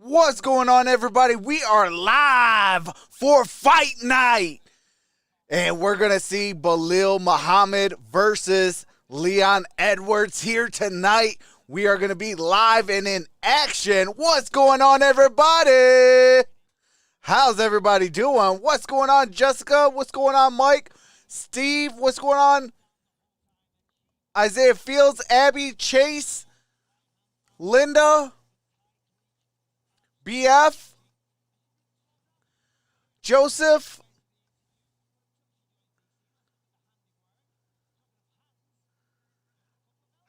What's going on, everybody? We are live for Fight Night. And we're going to see Belal Mohammed versus Leon Edwards here tonight. We are going to be live and in action. What's going on, everybody? How's everybody doing? What's going on, Jessica? What's going on, Mike? Steve, what's going on? Isaiah Fields, Abby, Chase, Linda, BF, Joseph,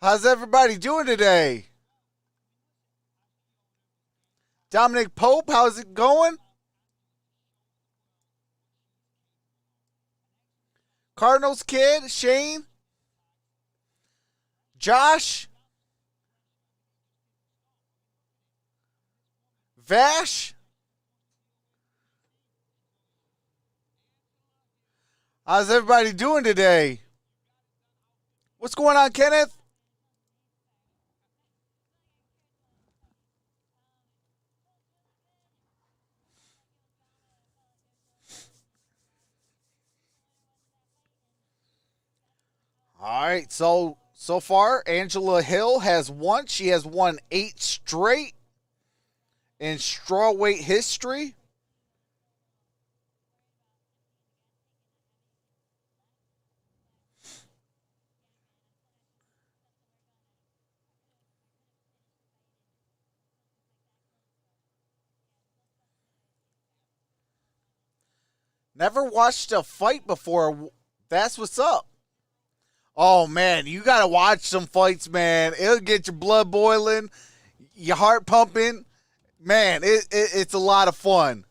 how's everybody doing today? Dominic Pope, how's it going? Cardinals kid, Shane, Josh, Vash, how's everybody doing today? What's going on, Kenneth? All right, so far, Angela Hill has won. She has won 8 straight in strawweight history. Never watched a fight before. That's what's up. Oh, man, you got to watch some fights, man. It'll get your blood boiling, your heart pumping. Man, it's a lot of fun.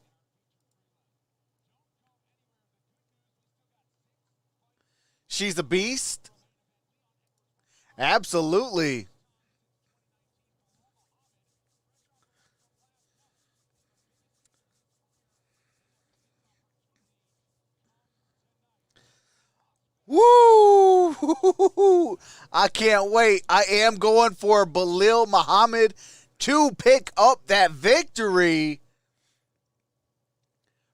She's a beast. Absolutely. Woo! I can't wait. I am going for Belal Mohammed to pick up that victory.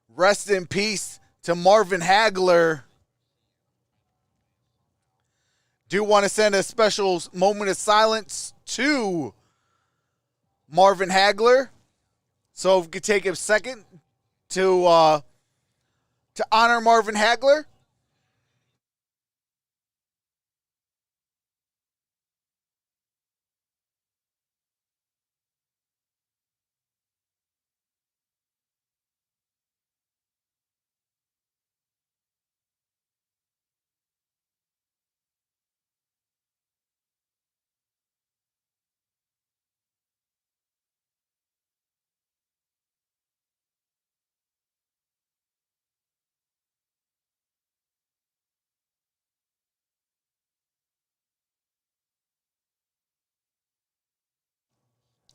Rest in peace to Marvin Hagler. Do want to send a special moment of silence to Marvin Hagler. So if we could take a second to honor Marvin Hagler.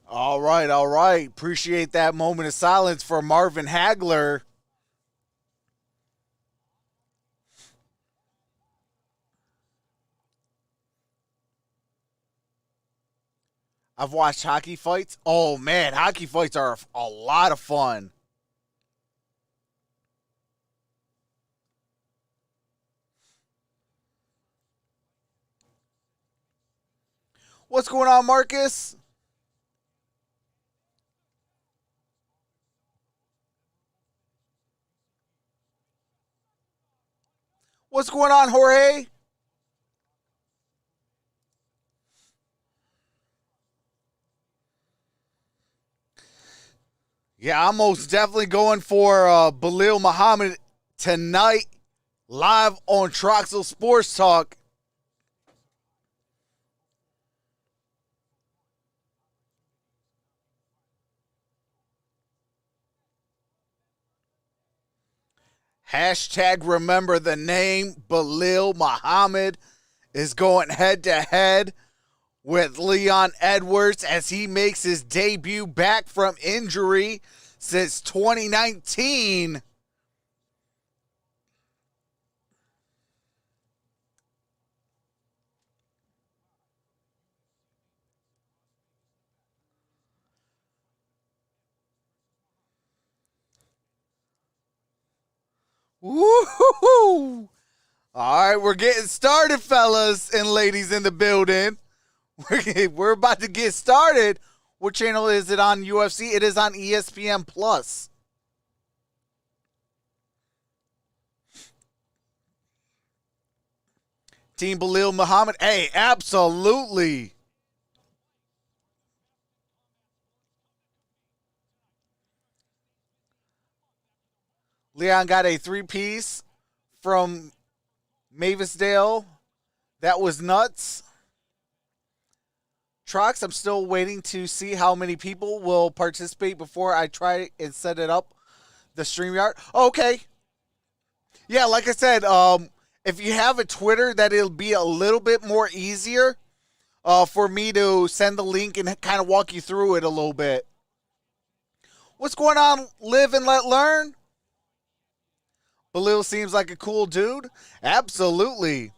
All right, all right. Appreciate that moment of silence for Marvin Hagler. I've watched hockey fights. Oh, man, hockey fights are a lot of fun. What's going on, Marcus? What's going on, Jorge? Yeah, I'm most definitely going for Belal Mohammed tonight, live on Troxel Sports Talk. Hashtag remember the name. Belal Mohammed is going head to head with Leon Edwards as he makes his debut back from injury since 2019. Woo-hoo-hoo. All right, we're getting started, fellas and ladies in the building. We're about to get started. What channel is it on UFC? It is on ESPN Plus. Team Belal Mohammed. Hey, absolutely. Leon got a three-piece from Mavisdale. That was nuts. Trox, I'm still waiting to see how many people will participate before I try and set it up, the StreamYard. Okay. Yeah, like I said, if you have a Twitter, that it'll be a little bit more easier for me to send the link and kind of walk you through it a little bit. What's going on, Live and Let Learn? Belal seems like a cool dude. Absolutely.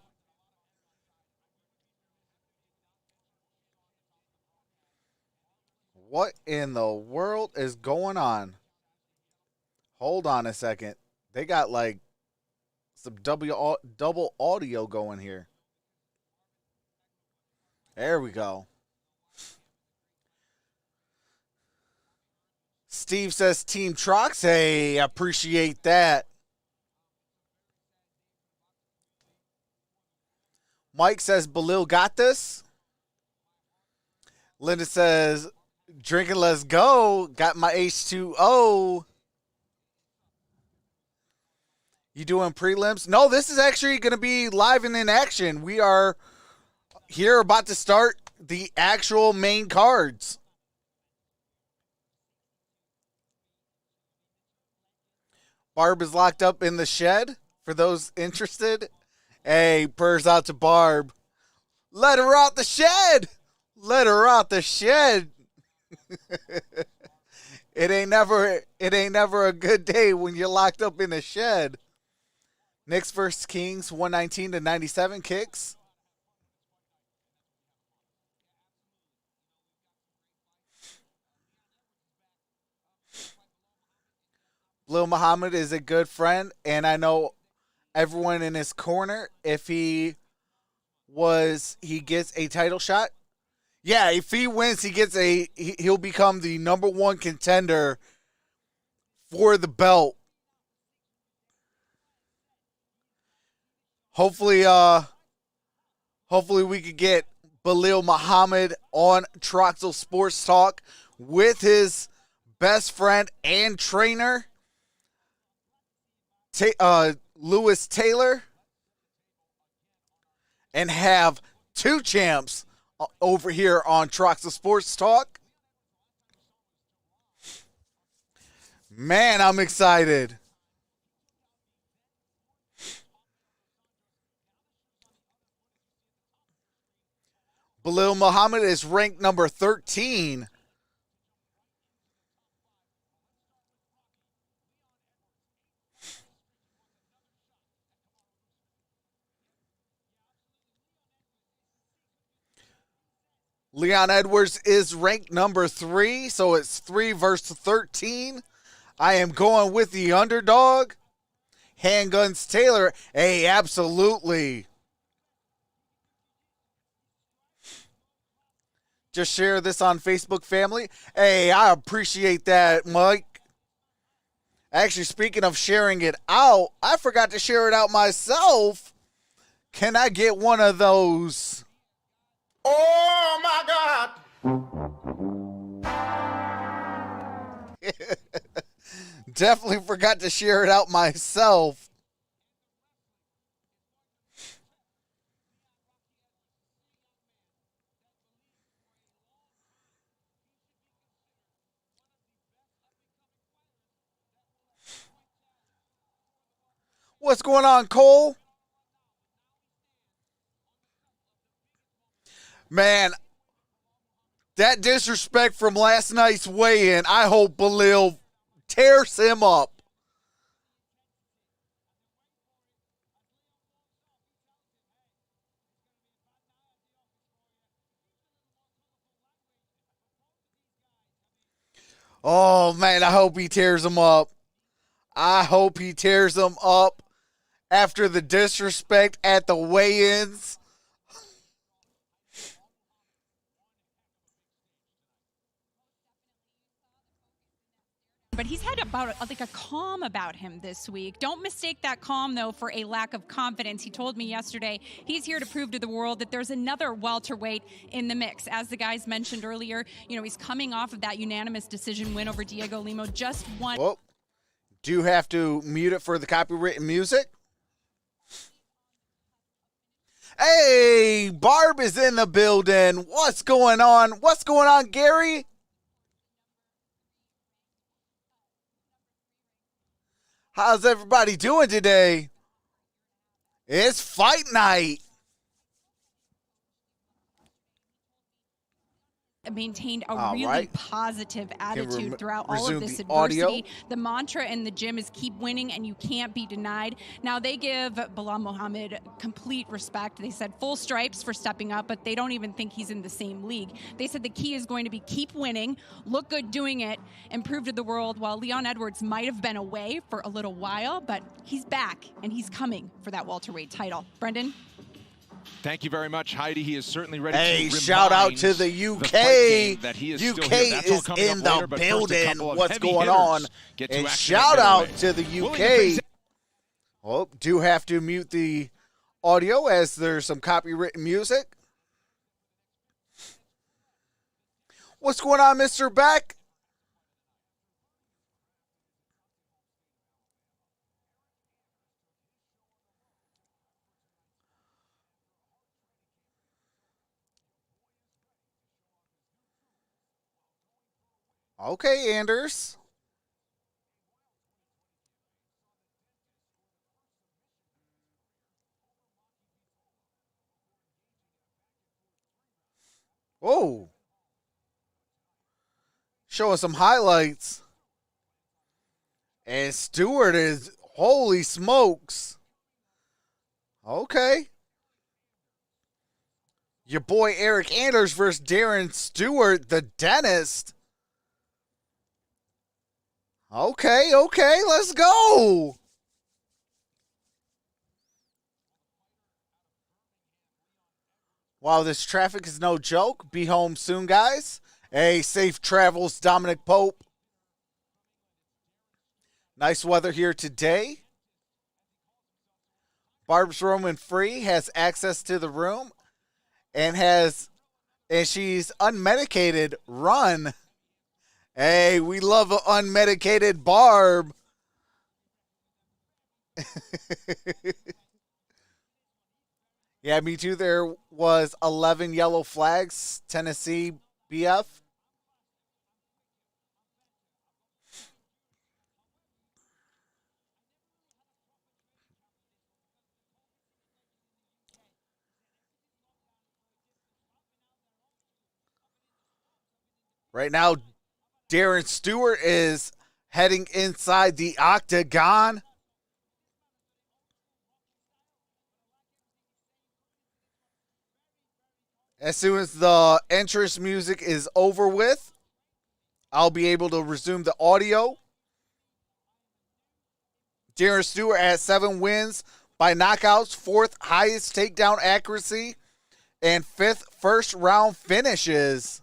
What in the world is going on? Hold on a second. They got like some double audio going here. There we go. Steve says Team Trox. Hey, appreciate that. Mike says Belal got this. Linda says drinking, let's go. Got my H2O. You doing prelims? No, this is actually going to be live and in action. We are here about to start the actual main cards. Barb is locked up in the shed for those interested. Hey, prayers out to Barb. Let her out the shed. Let her out the shed. It ain't never a good day when you're locked up in a shed. Knicks versus Kings, 119-97 kicks. Belal Mohammed is a good friend, and I know everyone in his corner. If he gets a title shot. Yeah, if he wins, he'll become the number one contender for the belt. Hopefully we could get Belal Mohammed on Troxel Sports Talk with his best friend and trainer, Lewis Taylor, and have two champs over here on Troxel Sports Talk. Man, I'm excited. Belal Mohammed is ranked number 13. Leon Edwards is ranked number 3, so it's 3 versus 13. I am going with the underdog. Handguns Taylor, hey, absolutely. Just share this on Facebook, family. Hey, I appreciate that, Mike. Actually, speaking of sharing it out, I forgot to share it out myself. Can I get one of those? Oh, my God. Definitely forgot to share it out myself. What's going on, Cole? Man, that disrespect from last night's weigh-in, I hope Belal tears him up. Oh, man, I hope he tears him up. I hope he tears them up after the disrespect at the weigh-ins. But he's had about like a calm about him this week. Don't mistake that calm, though, for a lack of confidence. He told me yesterday he's here to prove to the world that there's another welterweight in the mix. As the guys mentioned earlier, you know, he's coming off of that unanimous decision win over Diego Limo. Just one. Well, do you have to mute it for the copywritten music? Hey, Barb is in the building. What's going on? What's going on, Gary? How's everybody doing today? It's fight night. Maintained a really positive attitude throughout all of this audio. adversity. The mantra in the gym is keep winning and you can't be denied. Now they give Belal Mohammed complete respect. They said full stripes for stepping up, but they don't even think he's in the same league. They said the key is going to be keep winning, look good doing it, and prove to the world while Leon Edwards might have been away for a little while, but he's back and he's coming for that welterweight title. Brendan? Thank you very much, Heidi. He is certainly ready Hey, to shout out to the UK. That he is UK is in the later, building. What's going on? And shout out to the UK. Oh, do have to mute the audio as there's some copywritten music. What's going on, Mr. Beck? Okay, Anders. Whoa. Show us some highlights. And Stewart is, holy smokes. Okay. Your boy Eric Anders versus Derrn Stewart, the dentist. Okay, let's go. Wow, this traffic is no joke. Be home soon, guys. Hey, safe travels, Dominic Pope. Nice weather here today. Barb's Roman Free has access to the room and she's unmedicated. Run. Hey, we love an unmedicated Barb. Yeah, me too. There was 11 yellow flags, Tennessee BF. Right now, Derrn Stewart is heading inside the octagon. As soon as the entrance music is over with, I'll be able to resume the audio. Derrn Stewart has 7 wins by knockouts, 4th highest takedown accuracy, and 5th first round finishes.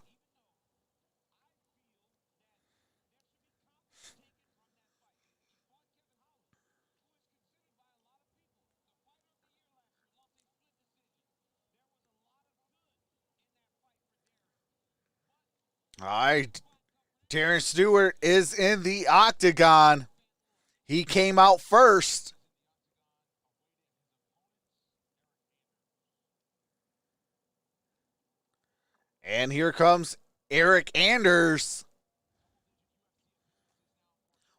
All right, Derrn Stewart is in the octagon. He came out first. And here comes Eric Anders.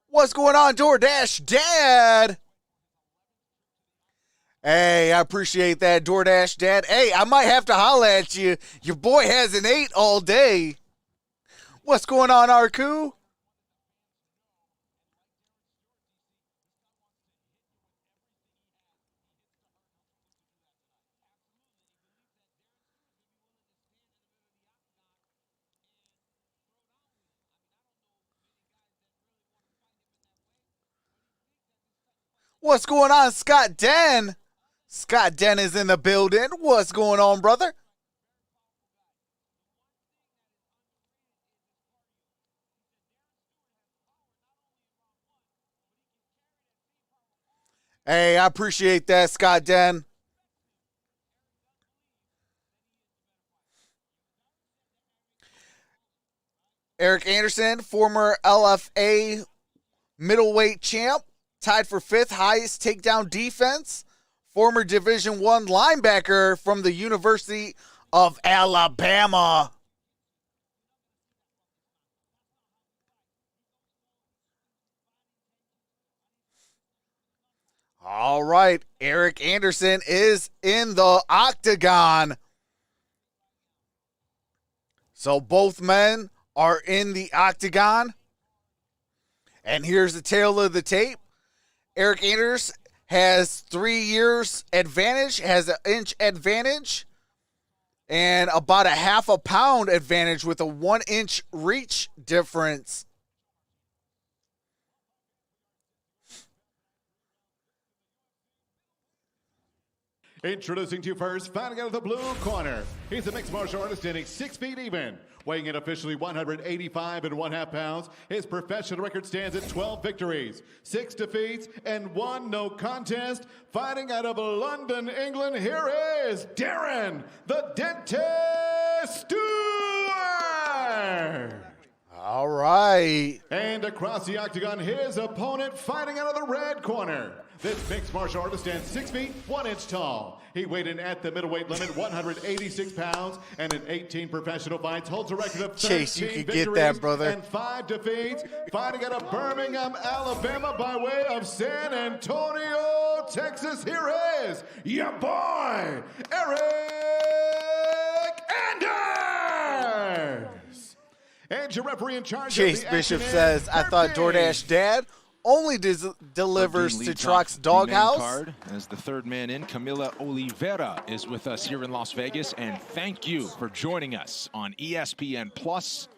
What's going on, DoorDash Dad? Hey, I appreciate that, DoorDash Dad. Hey, I might have to holla at you. Your boy hasn't ate all day. What's going on, Arku? What's going on, Scott Den? Scott Den is in the building. What's going on, brother? Hey, I appreciate that, Scott Den. Eric Anderson, former LFA middleweight champ, tied for 5th highest takedown defense. Former Division I linebacker from the University of Alabama. All right, Eric Anderson is in the octagon. So both men are in the octagon. And here's the tail of the tape. Eric Anderson has 3 years advantage, has an inch advantage, and about a half a pound advantage with a 1 inch reach difference. Introducing to you first, fighting out of the blue corner. He's a mixed martial artist standing 6 feet even, weighing in officially 185 and 1/2 pounds. His professional record stands at 12 victories, 6 defeats, and 1 no contest. Fighting out of London, England, here is Derrn, the Dentist Stewart. All right. And across the octagon, his opponent fighting out of the red corner. This mixed martial artist stands 6 feet, 1 inch tall. He weighed in at the middleweight limit, 186 pounds, and in 18 professional fights holds a record of 13 Chase, you can victories get that, brother. and 5 defeats. Fighting out of Birmingham, Alabama by way of San Antonio, Texas. Here is your boy, Eric Anders. And your referee in charge Chase of the Bishop action says, is I thought DoorDash Dad only delivers to Truck's Doghouse. As the third man in, Camila Oliveira is with us here in Las Vegas, and thank you for joining us on ESPN Plus.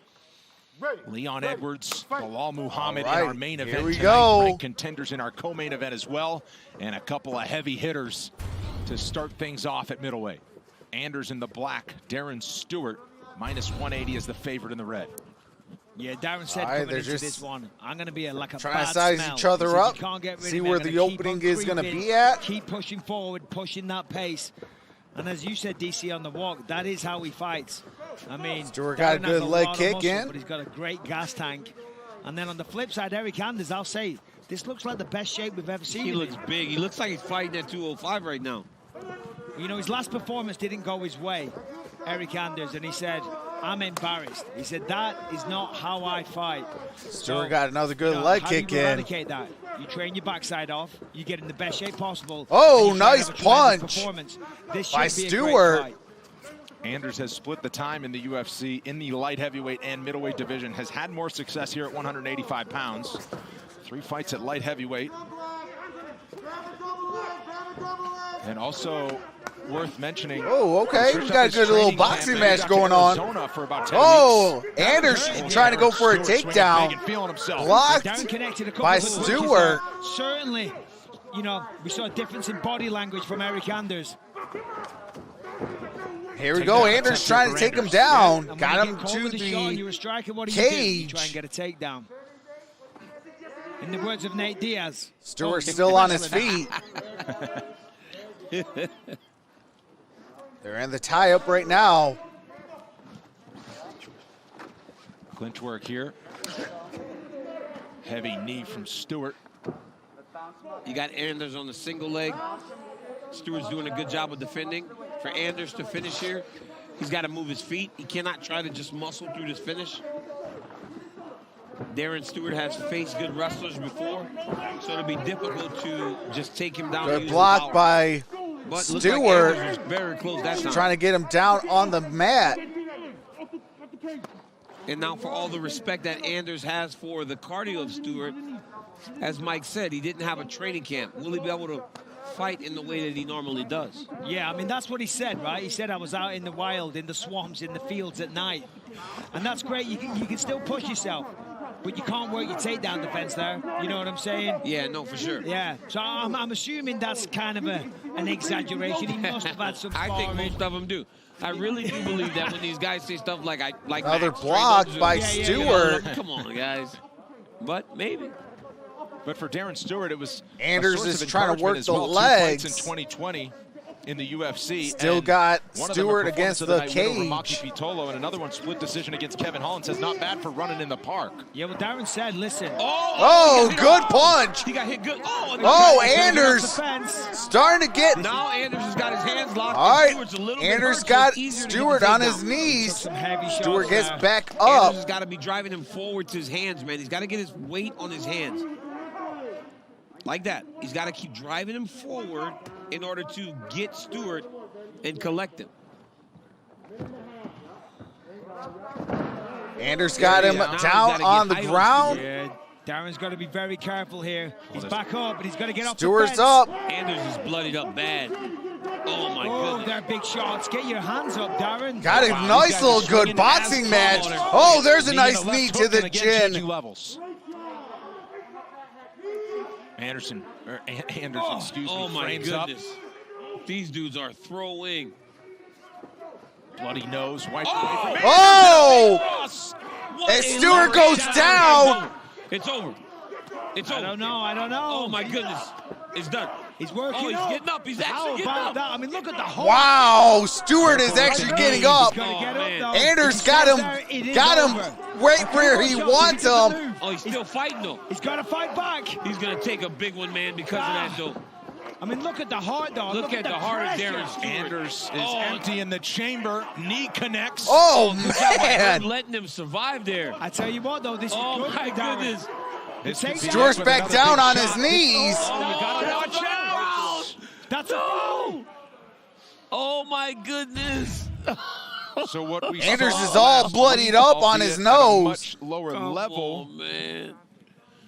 Leon Edwards, Belal Mohammed in our main event here we tonight. go. Ranked contenders in our co-main event as well, and a couple of heavy hitters to start things off at middleweight. Anders in the black, Derrn Stewart, -180 is the favorite in the red. Yeah, Darren said coming into this one, I'm going to be like a trying bad to size smell. each other He said, up, "You can't get rid see of me. where I'm the gonna keep opening on is going to creeping, be at. Keep pushing forward, pushing that pace. And as you said, DC, on the walk, that is how he fights. I mean, Stewart got a Darren has good leg lot of kick muscle, in. but he's got a great gas tank. And then on the flip side, Eric Anders, I'll say, this looks like the best shape we've ever seen. He looks big. He looks like he's fighting at 205 right now. You know, his last performance didn't go his way, Eric Anders, and he said, I'm embarrassed. He said, that is not how I fight. Stewart got another good leg how kick do you in. eradicate that? You train your backside off, you get in the best shape possible. Oh, and you try and nice have a tremendous punch performance. This by should be a great Stewart. fight. Anders has split the time in the UFC in the light heavyweight and middleweight division, has had more success here at 185 pounds. 3 fights at light heavyweight. And also worth mentioning. Oh, okay. We got a good little boxing match going on. For about 10 Oh, weeks. Anders trying to go for a Stewart swinging big and takedown. feeling himself. Blocked Darren connected a couple by of punches Stewart. there. Certainly, you know, we saw a difference in body language from Eric Anders. Here we go. Anders trying to take him down. And when Got you him get caught to with a shot and you're a the striker, what do you do? You cage. try and get a takedown. In the words of Nate Diaz. Stewart oh, still on his wrestling. feet. They're in the tie-up right now. Clinch work here. Heavy knee from Stewart. You got Anders on the single leg. Stewart's doing a good job of defending. For Anders to finish here, he's got to move his feet. He cannot try to just muscle through this finish. Derrn Stewart has faced good wrestlers before, so it'll be difficult to just take him down. Good block by but Stewart. Like was very close that time. Trying to get him down on the mat. And now for all the respect that Anders has for the cardio of Stewart, as Mike said, he didn't have a training camp. Will he be able to fight in the way that he normally does? Yeah, I mean, that's what he said, right? He said, I was out in the wild, in the swamps, in the fields at night. And that's great. You can still push yourself. but you can't work your takedown defense there. You know what I'm saying? Yeah, no, for sure. Yeah, so I'm assuming that's kind of an exaggeration. He must have had some I think sparring. most of them do. I really do believe that when these guys say stuff like Another Max, block by Stewart. Come on, guys. But maybe. But for Derrn Stewart, it was Anders is trying to work as the well. 2 legs. fights in 2020 in the UFC. Still and got one of them a Stewart performance against of the night win over cage. Maki Pitolo, and another one split decision against Kevin Holland. Says not bad for running in the park. Yeah, well, Derrn said, listen. Oh, good punch. He got hit good. Oh, Anders starting to get. Now Anders has got his hands locked. All right, Stewart's a little bit Anders hurt, so got it's easier to Stewart get the on his takedown. knees. Some heavy shots Stewart gets there. back Anders up. has got to be driving him forward to his hands, man. He's got to get his weight on his hands. Like that. He's got to keep driving him forward in order to get Stewart and collect him. Anders got him Now he's down gotta on the get height on ground. Yeah, Darren's got to be very careful here. He's back up, but he's got to get off Stewart's the fence. up. Anders is bloodied up bad. Oh, my Oh, goodness. they're big shots. Get your hands up, Darrn. Got a Wow, nice these guys little are good swinging boxing as match. on him. Oh, there's a Knee nice and a left knee to hook, the and again, changing chin. levels. Anderson, excuse me, Oh, my frames up. goodness. These dudes are throwing. Bloody nose, wiped away from it. Oh! Ross, what And a Stewart low goes down. down. It's over. It's I over. don't know. Oh, my goodness. It's done. He's working Oh, he's up. getting up. He's How actually getting about up. that? I mean, look at the whole. Wow, Stewart is actually getting up. He's gotta get Oh, up, man. though. Anders If he got stays him, there, it is got him over. right where he wants him. Oh, he's still fighting, though. He's got to fight back. He's going to take a big one, man, because of that, though. I mean, look at the heart, though. Look at the heart of pressure. Derrn Stewart. Anders is empty in the chamber. Knee connects. Oh, Good job by man. him letting him survive there. I tell you what, though, this Oh, is good my for Darren. goodness. This Take could be that. Stewart's with back another down big on shot. his knees. Oh, you got to watch out. That's a No. Oh, my goodness. So what we Anders saw is all last bloodied week, up on albeit his at a nose. much lower level. Oh, man.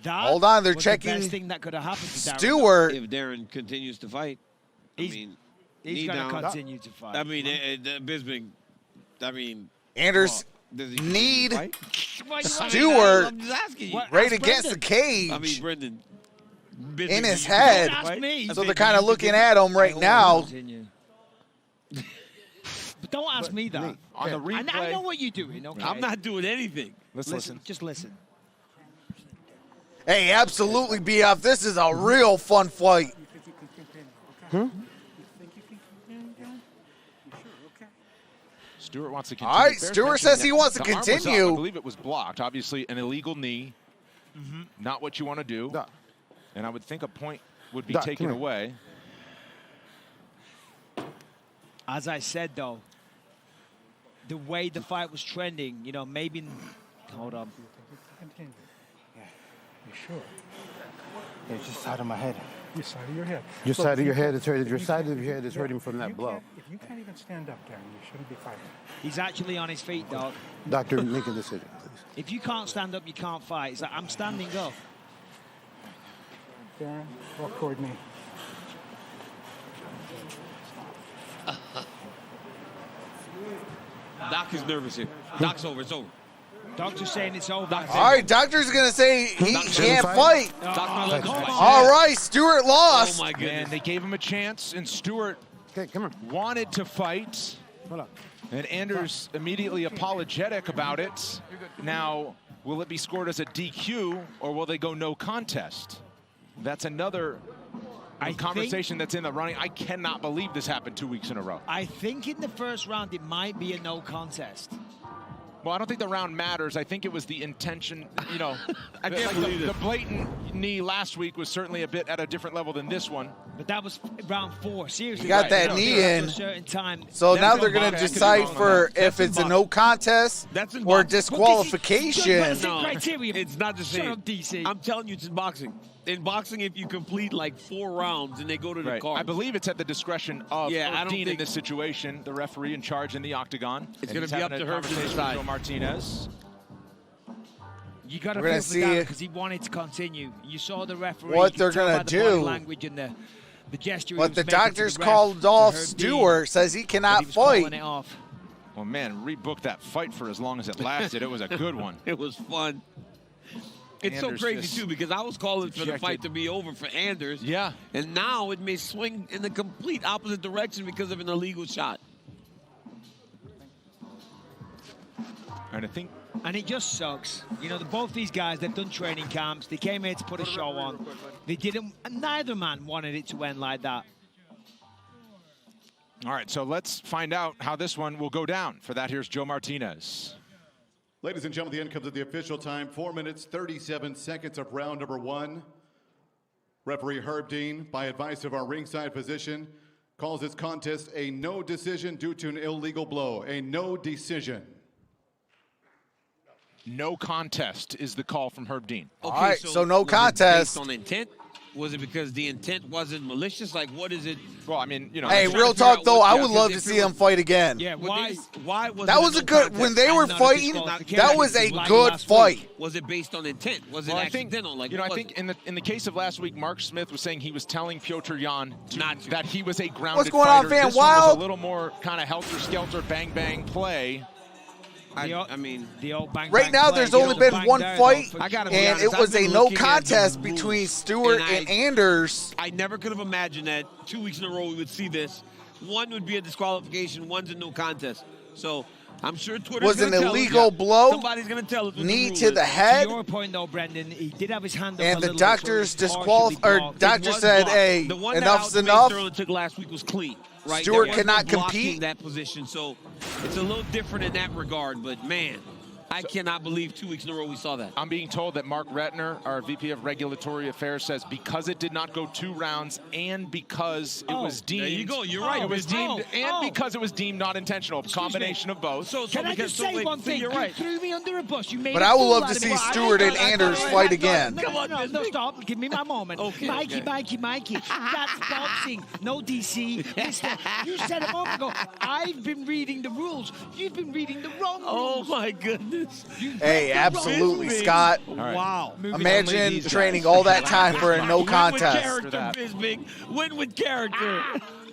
That Hold on, they're was checking the best thing that could have happened to Darren. Stewart. If Derrn continues to fight, He's knee going to down. continue to fight. I mean, Bisping, Anders does he need fight? Stewart I'm just asking you. What? right Ask against the Brendan. I mean, cage Brendan. Bisping, in his do you head. Don't ask me. So they're kind of looking at him right now. Continue. But don't ask me that. On the I replay, know what you're doing, okay? I'm not doing anything. let's listen. Just listen. Hey, absolutely, BF. This is a real fun fight. Stewart wants to continue. All right, Bears Stewart mentioning says he that wants to the arm was up. continue. I believe it was blocked. Obviously, an illegal knee. Not what you want to do. And I would think a point would be taken away. As I said, though, the way the fight was trending, you know, maybe. Hold on. Yeah, you sure? Yeah, it's just side of my head. Your side of your head. Your side of your head is hurting. Your side of your head is hurting from that blow. If you can't even stand up, Darren, you shouldn't be fighting. He's actually on his feet, dog. Doctor, make a decision, please. If you can't stand up, you can't fight. It's like, I'm standing up. Darren, walk toward me. Doc is nervous here. Doc's over. It's over. Doctor's saying it's over. All right, doctor's going to say he can't fight. Doc's not looking to fight. All right, Stewart Oh, lost. my goodness. And they gave him a chance, and Stewart wanted to fight. And Anders immediately apologetic about it. Now, will it be scored as a DQ, or will they go no contest? That's another conversation that's in the running. I cannot believe this happened 2 weeks in a row. I think in the first round it might be a no contest. Well, I don't think the round matters. I think it was the intention, you know. I can't believe the this. blatant knee last week was certainly a bit at a different level than this one. But that was round 4. Seriously. He got that you know, knee to in. a certain time. So Let now me they're go going to back. decipher if it's a no contest That's in or boxing. disqualification. What's the criteria? It's not the Shut same. up, DC. I'm telling you, it's in boxing. In boxing, if you complete like 4 rounds and they go to the Right. car, I believe it's at the discretion of Yeah, I don't Dean in think- this situation, the referee in charge in the octagon. It's And gonna he's be having up to a Herb to conversation with decide. Joe Martinez. You got to We're gonna feel for see that because he wanted to continue. You saw the referee. what you they're could tell gonna by the body do. language and the gesture. he But was the making to doctors ref, called to off Herb Stewart, says he Dean, cannot but he was calling fight. it off. Well, man, rebook that fight for as long as it lasted. It was a good one. it was fun. It's so Anders crazy, just too, because I was calling for the dejected. fight to be over for Anders. Yeah. And now it may swing in the complete opposite direction because of an illegal shot. And I think And it just sucks. You know, both these guys, they've done training camps. They came here to put a show on. They didn't, and neither man wanted it to end like that. all right, so let's find out how this one will go down. For that, here's Joe Martinez. Ladies and gentlemen, the end comes at the official time, 4 minutes, 37 seconds of round number 1. Referee Herb Dean, by advice of our ringside physician, calls this contest a no decision due to an illegal blow. A no decision. No contest is the call from Herb Dean. All right, so no was it contest. based on intent? Was it because the intent wasn't malicious? Like, what is it? Well, I mean, you know. Hey, I'm trying real to figure talk out though, what- I yeah, would love to if see it them was- fight again. Yeah, why? Why was That it was no a good contest? when they And were not a fighting. disqualification. That was a Like good last fight. week. Was it based on intent? Was it Well, I think, accidental? Like, you know, I what think was in the case of last week, Mark Smith was saying he was telling Piotr Jan Not to. that he was a grounded What's going on, fighter. Van This one was Wild? a little more kind of helter-skelter, bang-bang play. I mean, The old bang, Right bang now, play, there's the only old been bang one there, fight, though, for I gotta be sure. and honest, it I've was been a no looking at the contest rules, between Stewart and and Anders. I never could have imagined that 2 weeks in a row we would see this. One would be a disqualification, one's a no contest. So I'm sure Twitter's Was gonna an tell us. illegal blow, Somebody's going to tell us what knee the to rule the is. head, To your point, though, Brendan, he did have his hand up a and the little bit, so doctors it was partially blocked. doctor It was said, blocked. "Hey, The one enough's that enough." Sterling took last week was clean. Right? Stewart There was cannot no blocking compete. that position, so it's a little different in that regard. But man, I cannot believe 2 weeks in a row we saw that. I'm being told that Mark Retner, our VP of Regulatory Affairs, says because it did not go 2 rounds and because it was deemed. There you go. You're right. It was deemed, and oh. because it was deemed not intentional. Combination of both. Can I just say one thing? You're right. You threw me under a bus. You made But a I would fool love out to of me. see Well, Stewart and Anders fight again. No, Come on, no, Bisbee. stop. Give me my moment. Okay, Mikey, okay. Mikey. That's boxing. No DC. Mister, you said a moment ago, I've been reading the rules. You've been reading the wrong Oh rules. my goodness. Hey, absolutely, Bisbee. Scott. right. Wow. Imagine training all that time for a no Win with contest. character, Bisbee. Win with character.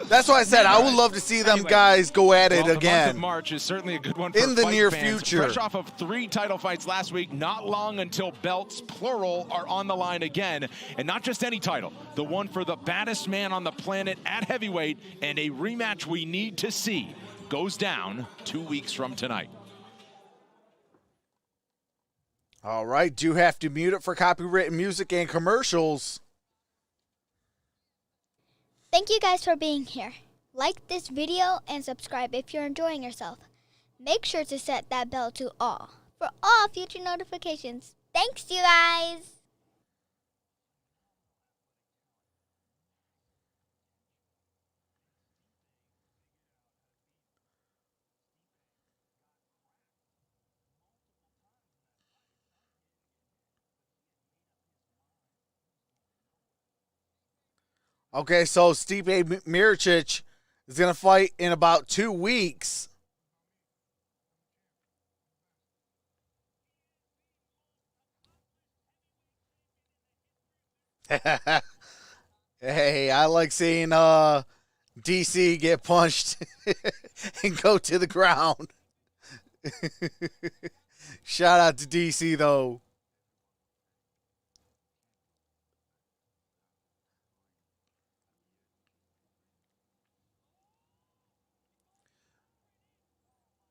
That's why I said I would love to see them Anyway, guys go at it Well, the month again. of March is certainly a good one for In the fight near fans. future. Fresh off of 3 title fights last week, not long until belts, plural, are on the line again. And not just any title, the one for the baddest man on the planet at heavyweight, and a rematch we need to see goes down 2 weeks from tonight. All right, do have to mute it for copyrighted music and commercials. Thank you guys for being here. Like this video and subscribe if you're enjoying yourself. Make sure to set that bell to all for all future notifications. Thanks, you guys. Okay, so Stipe Miocic is going to fight in about 2 weeks. Hey, I like seeing DC get punched and go to the ground. Shout out to DC, though.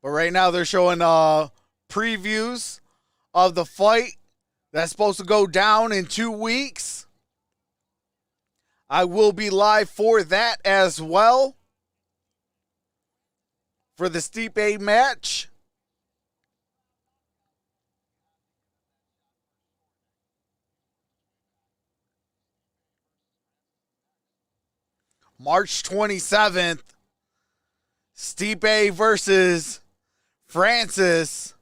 But right now they're showing previews of the fight that's supposed to go down in 2 weeks. I will be live for that as well. For the Stipe match. March 27th. Stipe versus Francis.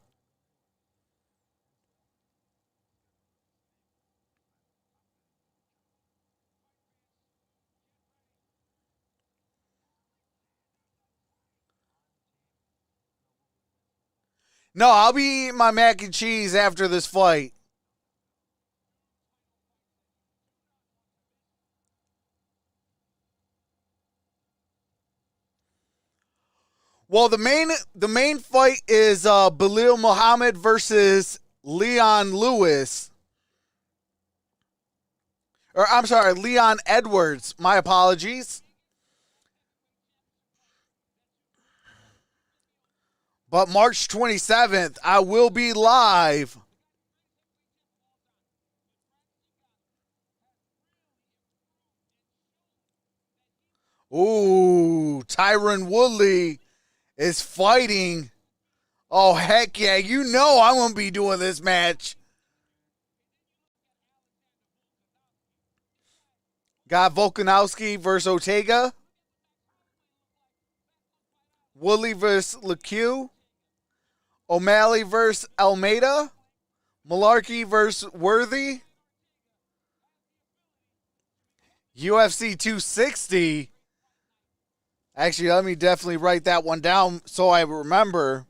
No, I'll be eating my mac and cheese after this fight. Well, the main fight is Belal Mohammed versus Leon Lewis. Or I'm sorry, Leon Edwards. My apologies. But March 27th, I will be live. Ooh, Tyron Woodley is fighting. Oh, heck yeah. You know I'm going to be doing this match. Got Volkanovski versus Ortega. Woodley versus LeCue. O'Malley versus Almeida. Malarkey versus Worthy. UFC 260. Actually, let me definitely write that one down so I remember.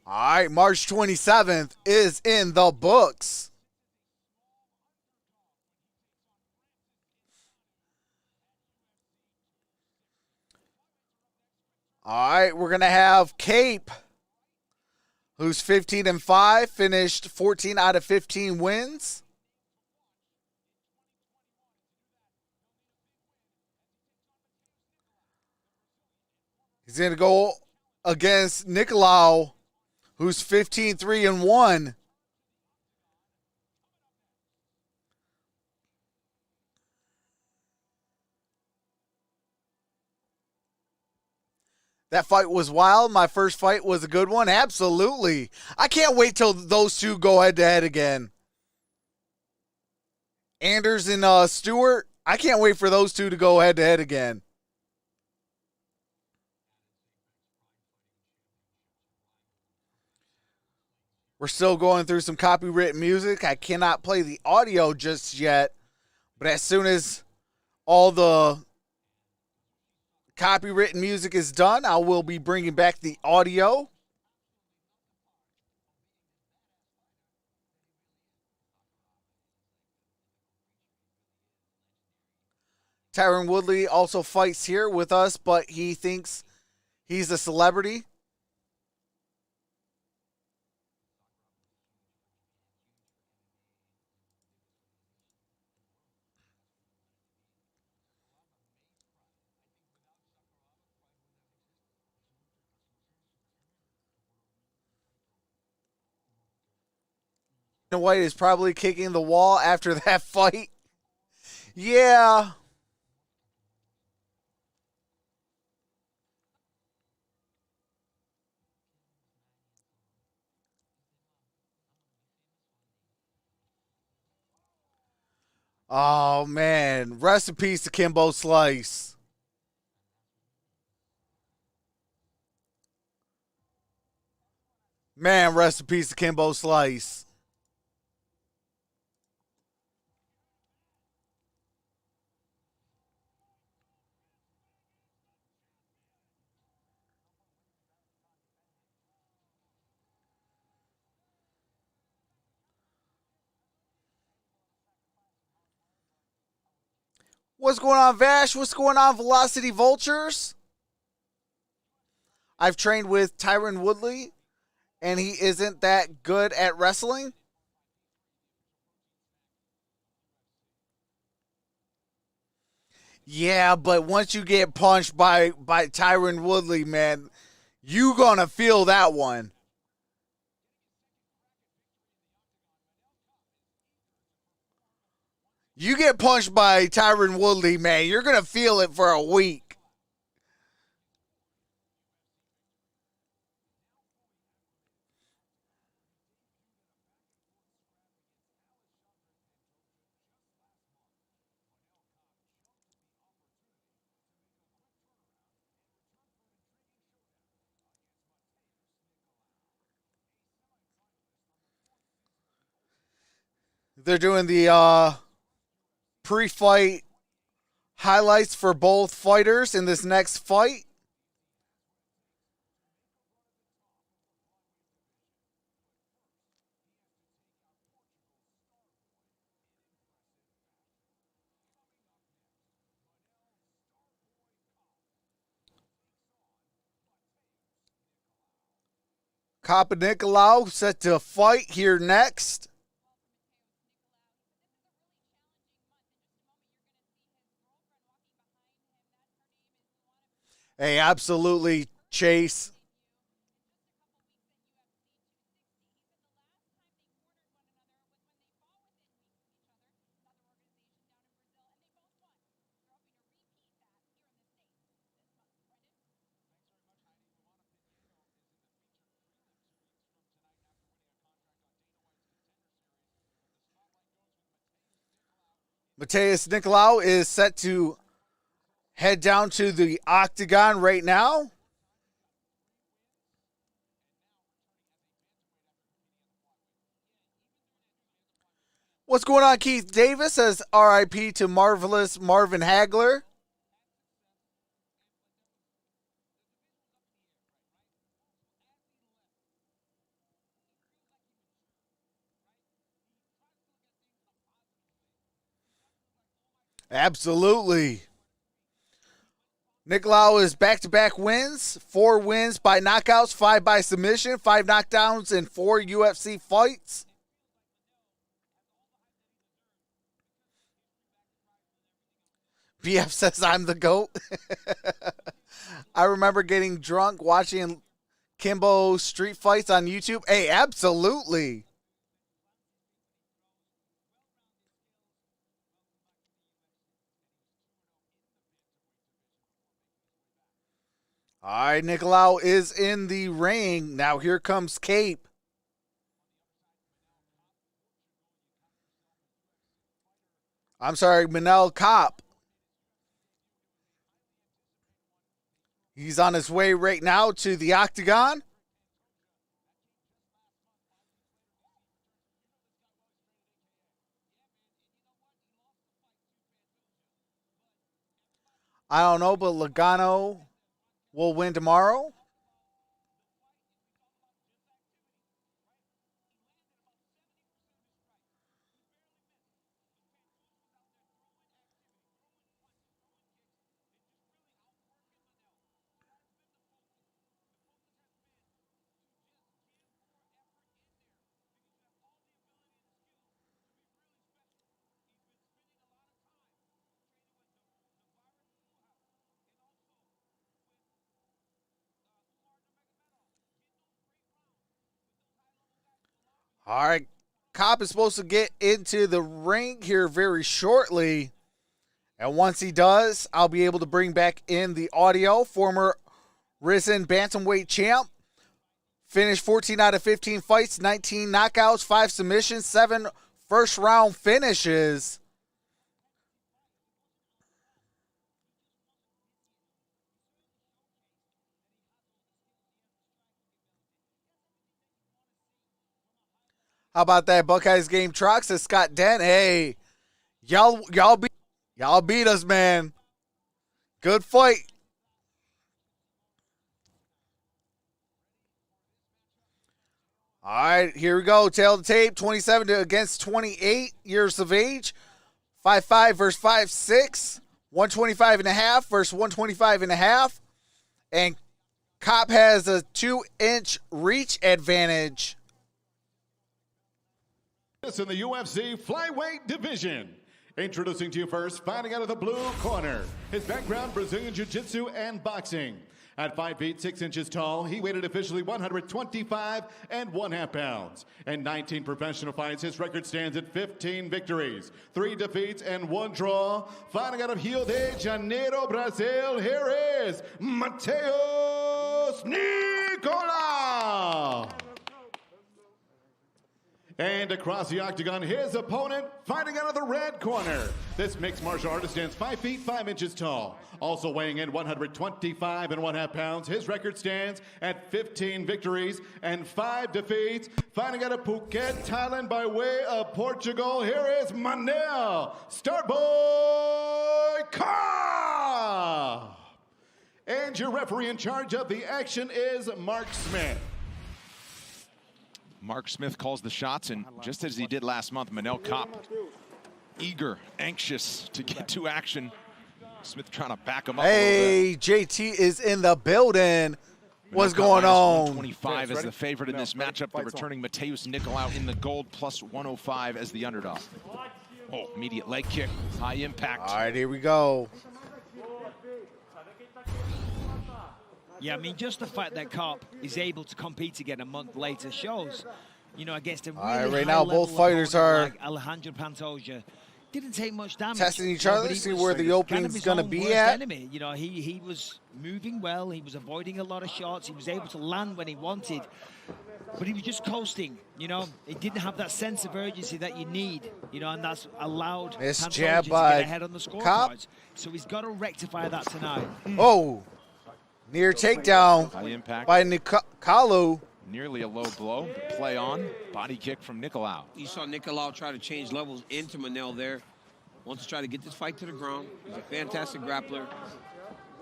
All right, March 27th is in the books. All right, we're going to have Cape, who's 15-5, finished 14 out of 15 wins. He's going to go against Nicolau, who's 15-3-1. That fight was wild. My first fight was a good one. Absolutely. I can't wait till those two go head-to-head again. Anders and Stewart, I can't wait for those two to go head-to-head again. We're still going through some copyrighted music. I cannot play the audio just yet, but as soon as all the copyrighted music is done, I will be bringing back the audio. Tyron Woodley also fights here with us, but he thinks he's a celebrity. White is probably kicking the wall after that fight. Yeah. Oh, man. Rest in peace to Kimbo Slice. Man, rest in peace to Kimbo Slice. What's going on, Vash? What's going on, Velocity Vultures? I've trained with Tyron Woodley, and he isn't that good at wrestling. Yeah, but once you get punched by Tyron Woodley, man, you gonna feel that one. You get punched by Tyron Woodley, man, you're gonna feel it for a week. They're doing the pre-fight highlights for both fighters in this next fight. Nicolau set to fight here next. Hey, absolutely, Chase. Mateus Nicolau is set to head down to the octagon right now. What's going on, Keith Davis? Says RIP to marvelous Marvin Hagler. Absolutely. Nicolau is back-to-back wins, 4 wins by knockouts, 5 by submission, 5 knockdowns in 4 UFC fights. BF says I'm the GOAT. I remember getting drunk watching Kimbo street fights on YouTube. Hey, absolutely. All right, Nicolau is in the ring. Now here comes Cape. I'm sorry, Manel Kopp. He's on his way right now to the octagon. I don't know, but Logano will win tomorrow. All right, Kopp is supposed to get into the ring here very shortly. And once he does, I'll be able to bring back in the audio. Former Risen Bantamweight champ. Finished 14 out of 15 fights, 19 knockouts, 5 submissions, 7 first-round finishes. How about that Buckeyes game truck? Says Scott Dent. Hey, y'all beat us, man. Good fight. All right, here we go. Tail of the tape. 27 against 28 years of age. 5'5" versus 5'6". 125.5 versus 125.5. And Kopp has a 2-inch reach advantage. In the UFC flyweight division. Introducing to you first, fighting out of the blue corner. His background, Brazilian Jiu-Jitsu and boxing. At 5 feet 6 inches tall, he weighed officially 125.5 pounds. In 19 professional fights, his record stands at 15 victories, 3 defeats, and 1 draw. Fighting out of Rio de Janeiro, Brazil, here is Mateus Nicolau. And across the octagon, his opponent, fighting out of the red corner. This mixed martial artist stands 5 feet 5 inches tall. Also weighing in 125.5 pounds. His record stands at 15 victories and 5 defeats. Fighting out of Phuket, Thailand by way of Portugal. Here is Manel Starboy Ka. And your referee in charge of the action is Mark Smith. Mark Smith calls the shots, and just as he did last month, Manel Kopp, eager, anxious to get to action. Smith trying to back him up. Hey, JT is in the building. What's going on? 125 as the favorite in this matchup. The returning Mateus Nicolau in the gold, plus 105 as the underdog. Oh, immediate leg kick, high impact. All right, here we go. Yeah, I mean, just the fact that Cop is able to compete again a month later shows, you know, against a really All right, right high now level both fighters are like Alejandro Pantoja. Didn't take much damage. testing each you know, other, but he see was where the kind of opening's his gonna own be worst at. enemy. You know, he was moving well. He was avoiding a lot of shots. He was able to land when he wanted. But he was just coasting, you know. He didn't have that sense of urgency that you need, you know, and that's allowed Missed Pantoja jab to by get ahead on the Cop. scorecards. So he's got to rectify that tonight. Oh, near takedown High impact. by Nicolau. Nearly a low blow. Play on. Body kick from Nicolau. You saw Nicolau try to change levels into Manel there. Wants to try to get this fight to the ground. He's a fantastic grappler.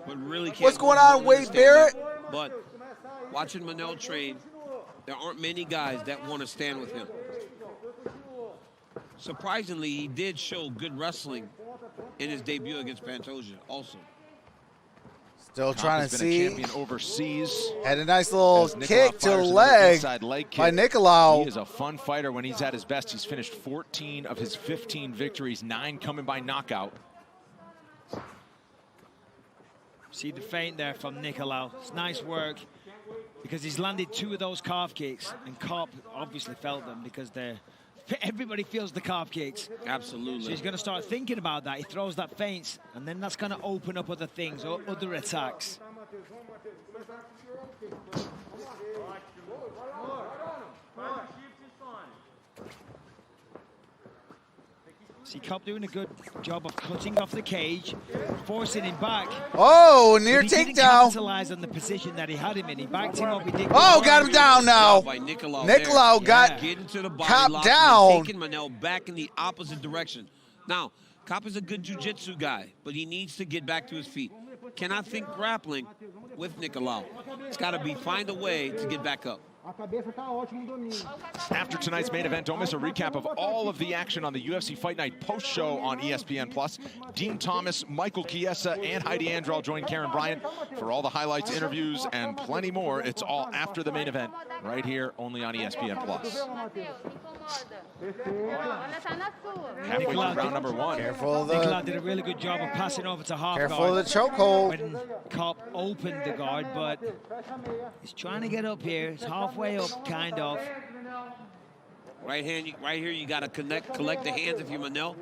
But really can't. What's going on, Wade Barrett? But watching Manel train, there aren't many guys that want to stand with him. Surprisingly, he did show good wrestling in his debut against Pantoja also. Still trying to see. Been a champion overseas. Had a nice little As Nicolau kick to the fires leg inside leg kick. by Nicolau. He is a fun fighter when he's at his best. He's finished 14 of his 15 victories, 9 coming by knockout. See the feint there from Nicolau. It's nice work because he's landed 2 of those calf kicks, and Cop obviously felt them because everybody feels the calf kicks. Absolutely. So he's going to start thinking about that. He throws that feint, and then that's going to open up other things or other attacks. See Cop doing a good job of cutting off the cage, forcing him back. Oh, near But he didn't takedown. capitalize on the position that he had him in. He backed him up. He did Oh, got him down now. By Nicolau Nicolau there. got Getting to the body Cop lock, down. taking Manel back in the opposite direction. Now, Cop is a good jiu-jitsu guy, but he needs to get back to his feet. Cannot think grappling with Nicolau. It's got to find a way to get back up. After tonight's main event, don't miss a recap of all of the action on the UFC Fight Night post-show on ESPN+. Dean Thomas, Michael Chiesa, and Heidi Andrell join Karen Bryant for all the highlights, interviews, and plenty more. It's all after the main event, right here, only on ESPN+. Halfway through round number 1. Careful of Nicolau the, did a really good job of passing over to half careful guard. of the chokehold. When Cop opened the guard, but he's trying to get up here. It's halfway up, kind of. Right here, you got to collect the hands if you're Manel.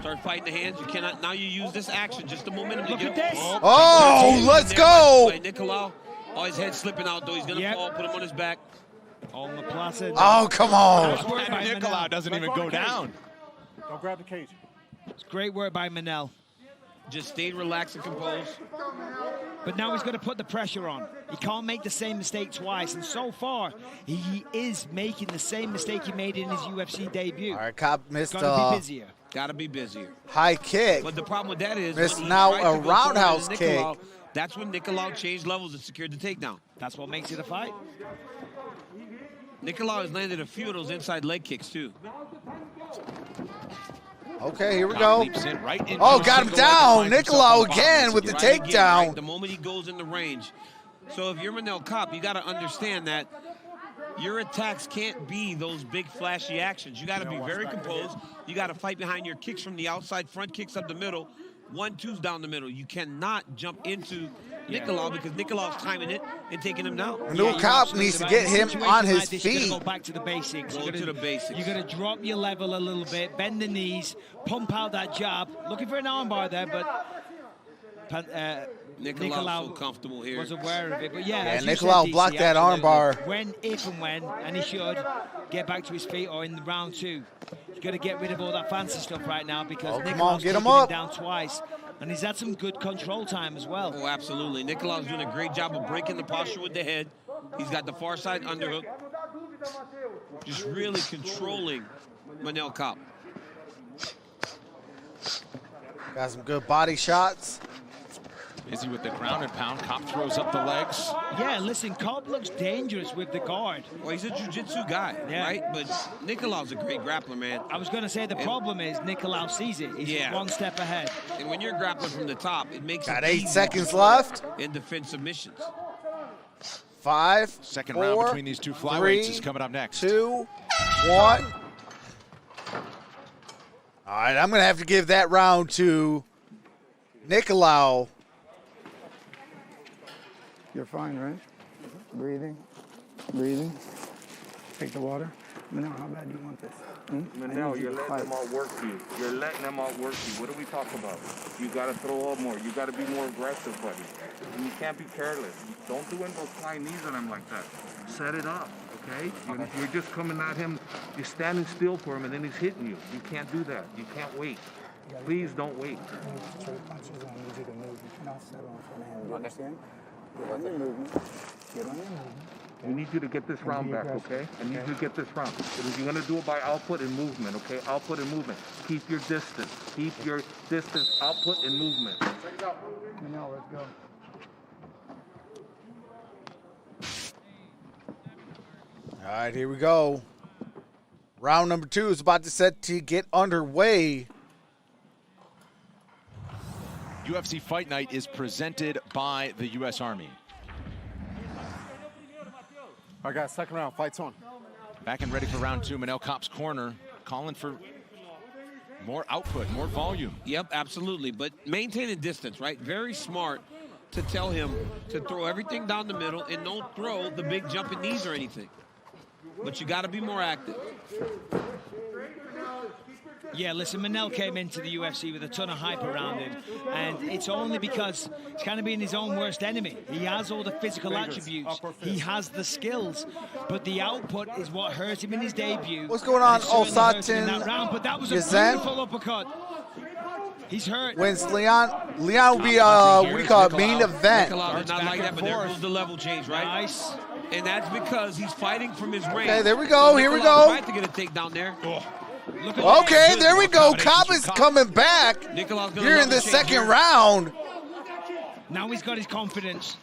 Start fighting the hands. You cannot. Now you use this action, just the momentum to Look get at up. this. Oh, let's go. By Nicolau. Oh, his head's slipping out, though. He's going to fall. Put him on his back. On the plaza. Oh, come on. Nice work by Nicolau Manel. doesn't even go down. Don't grab the cage. It's great work by Manel. Just stayed relaxed and composed. But now he's going to put the pressure on. He can't make the same mistake twice. And so far, he is making the same mistake he made in his UFC debut. All right, Cop missed Got to be a busier. Got to be busier. high kick. But the problem with that is Missed when he now tried a to go forward roundhouse with kick. Nicolau, that's when Nicolau changed levels and secured the takedown. That's what makes it a fight. Nicolau has landed a few of those inside leg kicks, too. Okay, here we Cop go. leaps in right into Oh, a got him single leg to down. find himself Nicolau on the bottom. again with the Right again, takedown. right? The moment he goes in the range. So if you're Manel Cop, you got to understand that your attacks can't be those big flashy actions. You got to be very composed. You got to fight behind your kicks from the outside, front kicks up the middle, 1-2s down the middle. You cannot jump into Nicolau because Nicolau's timing it and taking him down. New Cop needs to get him on his You feet. gotta go back to the basics. Go to the basics. You got to drop your level a little bit, bend the knees, pump out that jab. Looking for an armbar there, but Nicolau's so comfortable here. was aware of it. But yeah, as you Nicolau said, blocked DC, that absolutely. armbar. When, if and when, and he should, get back to his feet or in round 2. He's got to get rid of all that fancy stuff right now because Oh, come Nicolau's on, get him taken up. down twice. And he's had some good control time as well. Oh, absolutely. Nicolau's doing a great job of breaking the posture with the head. He's got the far side underhook. Just really controlling Manel Cop. Got some good body shots. Busy with the ground and pound. Cop throws up the legs. Yeah, listen, Cobb looks dangerous with the guard. Well, he's a jiu-jitsu guy, right? But Nicolau's a great grappler, man. I was going to say the problem is Nicolau sees it. He's one step ahead. And when you're grappling from the top, it makes Got it 8 easy seconds left. in defense submissions. 5, Second 4, round between these two flyweights is coming up next. 2, 1. All right, I'm going to have to give that round to Nicolau. You're fine, right? Breathing, breathing. Take the water. Manel, how bad do you want this? Manel, you're letting them outwork you. You're letting them outwork you. What do we talk about? You got to throw up more. You got to be more aggressive, buddy. And you can't be careless. Don't do those flying knees on him like that. Set it up, okay? You're just coming at him. You're standing still for him, and then he's hitting you. You can't do that. You can't wait. Please don't wait. Get on your movement. Get on your movement. We need you to get this round back, okay? I need you to get this round. You're going to do it by output and movement, okay? Output and movement. Keep your distance. Keep your distance, output, and movement. Check it out. Manel, let's go. All right, here we go. Round number 2 is about to set to get underway. UFC Fight Night is presented by the U.S. Army. All right, guys, second round, fights on. Back and ready for round 2. Manel Kopp's corner, calling for more output, more volume. Yep, absolutely. But maintaining distance, right? Very smart to tell him to throw everything down the middle and don't throw the big jumping knees or anything. But you got to be more active. Yeah, listen, Manel came into the UFC with a ton of hype around him, and it's only because he's kind of being his own worst enemy. He has all the physical attributes, he has the skills, but the output is what hurt him in his debut. What's going on, Olsatin? But that was a beautiful uppercut. He's hurt. Wins Leon. Leon will be, what do you call it, main event. Nicolau did not like that, but there goes the level change, right? Nice. And that's because he's fighting from his range. Okay, there we go, here we go. Tried to get a takedown there. Okay, there we go. Kopp is coming back here in the second round. Now he's got his confidence.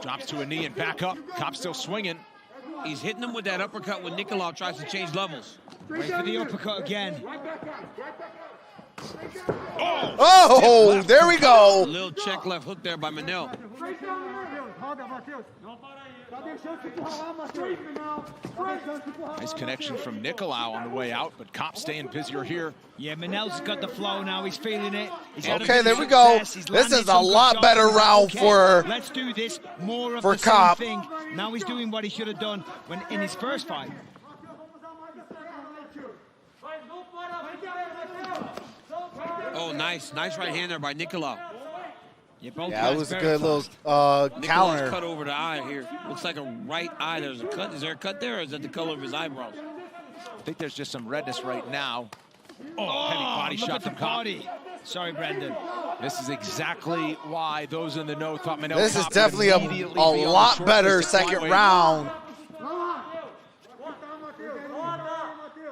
Drops to a knee and back up. Kopp still swinging. He's hitting him with that uppercut when Nicolau tries to change levels. Wait for the uppercut again. Oh, there we go. A little check left hook there by Manel. Nice connection from Nicolau on the way out, but Kopp staying busier here. Yeah, Manel's got the flow now. He's feeling it. Okay, there we go. This is a lot better round for Let's do this. More of for the same Kopp. thing. Now he's doing what he should have done when in his first fight. Oh, nice right hand there by Nicolau. Yeah, that was a good little Nicolau's counter. cut over the eye here. Looks like a right eye. There's a cut. Is there a cut there, or is that the color of his eyebrows? I think there's just some redness right now. Oh, heavy body look shot at the from Kopp. body. Sorry, Brendan. This is exactly why those in the know thought Manel This is Kopp definitely would a immediately be on the lot short better list of second flyweight. round.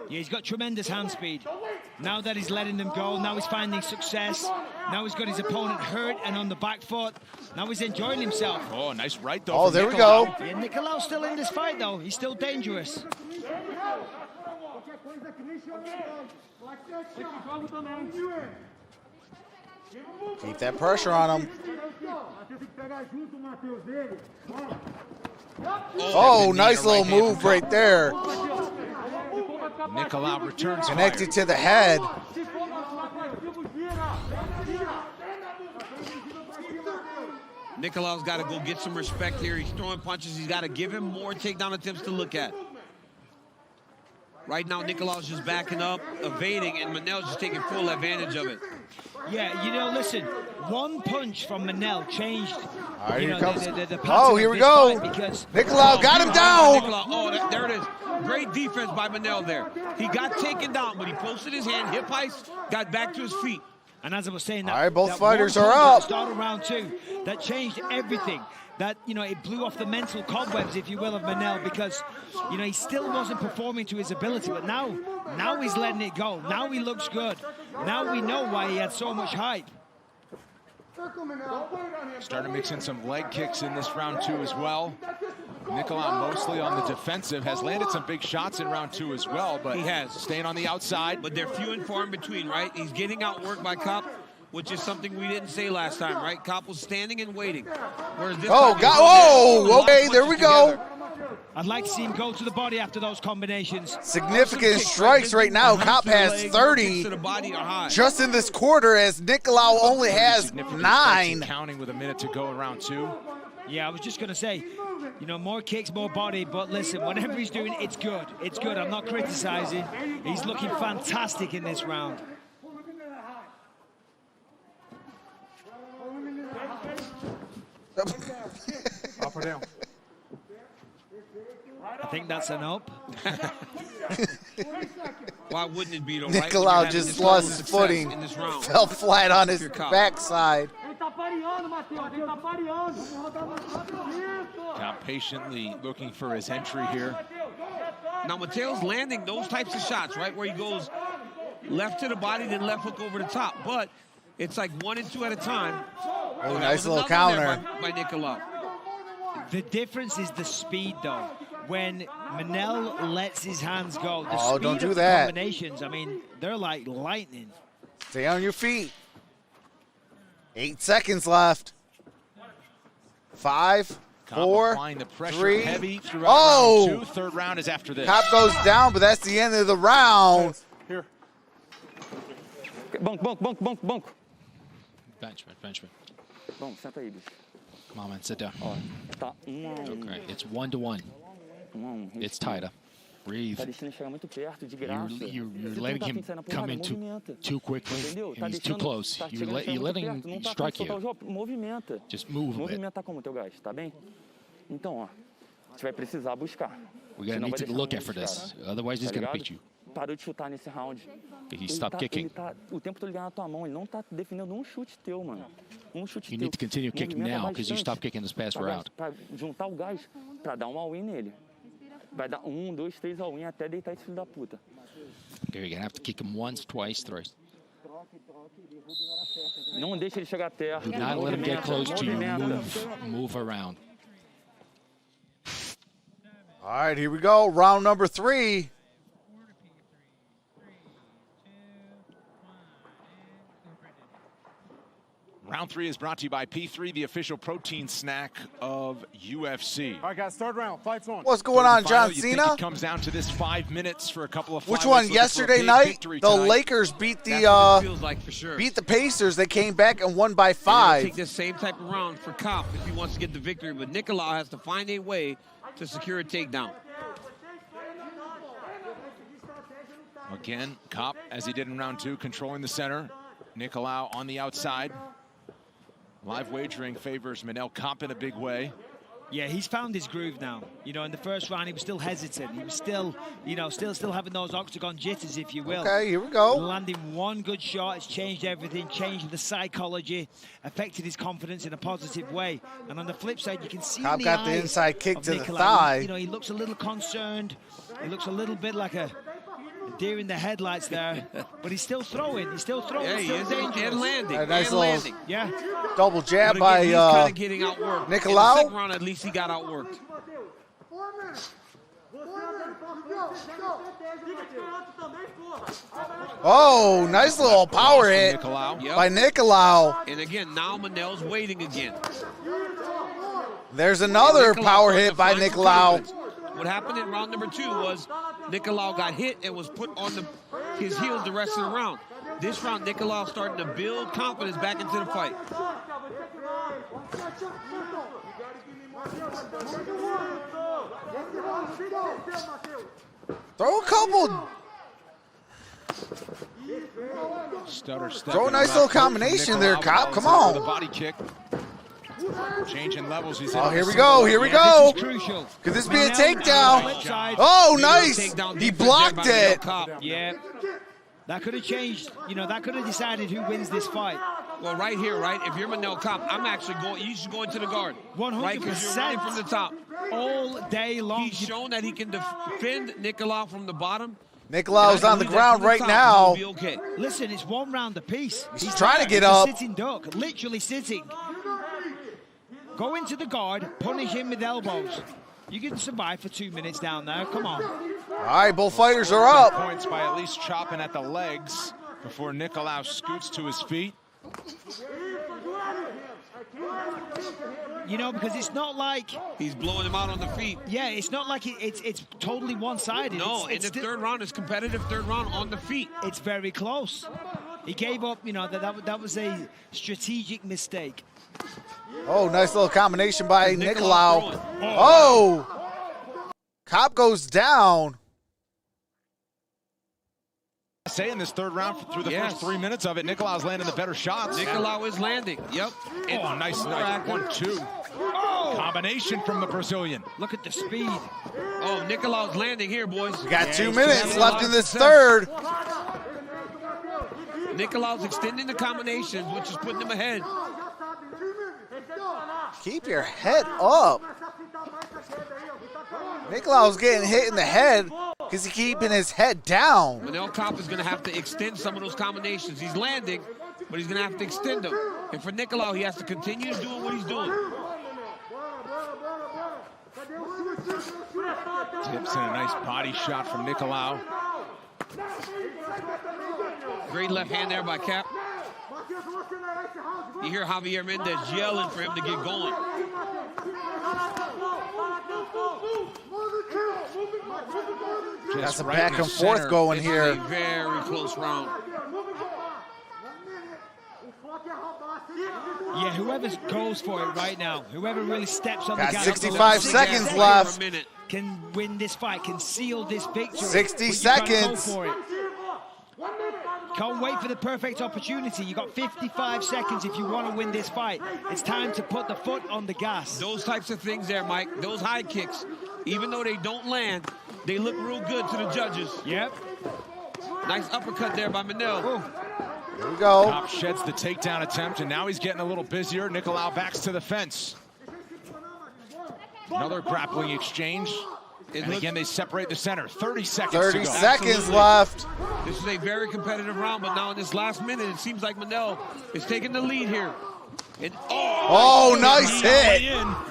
Yeah, he's got tremendous hand speed. Now that he's letting them go, now he's finding success. Now he's got his opponent hurt and on the back foot. Now he's enjoying himself. Oh, nice right though. Oh, from there we Nicolau. go. Yeah, Nicolau's still in this fight though. He's still dangerous. Keep that pressure on him. Oh, nice little move right there. Nicolau returns Connected to the head. Nicolau's got to go get some respect here. He's throwing punches. He's got to give him more takedown attempts to look at. Right now, Nicolau's just backing up, evading, and Manel's just taking full advantage of it. Yeah, you know, listen, one punch from Manel changed. All right, you here know, comes. the Oh, here we go. Nicolau got him down. Nicolau, oh, there it is. Great defense by Manel there. He got taken down, but he posted his hand, hip heist, got back to his feet. And as I was saying, that, All right, both that fighters one are punch at up. the start of round two, that changed everything. That, you know, it blew off the mental cobwebs, if you will, of Manel, because, you know, he still wasn't performing to his ability. But now he's letting it go. Now he looks good. Now we know why he had so much hype. Starting to mix in some leg kicks in this round two as well. Nicolau mostly on the defensive, has landed some big shots in round two as well, but he has staying on the outside. But they're few and far in between, right? He's getting outworked by Kopp which is something we didn't say last time, right? Cop was standing and waiting. Whereas this Oh, time God. he was Oh, a lot of okay, there we punches go. together. I'd like to see him go to the body after those combinations. Significant strikes right now. Cop has 30 To the body or high. just in this quarter, as Nicolau only has Significant 9. strikes, counting with a minute to go in round 2. Yeah, I was just going to say, you know, more kicks, more body. But listen, whatever he's doing, it's good. It's good. I'm not criticizing. He's looking fantastic in this round. Up or down? I think that's an up. Why wouldn't it be though, right? Nicolau just lost his footing, in this round. fell flat on his Your Cop. backside. Now patiently looking for his entry here. Now Mateo's landing those types of shots, right? Where he goes left to the body, then left hook over the top. But it's like 1 and 2 at a time. Oh, That nice was little another one counter. by Nicolau. The difference is the speed, though. When Manel lets his hands go, the Oh, speed don't of do the that. combinations, I mean, they're like lightning. Stay on your feet. 8 seconds left. 5, Cop 4, applying the pressure 3. heavy throughout Oh! round 2. Third round is after this. Cop goes down, but that's the end of the round. Here. Banco. Benchman. Vamos, senta aí, bicho. Come on, man, sit down. Tá 1-1. Okay, it's 1-1. 1-1. It's tied up. Breathe. Tá deixando ele chegar muito perto, de graça. You're Se tu letting tá him afim de sair na come porrada, in movimenta. too quickly, Entendeu? Tá and he's too deixando, close. tá You're chegando a chegar letting muito him perto. Não tá afim strike de soltar o you. jogo, movimenta. Just move a bit. Movimenta como o teu gás, tá bem? Então, ó, a gente vai precisar buscar. We're gonna Senão need vai to deixar look na at for mão dos this. caras. Otherwise, he's Tá gonna ligado? beat you. Parou de chutar nesse round. He stopped kicking. O tempo todo ligado na tua mão, ele não tá defendendo um chute teu, mano. Um chute You teu. need to continue kicking Movimenta now because you bastante stopped kicking this past pra round. Pra juntar o gás, pra dar um all-in nele. Vai dar 1, 2, 3 all-in até deitar esse filho da puta. Okay, you're gonna have to kick him once, twice, thrice. Não deixa ele chegar perto. Do not let him get close to you. Movimenta. Move around. All right, here we go. Round number 3. Round 3 is brought to you by P3, the official protein snack of UFC. All right, guys, third round. Fights on. What's going on, John You think Cena? it comes down to this 5 minutes for a couple of Which flyweights one? looking for a Yesterday big night, victory the tonight. Lakers beat That's what it feels like for sure. the Pacers. They came back and won by And he'll 5. take this same type of round for Cop if he wants to get the victory, but Nicolau has to find a way to secure a takedown. Again, Cop, as he did in round 2, controlling the center. Nicolau on the outside. Live wagering favors Manel Cop in a big way. Yeah, he's found his groove now. You know, in the first round, he was still hesitant. He was still, you know, still having those octagon jitters, if you will. Okay, here we go. Landing one good shot, it's changed everything, changed the psychology, affected his confidence in a positive way. And on the flip side, you can see Cop in the got the eyes inside kick of to the Nicolau, thigh. You know, he looks a little concerned. He looks a little bit like a deer in the headlights there, but he's still throwing. He's still throwing. Yeah, he's he still is. dangerous. And landing. A nice and little- landing. Yeah. Double jab But by again, he's kind of getting outworked. Nicolau? In the second round, at least he got outworked. Oh, nice little power hit Nicolau. Yep. by Nicolau. And again, now Manel's waiting again. There's another Nicolau power starting hit to by find some Nicolau. confidence. What happened in round number 2 was Nicolau got hit and was put on his heels the rest of the round. This round, Nicolau starting to build confidence back into the fight. Throw a couple. Stutter step. Throw a nice little combination there, Cop. Come The on. body kick. Changing levels. He's Oh, in here we a go. single Here we leg. go. This is crucial. Could this be a Manel, on the takedown? flip side, Oh, Little nice. takedown He defense there blocked by it. Manel Cop. Yeah. That could have changed, you know, that could have decided who wins this fight. Well, right here, right? If you're Manel Cop, I'm actually going. You should go into the guard. 100%. Right? Because you're running from the top. All day long. He's shown that he can defend Nicolau from the bottom. Nicolau's And I on the believe that ground from the right top, now. he'll be okay. Listen, it's one round apiece. He's trying to get He's up. a sitting duck, literally sitting. Go into the guard, punish him with elbows. You can survive for 2 minutes down there. Come on. All right, both fighters are Some up. points by at least chopping at the legs before Nicolau scoots to his feet. You know, because it's not like he's blowing him out on the feet. Yeah, it's not like it's totally one-sided. No, it's in the third round, it's competitive third round on the feet. It's very close. He gave up, you know, that was a strategic mistake. Oh, nice little combination by Nicolau. Oh! Cop goes down. Say in this third round through the first 3 minutes of it, Nicolau's landing the better shots. Nicolau is landing. Yep. Oh, nice 1-2. Oh. Combination from the Brazilian. Look at the speed. Oh, Nicolau's landing here, boys. We got 2 minutes left in this third. Nicolau's extending the combinations, which is putting him ahead. Keep your head up. Nicolau's getting hit in the head because he's keeping his head down. Manel Kopp is going to have to extend some of those combinations. He's landing, but he's going to have to extend them. And for Nicolau, he has to continue doing what he's doing. Tips in a nice body shot from Nicolau. Great left hand there by Cap. You hear Javier Mendez yelling for him to get going. That's a back and forth going here. This is a very close round. Yeah, whoever goes for it right now, whoever really steps on the gas. Got 65 seconds left. Can win this fight, can seal this victory. 60 seconds. Go for it. Can't wait for the perfect opportunity. You got 55 seconds if you want to win this fight. It's time to put the foot on the gas. Those types of things there, Mike, those high kicks, even though they don't land, they look real good to the judges. Yep. Nice uppercut there by Manel. Here we go. Top sheds the takedown attempt, and now he's getting a little busier. Nicolau backs to the fence. Another grappling exchange. And again, they separate the center. 30 seconds 30 to go. seconds Absolutely. left. This is a very competitive round, but now in this last minute, it seems like Manel is taking the lead here. And, oh, nice hit.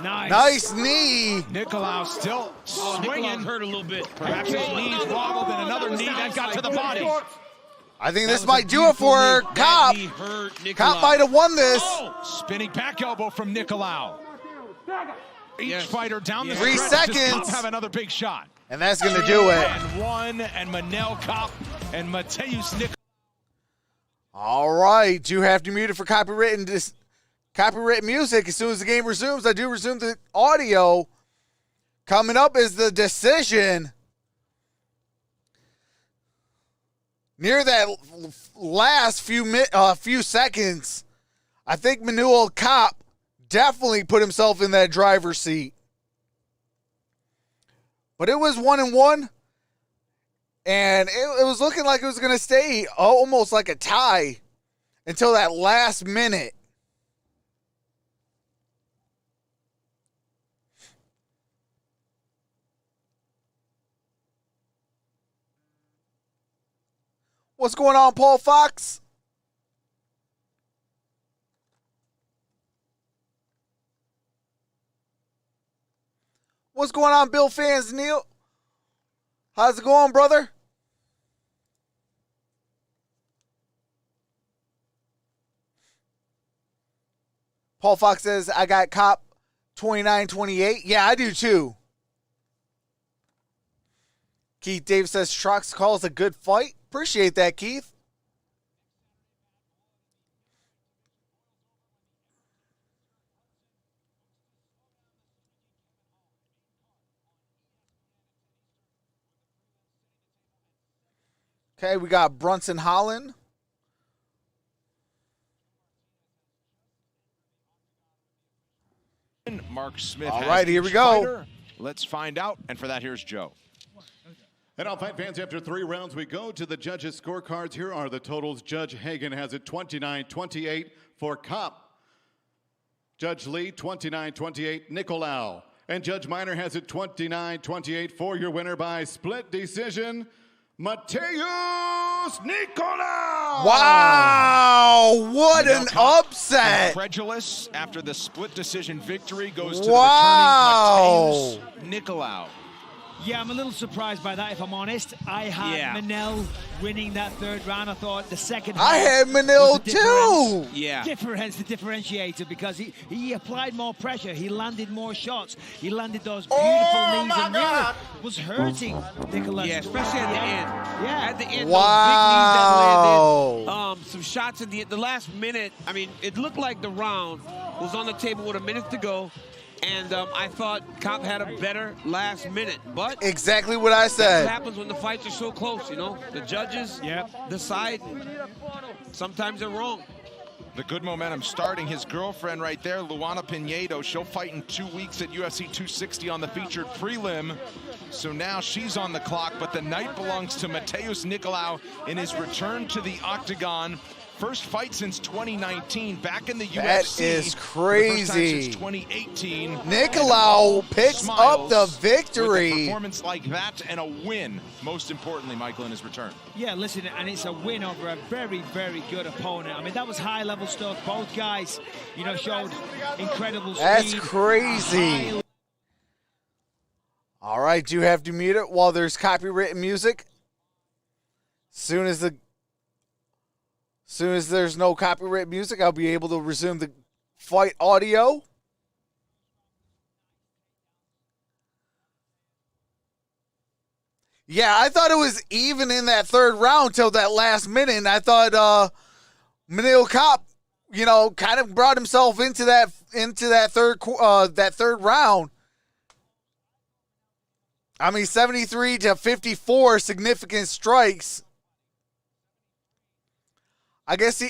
Nice knee. Nicolau still swinging. Nicolau's hurt a little bit. Perhaps his knees wobbled, and another knee that got to the body. I think this might do it for Cop. Cop might have won this. Oh, spinning back elbow from Nicolau. Each fighter down the 3 stretch, does seconds. Cop have another big shot. And that's going to do it. And one, and Manel Kopp and Mateus Nicolau. All right, you have to mute it for copywritten music. As soon as the game resumes, I do resume the audio. Coming up is the decision. Near that last few seconds, I think Manuel Kopp definitely put himself in that driver's seat. But it was 1-1, and it was looking like it was going to stay almost like a tie until that last minute. What's going on, Paul Fox? What's going on, Bill fans? Neil? How's it going, brother? Paul Fox says, I got Cop 29-28. Yeah, I do too. Keith Dave says, Trucks calls a good fight. Appreciate that, Keith. Okay, we got Brunson Holland. Mark Smith. All right, here we go. Fighter. Let's find out. And for that, here's Joe. And all fight fans, after 3 rounds, we go to the judges' scorecards. Here are the totals. Judge Hagan has it 29-28 for Kopp. Judge Lee, 29-28, Nicolau. And Judge Miner has it 29-28 for your winner by split decision, Mateus Nicolau! Wow, what an upset! Incredulous after the split decision victory goes to wow. the returning Mateus Nicolau. Yeah, I'm a little surprised by that, if I'm honest. I had Manel winning that third round. I thought the second I had Manel too. Yeah. The differentiator, because he applied more pressure. He landed more shots. He landed those beautiful knees and really was hurting Nicholas. Yeah, especially at the end. Yeah. At the end, Wow. those big knees that landed. Some shots at the last minute. I mean, it looked like the round was on the table with a minute to go. And I thought Kopp had a better last minute, but exactly what I that's said. what happens when the fights are so close, you know? The judges decide. Sometimes they're wrong. The good momentum starting. His girlfriend right there, Luana Pinedo, she'll fight in 2 weeks at UFC 260 on the featured prelim. So now she's on the clock, but the night belongs to Mateus Nicolau in his return to the octagon. First fight since 2019, back in the UFC. That is crazy. Since 2018. Nicolau picks up the victory. With a performance like that and a win, most importantly, Michael, in his return. Yeah, listen, and it's a win over a very, very good opponent. I mean, that was high-level stuff. Both guys, you know, showed incredible speed. That's crazy. All right, do you have to mute it while there's copywritten music? Soon as there's no copyright music, I'll be able to resume the fight audio. Yeah, I thought it was even in that third round till that last minute, and I thought Manel Kopp, you know, kind of brought himself into that third round. I mean, 73 to 54 significant strikes. I guess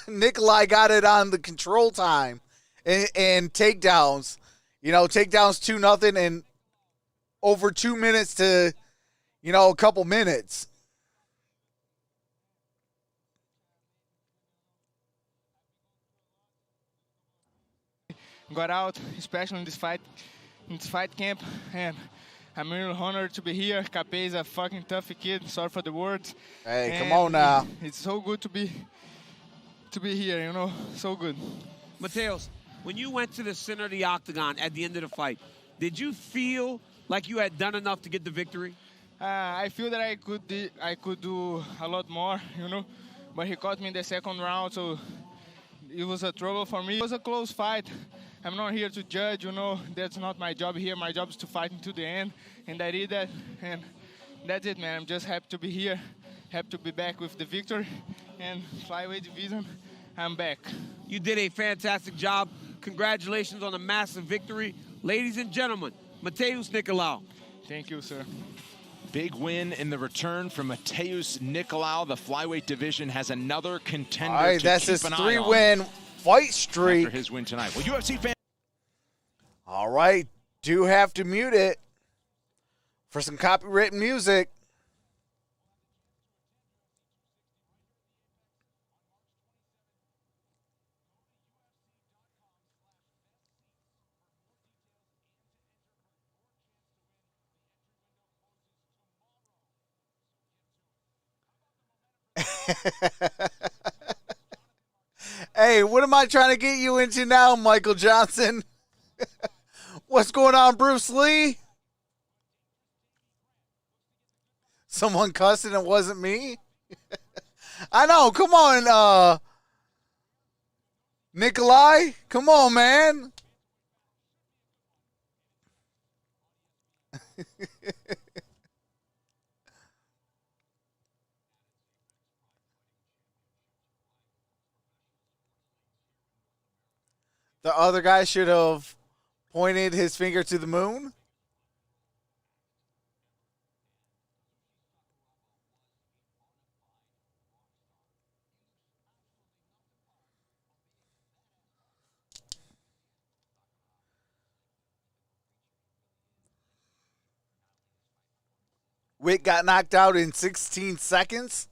Nikolai got it on the control time and takedowns. You know, takedowns 2-0 and over 2 minutes to, you know, a couple minutes. Got out, especially in this fight camp, and I'm really honored to be here. Capé is a fucking tough kid. Sorry for the words. Hey, and come on now. It's so good to be here, you know, so good. Mateus, when you went to the center of the octagon at the end of the fight, did you feel like you had done enough to get the victory? I feel that I could do a lot more, you know, but he caught me in the second round, so it was a trouble for me. It was a close fight. I'm not here to judge, you know, that's not my job here. My job is to fight until the end, and I did that, and that's it, man. I'm just happy to be here, happy to be back with the victory, and flyweight division, I'm back. You did a fantastic job. Congratulations on a massive victory. Ladies and gentlemen, Mateus Nicolau. Thank you, sir. Big win in the return from Mateus Nicolau. The flyweight division has another contender. All right, that's his 3-win fight streak. After his win tonight. Well, UFC fans. All right, do have to mute it for some copyrighted music. Hey, what am I trying to get you into now, Michael Johnson? What's going on, Bruce Lee? Someone cussing, it wasn't me? I know, come on, Nikolai. Come on, man. The other guy should have pointed his finger to the moon. Witt got knocked out in 16 seconds.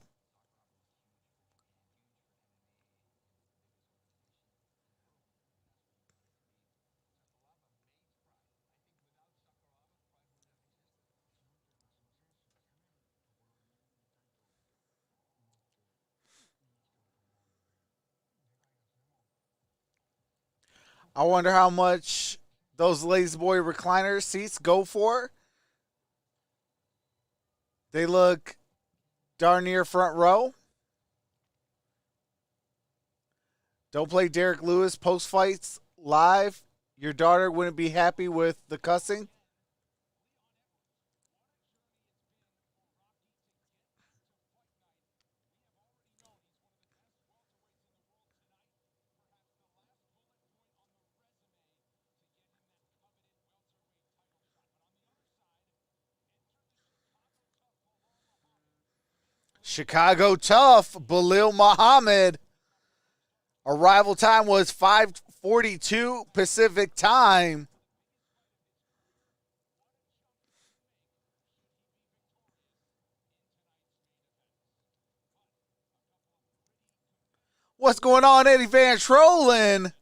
I wonder how much those Lazy Boy recliner seats go for. They look darn near front row. Don't play Derek Lewis post-fights live. Your daughter wouldn't be happy with the cussing. Chicago Tough, Belal Mohammed. Arrival time was 5:42 Pacific time. What's going on, Eddie Van Trollen?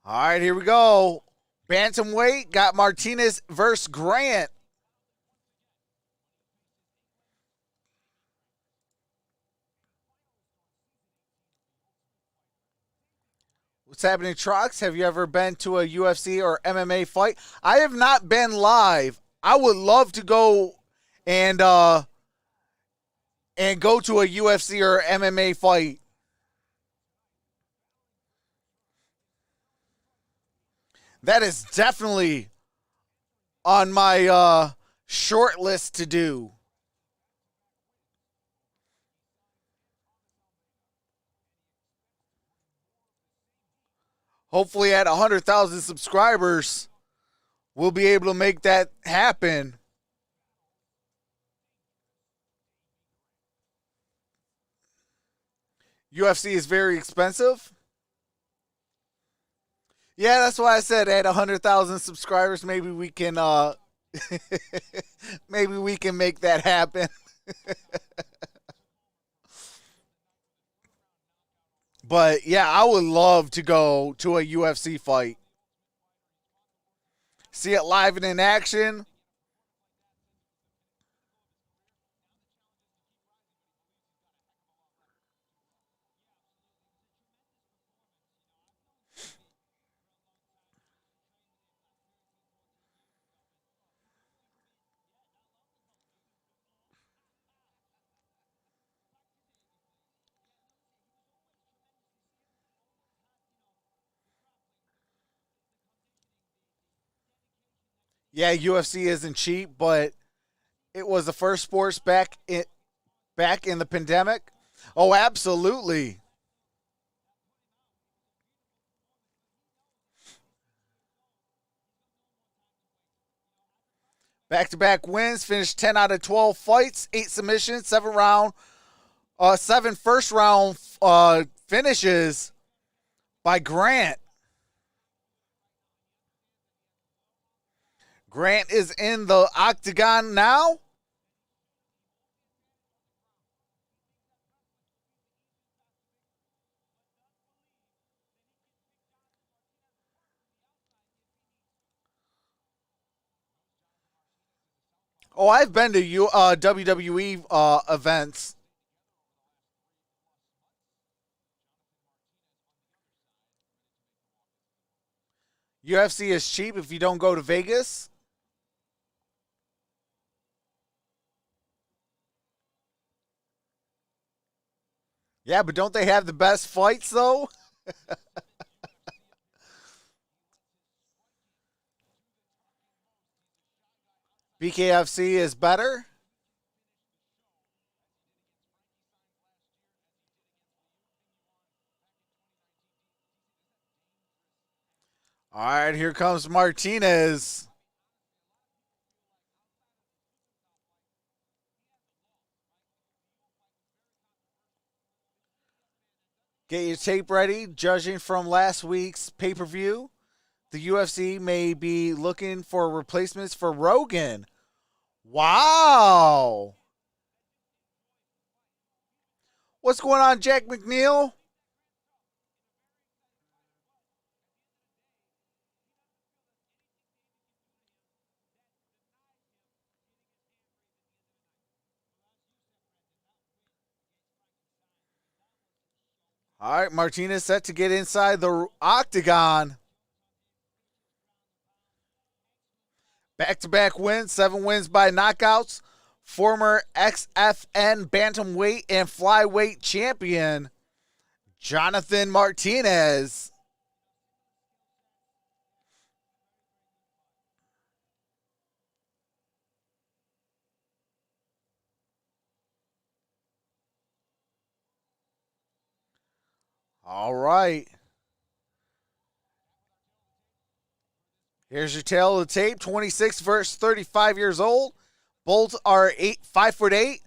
All right, here we go. Bantamweight got Martinez versus Grant. What's happening, Trox? Have you ever been to a UFC or MMA fight? I have not been live. I would love to go and go to a UFC or MMA fight. That is definitely on my short list to do. Hopefully at 100,000 subscribers, we'll be able to make that happen. UFC is very expensive. Yeah, that's why I said at 100,000 subscribers, maybe we can maybe we can make that happen. But yeah, I would love to go to a UFC fight. See it live and in action. Yeah, UFC isn't cheap, but it was the first sports back in the pandemic. Oh, absolutely. Back-to-back wins, finished 10 out of 12 fights, 8 submissions, 7 first round finishes by Grant. Grant is in the octagon now. Oh, I've been to WWE events. UFC is cheap if you don't go to Vegas. Yeah, but don't they have the best fights, though? BKFC is better. All right, here comes Martinez. Get your tape ready. Judging from last week's pay-per-view, the UFC may be looking for replacements for Rogan. Wow. What's going on, Jack McNeil? All right, Martinez set to get inside the octagon. Back-to-back wins, 7 wins by knockouts. Former XFN bantamweight and flyweight champion, Jonathan Martinez. All right. Here's your tail of the tape. 26 versus 35 years old. Both are 5'8".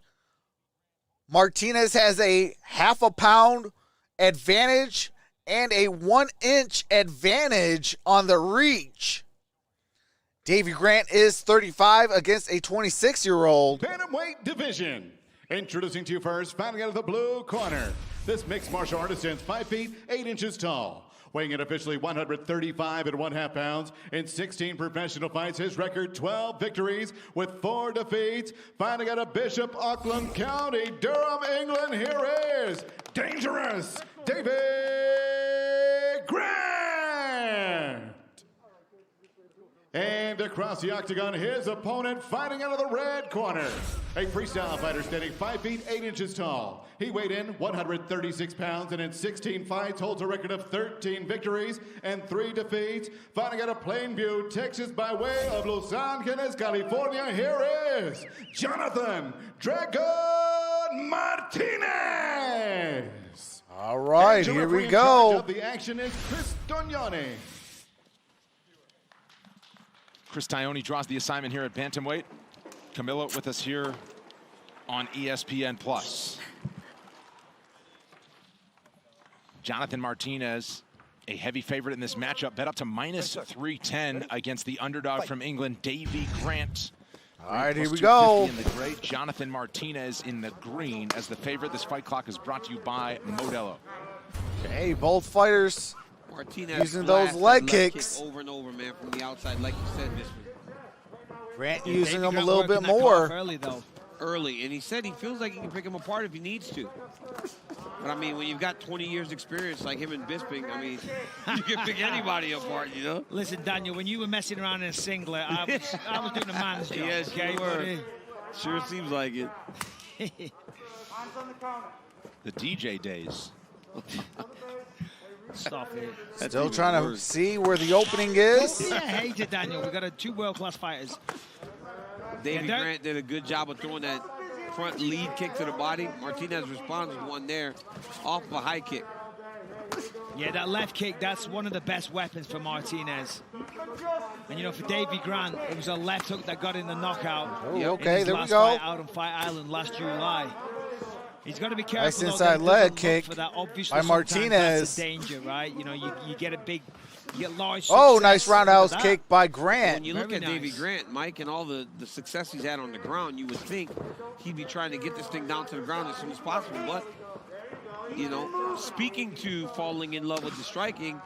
Martinez has a half a pound advantage and a 1 inch advantage on the reach. Davey Grant is 35 against a 26-year-old. Bantamweight division. Introducing to you first, fighting out of the blue corner. This mixed martial artist stands 5 feet 8 inches tall. Weighing in officially 135 and 1/2 pounds. In 16 professional fights, his record 12 victories with 4 defeats. Fighting out of Bishop Auckland County, Durham, England, here is Dangerous David Grant. And across the octagon, his opponent fighting out of the red corner. A freestyle fighter standing 5 feet 8 inches tall. He weighed in 136 pounds and in 16 fights holds a record of 13 victories and 3 defeats. Fighting out of Plainview, Texas by way of Los Angeles, California, here is Jonathan Dragon Martinez. All right, here we go. Of the action is Chris Dognani. Chris Tione draws the assignment here at bantamweight. Camilla with us here on ESPN+. Jonathan Martinez, a heavy favorite in this matchup, bet up to -310 against the underdog from England, Davey Grant. All right, here we go. In the gray, Jonathan Martinez in the green as the favorite. This fight clock is brought to you by Modelo. Okay, both fighters Martinez using those leg kicks. Over and over, man, from the outside, like you said, this Grant using them a little bit more. Early, and he said he feels like he can pick him apart if he needs to. But I mean, when you've got 20 years experience like him and Bisping, I mean, you can pick anybody apart, you know? Listen, Daniel, when you were messing around in a singlet, I was doing a man's job. Yes, okay, you were. Sure seems like it. The DJ days. Stop it. Still trying to see where the opening is. Yeah, hate it, Daniel. We got 2 world-class fighters. Davey Grant did a good job of throwing that front lead kick to the body. Martinez responded with one there off of a high kick. Yeah, that left kick, that's one of the best weapons for Martinez. And, you know, for Davey Grant, it was a left hook that got in the knockout. Oh, okay, there we last go. Fight out on Fight Island last July. He's got to be careful. Nice inside leg kick by Martinez. That's a danger, right? You know, you get a big, you get large. Oh, nice roundhouse kick by Grant. When you look at Davey Grant, Mike, and all the success he's had on the ground, you would think he'd be trying to get this thing down to the ground as soon as possible. But, you know, speaking to falling in love with the striking,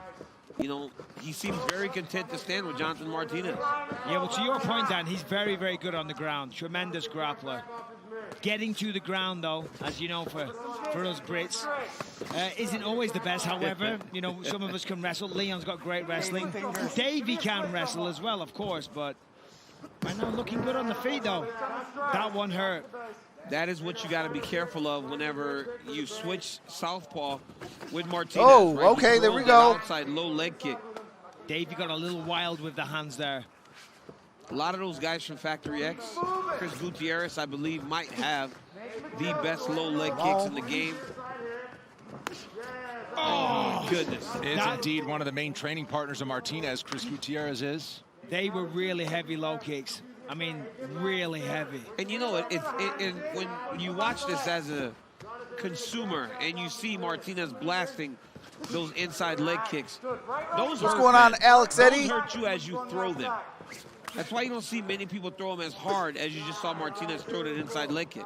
you know, he seems very content to stand with Jonathan Martinez. Yeah, well, to your point, Dan, he's very, very good on the ground. Tremendous grappler. Getting to the ground, though, as you know, for us Brits, isn't always the best. However, you know, some of us can wrestle. Leon's got great wrestling. Davey can wrestle as well, of course, but right now looking good on the feet, though. That one hurt. That is what you got to be careful of whenever you switch southpaw with Martinez. Oh, right? okay, there we go. Outside low leg kick. Davey got a little wild with the hands there. A lot of those guys from Factory X, Chris Gutierrez, I believe, might have the best low leg kicks in the game. Oh, my goodness. Is indeed one of the main training partners of Martinez, Chris Gutierrez is. They were really heavy low kicks. I mean, really heavy. And you know, when you watch this as a consumer and you see Martinez blasting those inside leg kicks, those What's going on, Alex Eddie? Those hurt you as you throw them. That's why you don't see many people throw them as hard as you just saw Martinez throw that inside leg kick.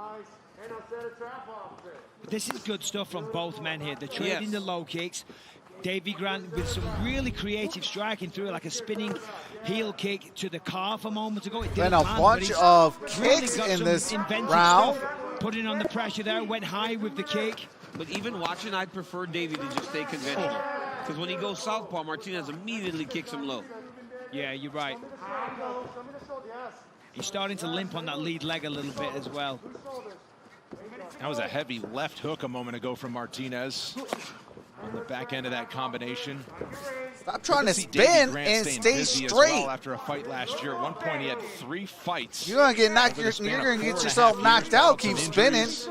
This is good stuff from both men here. They're trading the low kicks. Davey Grant with some really creative striking through, like a spinning heel kick to the calf a moment ago. It Then a bunch of kicks in this round. Putting on the pressure there, went high with the kick. But even watching, I'd prefer Davey to just stay conventional. Because when he goes southpaw, Martinez immediately kicks him low. Yeah, you're right. He's starting to limp on that lead leg a little bit as well. That was a heavy left hook a moment ago from Martinez on the back end of that combination. Stop trying to spin and stay straight. Well after a fight last year, at one point he had 3 fights. You're gonna get knocked. You're gonna get yourself knocked out. Keep spinning. Says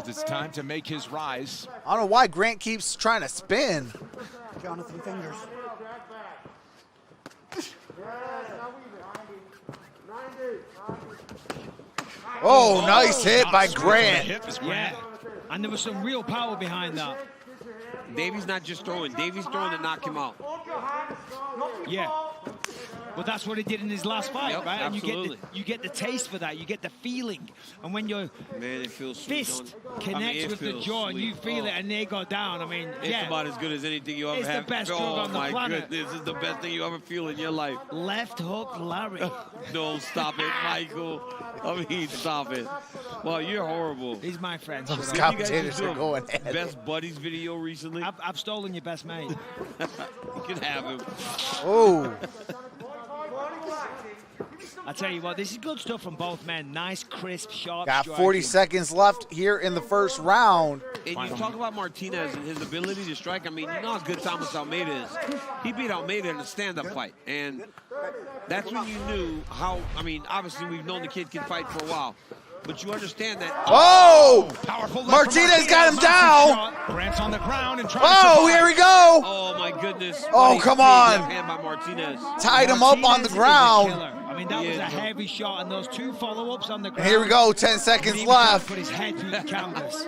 it's time to make his rise. I don't know why Grant keeps trying to spin. Jonathan Fingers. Oh, nice hit by Grant. Yeah, and there was some real power behind that. Davey's not just throwing. Davey's throwing to knock him out. Yeah. Well, that's what he did in his last fight, Yep, right? And absolutely. you get the taste for that. You get the feeling. And when your Man, it feels sweet. fist connects with the jaw and you feel it and they go down, I mean, It's about as good as anything you ever It's have. the best drug oh on the my planet. goodness, this is the best thing you ever feel in your life. Left hook Larry. No, stop it, Michael. I mean, stop it. Well, you're horrible. He's my friend. Those Shut up. commentators are going at it. Best buddies video recently. I've stolen your best mate. You can have him. Oh. I tell you what, this is good stuff from both men. Nice, crisp, sharp Got striking. 40 seconds left here in the first round. And you talk about Martinez and his ability to strike. I mean, you know how good Thomas Almeida is. He beat Almeida in a stand-up fight. And that's when you knew how, I mean, obviously we've known the kid can fight for a while. But you understand that. Oh! Powerful left Martinez got him down. Grant's on the ground and trying Oh, to here we go. Oh, my goodness. Oh, What a come big on. left hand by Martinez. Tied him up on the Martinez is a ground. killer. I mean, that was a heavy shot, and those 2 follow-ups on the ground. And here we go, 10 seconds He was trying to left. Put his head through the canvas.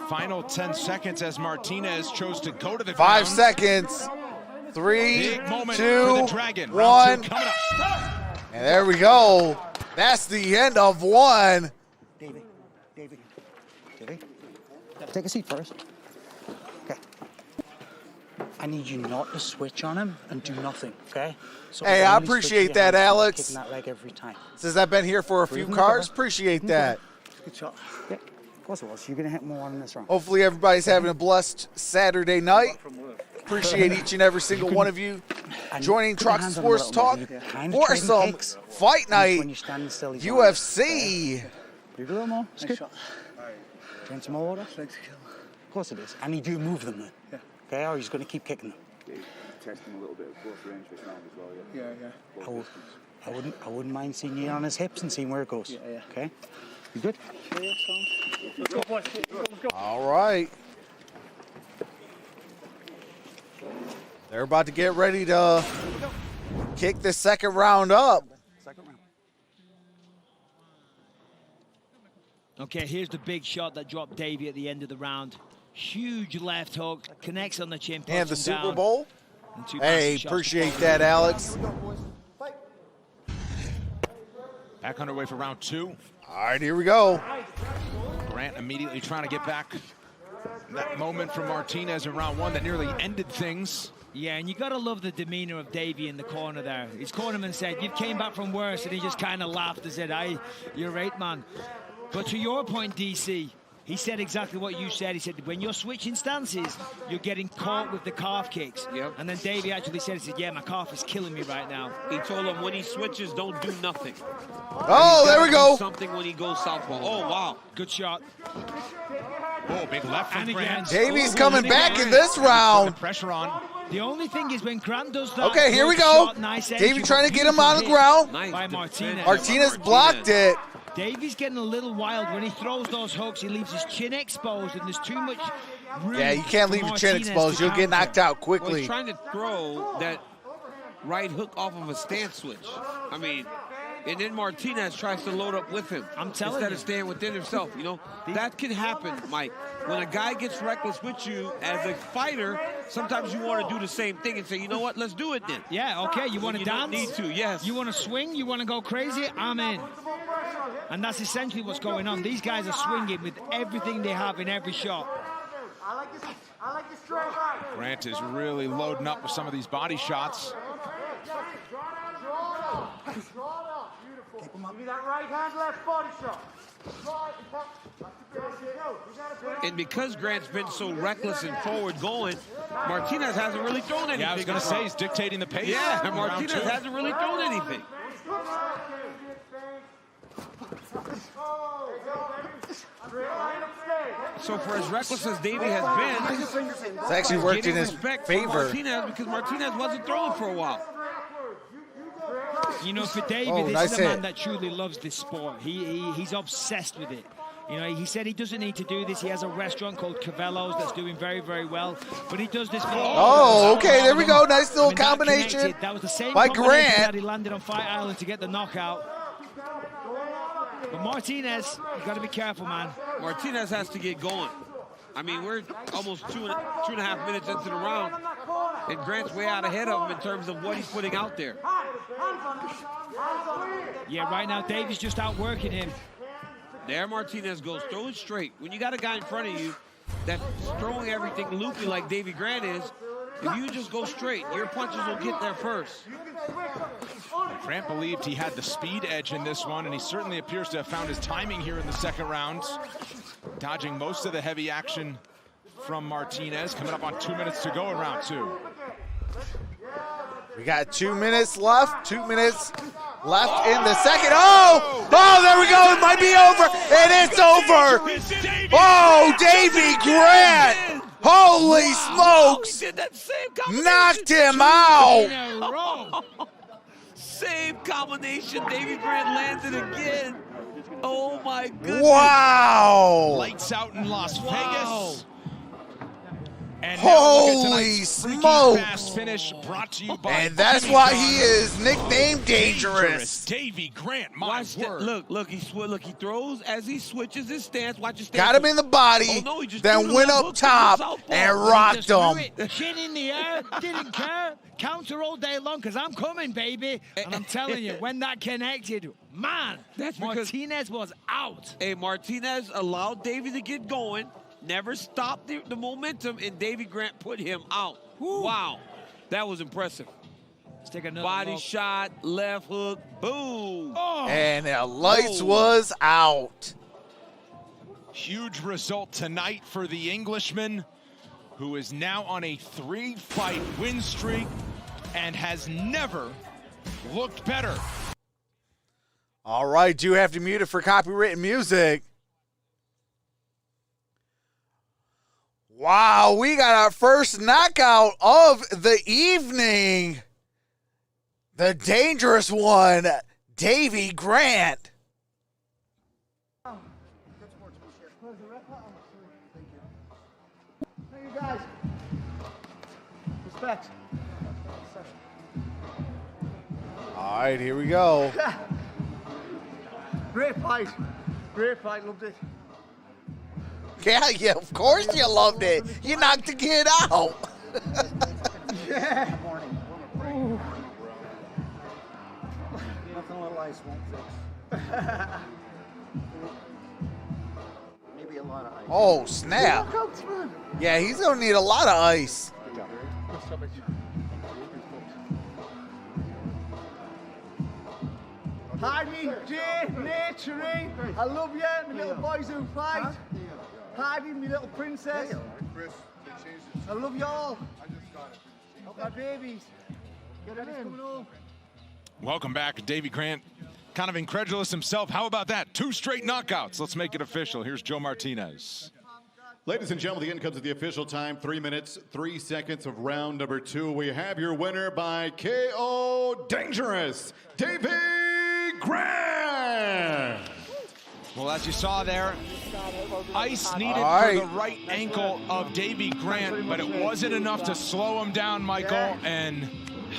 Final 10 seconds as Martinez chose to go to the 5 ground. seconds. 3, Big moment 2, for the Dragon. Round 1. 2 coming up. And there we go. That's the end of one. Davey, take a seat first. Okay. I need you not to switch on him and do nothing, okay? So Hey, I only switch appreciate your that, hands, Alex. Kicking that leg every time. Since I've been here for a few cars, appreciate that. Good shot. Yeah, of course it was. You're gonna hit more in this round. Hopefully everybody's having a blessed Saturday night. Appreciate each and every single one of you joining Put your Truck hands on Sports the bottom. Talk You're kind for trading some kicks. fight night When you're standing still, he's UFC. You do a little more. It's good. Drink some more water. Of course it is. And you do move them then. Yeah. Okay, or he's going to keep kicking them. Test him a little bit of close range this round as well. Yeah. I wouldn't mind seeing you on his hips and seeing where it goes. Yeah. Okay. You good? All right. They're about to get ready to kick the second round up. Okay, here's the big shot that dropped Davey at the end of the round. Huge left hook, connects on the chin. And the puts him Super down. Bowl. And 2 Hey, massive shots. appreciate that, Alex. Back underway for round 2. All right, here we go. Grant immediately trying to get back. That moment from Martinez in round 1 that nearly ended things. Yeah, and you got to love the demeanor of Davey in the corner there. His cornerman said, you came back from worse, and he just kind of laughed and said, aye, you're right, man. But to your point, DC, he said exactly what you said. He said, when you're switching stances, you're getting caught with the calf kicks. Yep. And then Davey actually said, yeah, my calf is killing me right now. He told him when he switches, don't do nothing. Oh, there we go. Do something when he goes southpaw. Oh, wow. Good shot. Oh, big left from And again. Grant. Davey's Oh, coming and back again. in this round. Pressure on. The only thing is when Grant does that. Okay, here we good go. shot, nice Davey entry, trying to get him beautiful on the hit ground. Nice by defense Martinez. by Martinez blocked it. Davey's getting a little wild. When he throws those hooks, he leaves his chin exposed, and there's too much room. Yeah, you can't for leave your chin Martinez exposed. to You'll get counter. knocked out Well, quickly. he's trying to throw that right hook off of a stance switch. I mean, and then Martinez tries to load up with him. I'm telling instead you. of staying within himself. You know, that can happen, Mike. When a guy gets reckless with you as a fighter, sometimes you want to do the same thing and say, you know what, let's do it then. Yeah, okay, you want to You dance? don't need to, yes. You want to swing? You want to go crazy? I'm in. And that's essentially what's going on. These guys are swinging with everything they have in every shot. Grant is really loading up with some of these body shots. Keep him up. Give me that right hand, left body shot. And because Grant's been so reckless and forward going, Martinez hasn't really thrown anything. Yeah, I was going to say, he's dictating the pace. Yeah, Martinez hasn't really thrown anything. So for as reckless as Davey has been, It's actually worked in his favor. Martinez, because Martinez wasn't throwing for a while. You know, for David, this is a man that truly loves this sport. He's obsessed with it. You know, he said he doesn't need to do this. He has a restaurant called Cavello's that's doing very, very well. But he does this for... Oh, okay, there we go. Nice little combination that was the same by combination Grant. that he landed on Fight Island to get the knockout. But Martinez, you got to be careful, man. Martinez has to get going. I mean, we're almost two and a half minutes into the round, and Grant's way out ahead of him in terms of what he's putting out there. Yeah, right now, Davy's just outworking him. There Martinez goes, throw it straight. When you got a guy in front of you that's throwing everything loopy like Davy Grant is, if you just go straight, your punches will get there first. Grant believed he had the speed edge in this one, and he certainly appears to have found his timing here in the second round, dodging most of the heavy action from Martinez. Coming up on 2 minutes to go in round 2. We got 2 minutes left. 2 minutes left in the second. Oh, there we go. It might be over, and it's over. Oh, Davy Grant. Holy smokes. Knocked him out. Same combination. Davy Grant landed again. Oh, my goodness. Wow. Lights out in Las Vegas. And holy smokes! Fast finish brought to you by and that's why he is nicknamed Dangerous. Davy Grant, my word. Look, he throws as he switches his stance. Watch his stance. Got him in the body, then went up top and rocked him. Chin in the air, didn't care. Counter all day long, because I'm coming, baby. And I'm telling you, when that connected, man, that's Martinez was out. Hey, Martinez allowed Davy to get going. Never stopped the momentum, and Davy Grant put him out. Wow, that was impressive. Let's take another body look. shot, left hook, boom. Oh. And the lights was out. Huge result tonight for the Englishman, who is now on a 3-fight win streak and has never looked better. All right, do have to mute it for copyrighted music. Wow, we got our first knockout of the evening. The dangerous one, Davy Grant. Hey, you guys. Respect. All right, here we go. Great fight. Great fight, loved it. Yeah, of course you loved it. You knocked the kid out. Yeah. Nothing a little ice won't fix. Maybe a lot of ice. Oh, snap. Yeah, he's going to need a lot of ice. Hardy, Jay, Naturing, I love you, the little boys who fight. Hardy, my little princess. I love you all. Help my babies. Get it in. Welcome back, Davy Grant. Kind of incredulous himself. How about that? 2 straight knockouts. Let's make it official. Here's Joe Martinez. Ladies and gentlemen, the end comes at the official time. 3 minutes, 3 seconds of round number 2. We have your winner by KO, Dangerous, Davy Grant. Well, as you saw there, ice needed for the right ankle of Davy Grant, but it wasn't enough to slow him down, Michael. And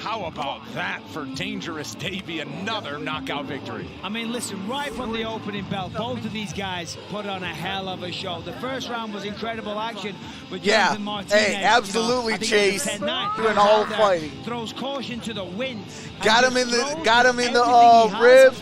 how about that for Dangerous Davy? Another knockout victory. I mean, listen, right from the opening bell, both of these guys put on a hell of a show. The first round was incredible action, but Jonathan Martinez, hey, absolutely, you know, Chase, doing all the fighting. Throws caution to the wind. Got him in the ribs,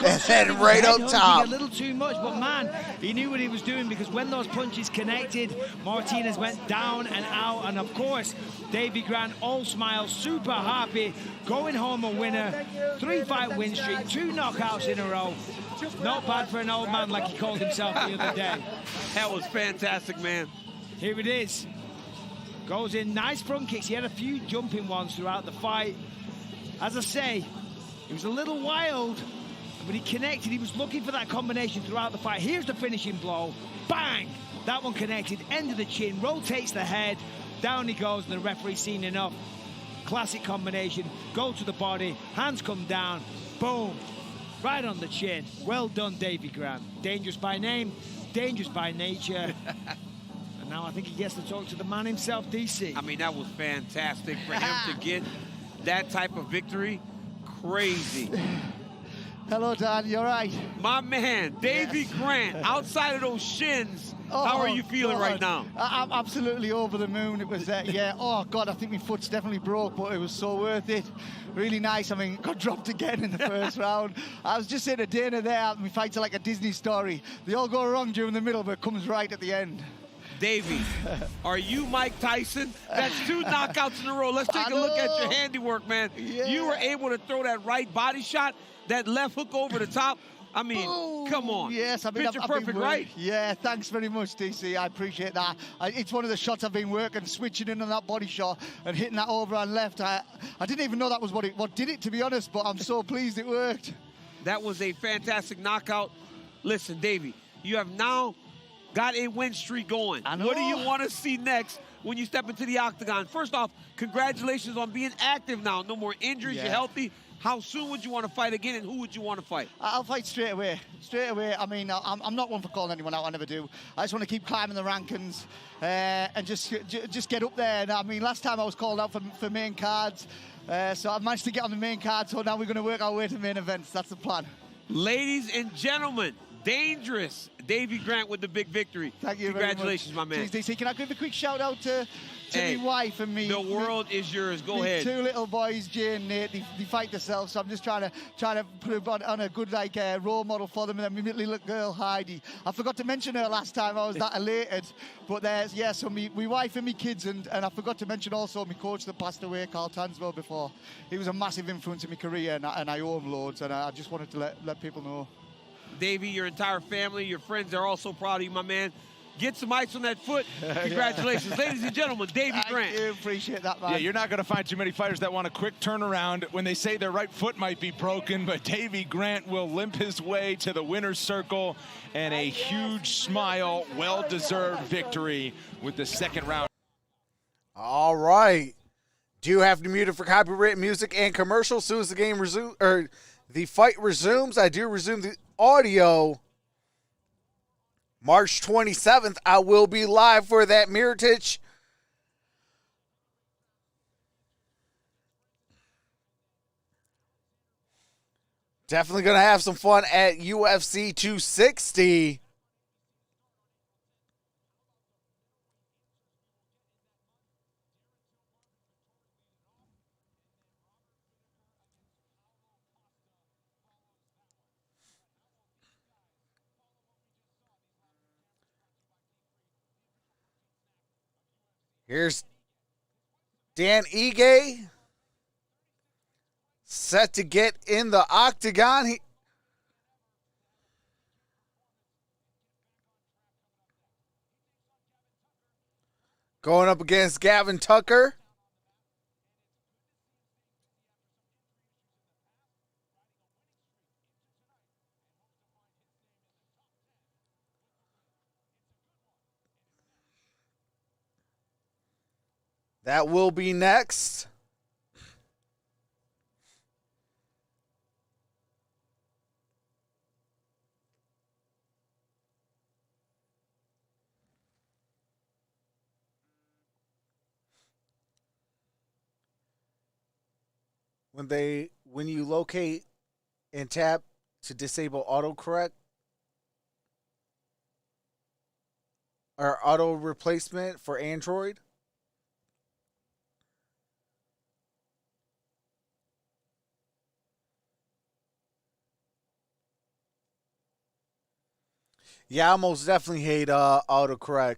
and then right up top. A little too much, but man, he knew what he was doing, because when those punches connected, Martinez went down and out, and of course, Davy Grant all smiles, super high. happy, going home a winner, 3-fight win streak, 2 knockouts in a row. Not bad for an old man like he called himself the other day. That was fantastic, man. Here it is. Goes in, nice front kicks. He had a few jumping ones throughout the fight. As I say, he was a little wild, but he connected. He was looking for that combination throughout the fight. Here's the finishing blow. Bang! That one connected, end of the chin, rotates the head. Down he goes, and the referee's seen enough. Classic combination. Go to the body, hands come down, boom. Right on the chin. Well done, Davy Grant. Dangerous by name, dangerous by nature. And now I think he gets to talk to the man himself, DC. I mean, that was fantastic for him to get that type of victory. Crazy. Hello, Dan. You all right? My man, Davy Grant, outside of those shins, how are you feeling right now? I'm absolutely over the moon. It was, yeah, oh, God, I think my foot's definitely broke, but it was so worth it. Really nice. I mean, got dropped again in the first round. I was just saying to Dana there, my fights are like a Disney story. They all go wrong during the middle, but it comes right at the end. Davey, are you Mike Tyson? That's 2 knockouts in a row. Let's take a look at your handiwork, man. Yeah. You were able to throw that right body shot, that left hook over the top. I mean, come on. Yes, I mean, picture I've been perfect, right? Yeah, thanks very much, DC. I appreciate that. It's one of the shots I've been working, switching in on that body shot and hitting that overhand left. I didn't even know that was what did it, to be honest, but I'm so pleased it worked. That was a fantastic knockout. Listen, Davey, you have now got a win streak going. What do you want to see next when you step into the octagon? First off, congratulations on being active now. No more injuries, you're healthy. How soon would you want to fight again, and who would you want to fight? I'll fight straight away. Straight away. I mean, I'm not one for calling anyone out. I never do. I just want to keep climbing the rankings and just get up there. And, I mean, last time I was called out for main cards, so I managed to get on the main card. So now we're going to work our way to main events. That's the plan. Ladies and gentlemen, dangerous Davy Grant with the big victory. Thank you Congratulations, very much. my man. Jeez, DC, can I give a quick shout out to my wife and me? The world is yours. Go ahead. 2 little boys, Jay and Nate. They fight themselves, so I'm just trying to put on a good role model for them. And then my little girl Heidi. I forgot to mention her last time. I was that elated. But so my wife and my kids, and I forgot to mention also my coach that passed away, Carl Tanswell, before. He was a massive influence in my career, and I owe him loads. And I just wanted to let people know. Davey, your entire family, your friends are all so proud of you, my man. Get some ice on that foot. Congratulations. Ladies and gentlemen, Davy Grant. Thank you. Appreciate that, man. Yeah, you're not going to find too many fighters that want a quick turnaround when they say their right foot might be broken, but Davy Grant will limp his way to the winner's circle and a huge smile, well-deserved victory with the second round. All right. Do you have to mute it for copyright music and commercials? As soon as the game resumes, or the fight resumes, I do resume the audio. March 27th, I will be live for that Miritich. Definitely going to have some fun at UFC 260. Here's Dan Ige, set to get in the octagon. Going up against Gavin Tucker. That will be next. When you locate and tap to disable autocorrect or auto replacement for Android, yeah, I most definitely hate autocorrect.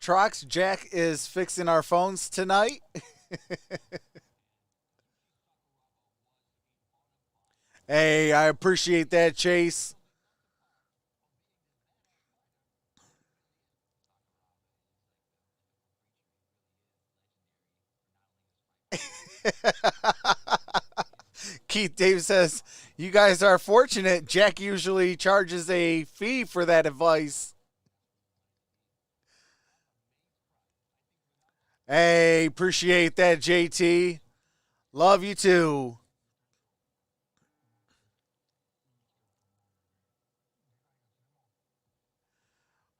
Trox, Jack is fixing our phones tonight. Hey, I appreciate that, Chase. Keith Dave says, you guys are fortunate. Jack usually charges a fee for that advice. Hey, appreciate that, JT. Love you too.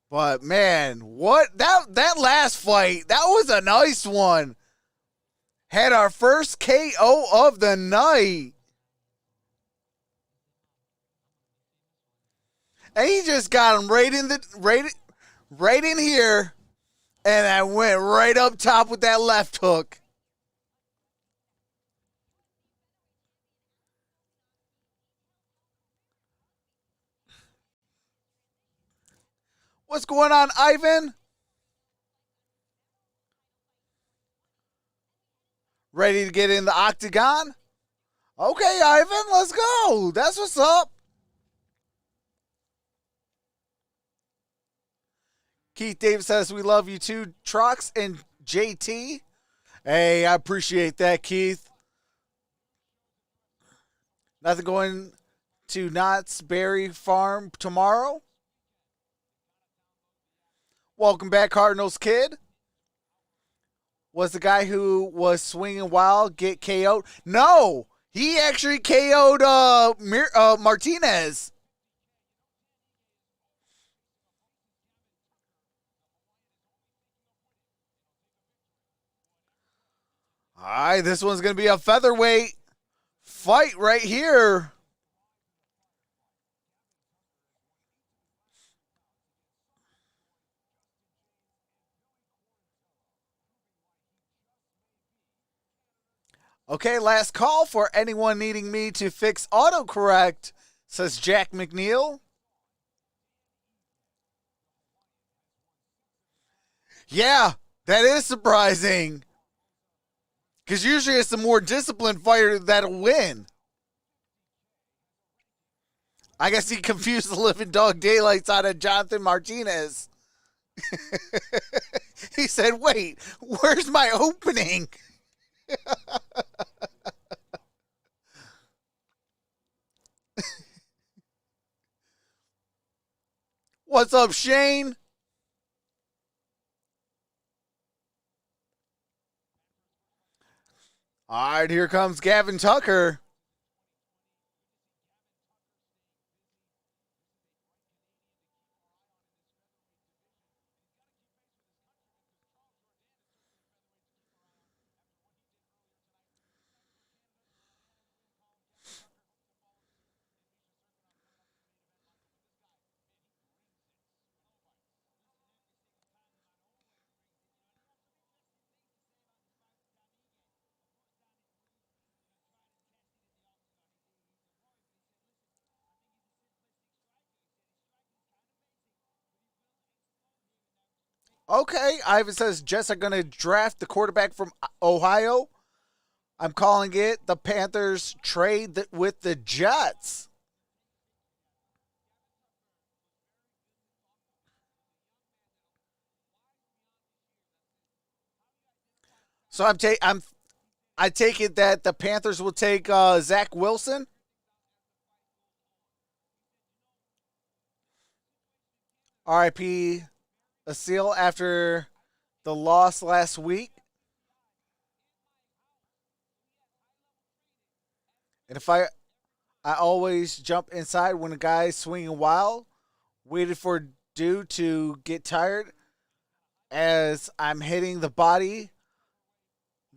But man, what that last fight, that was a nice one. Had our first KO of the night. And he just got him right in here. And I went right up top with that left hook. What's going on, Ivan? Ready to get in the octagon? Okay, Ivan, let's go. That's what's up. Keith Davis says, we love you too, Trox and JT. Hey, I appreciate that, Keith. Nothing going to Knott's Berry Farm tomorrow? Welcome back, Cardinals kid. Was the guy who was swinging wild get KO'd? No, he actually KO'd Martinez. All right, this one's going to be a featherweight fight right here. Okay, last call for anyone needing me to fix autocorrect, says Jack McNeil. Yeah, that is surprising. Because usually it's the more disciplined fighter that'll win. I guess he confused the living dog daylights out of Jonathan Martinez. He said, wait, where's my opening? What's up, Shane? All right, here comes Gavin Tucker. Okay, Ivan says Jets are going to draft the quarterback from Ohio. I'm calling it the Panthers trade with the Jets. So I take it that the Panthers will take Zach Wilson. RIP Asil after the loss last week. And if I always jump inside when a guy's swinging wild, waited for dude to get tired as I'm hitting the body,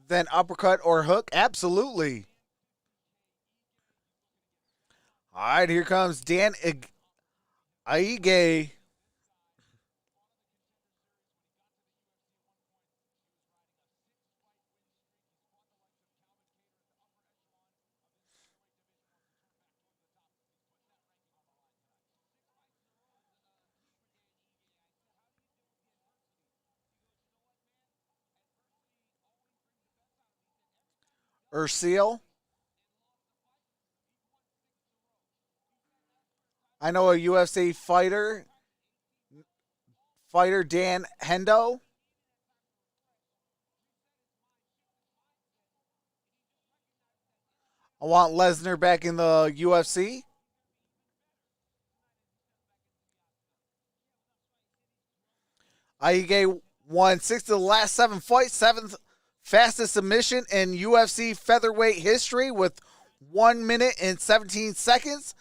then uppercut or hook. Absolutely. All right, here comes Dan Aige. Ursil. I know a UFC fighter Dan Hendo. I want Lesnar back in the UFC. Aige won 6 of the last 7 fights, 7th fastest submission in UFC featherweight history with 1 minute and 17 seconds.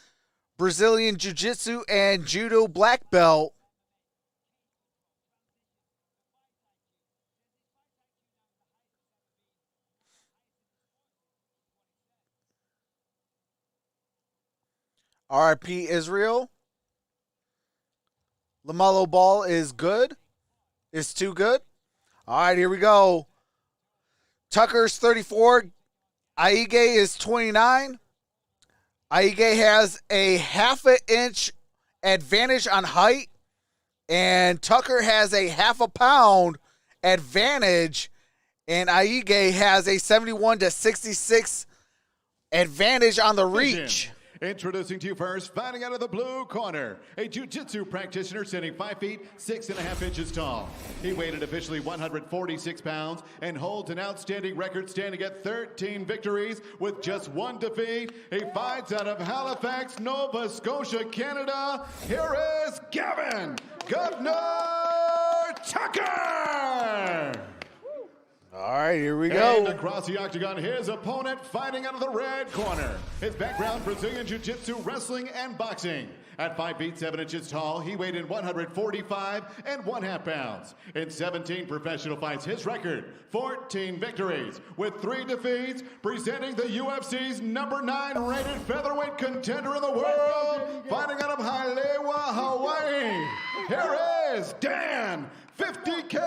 Brazilian Jiu-Jitsu and Judo black belt. RIP Israel. LaMelo Ball is good. Is too good. All right, here we go. Tucker's 34. Aige is 29. Aige has a half an inch advantage on height, and Tucker has a half a pound advantage, and Aige has a 71-66 advantage on the reach. Introducing to you first, fighting out of the blue corner, a jiu-jitsu practitioner standing 5 feet 6.5 inches tall. He weighed at officially 146 pounds and holds an outstanding record standing at 13 victories with just 1 defeat. He fights out of Halifax, Nova Scotia, Canada. Here is Gavin Governor Tucker! All right, here we go. And across the octagon, his opponent fighting out of the red corner. His background, Brazilian Jiu-Jitsu, wrestling, and boxing. At 5 feet 7 inches tall, he weighed in 145.5 pounds. In 17 professional fights, his record, 14 victories with 3 defeats, presenting the UFC's number 9 rated featherweight contender in the world, fighting out of Halewa, Hawaii. Here is Dan 50K.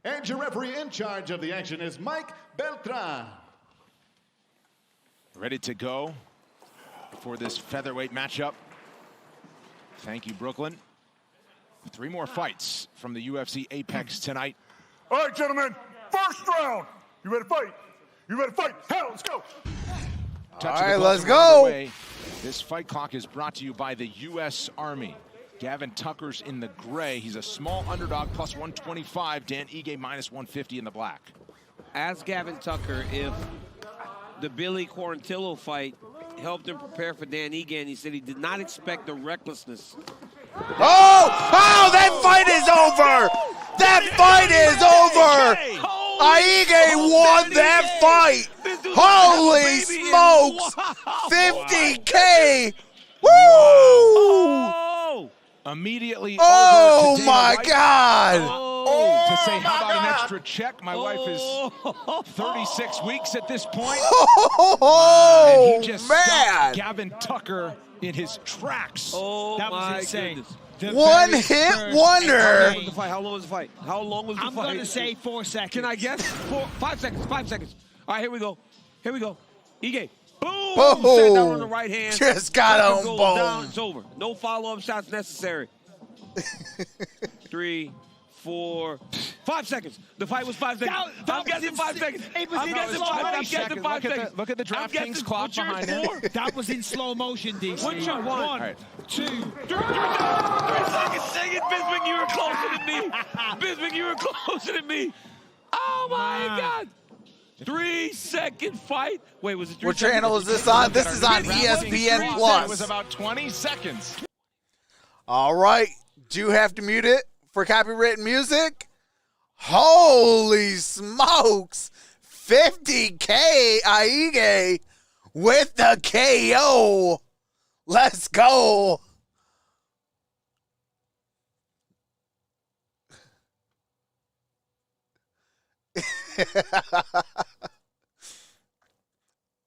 And your referee in charge of the action is Mike Beltran. Ready to go for this featherweight matchup. Thank you, Brooklyn. 3 more fights from the UFC Apex tonight. All right, gentlemen, first round. You ready to fight? You ready to fight? Hell, let's go. All right, let's go. This fight clock is brought to you by the U.S. Army. Gavin Tucker's in the gray. He's a small underdog, plus 125. Dan Ige minus 150 in the black. Ask Gavin Tucker if the Billy Quarantillo fight helped him prepare for Dan Ige, and he said he did not expect the recklessness. Oh, that fight is over. That fight is over. Aige won that fight. Holy smokes. 50K. Woo! Immediately oh over to my White. God! To say, how about an extra check? My wife is 36 weeks at this point. Oh, and he just man! stopped Gavin Tucker in his tracks. Oh, that my was insane. goodness. One hit wonder. How long was the fight? How long was the fight? I'm going to say 4 seconds. Can I guess? 5 seconds. 5 seconds. All right, here we go. Here we go. Ige. Boom! Boom. Set down on the right hand. Just got on goes bone. down. It's over. No follow-up shots necessary. 3, 4, 5 seconds. The fight was 5 seconds. I'm guessing 5 seconds. I'm guessing 5 seconds. Look at the DraftKings clock behind him. That was in slow motion, DC. What's your 1, right. 2, 3 seconds. Dang it, Bismarck, you were closer than me. Bismarck, you were closer than me. Oh, my God. 3-second fight. Wait, was it 3 What seconds? channel is this on? This is on ESPN It Plus. was about 20 seconds. All right. Do you have to mute it for copywritten music? Holy smokes. 50K Aige with the KO. Let's go.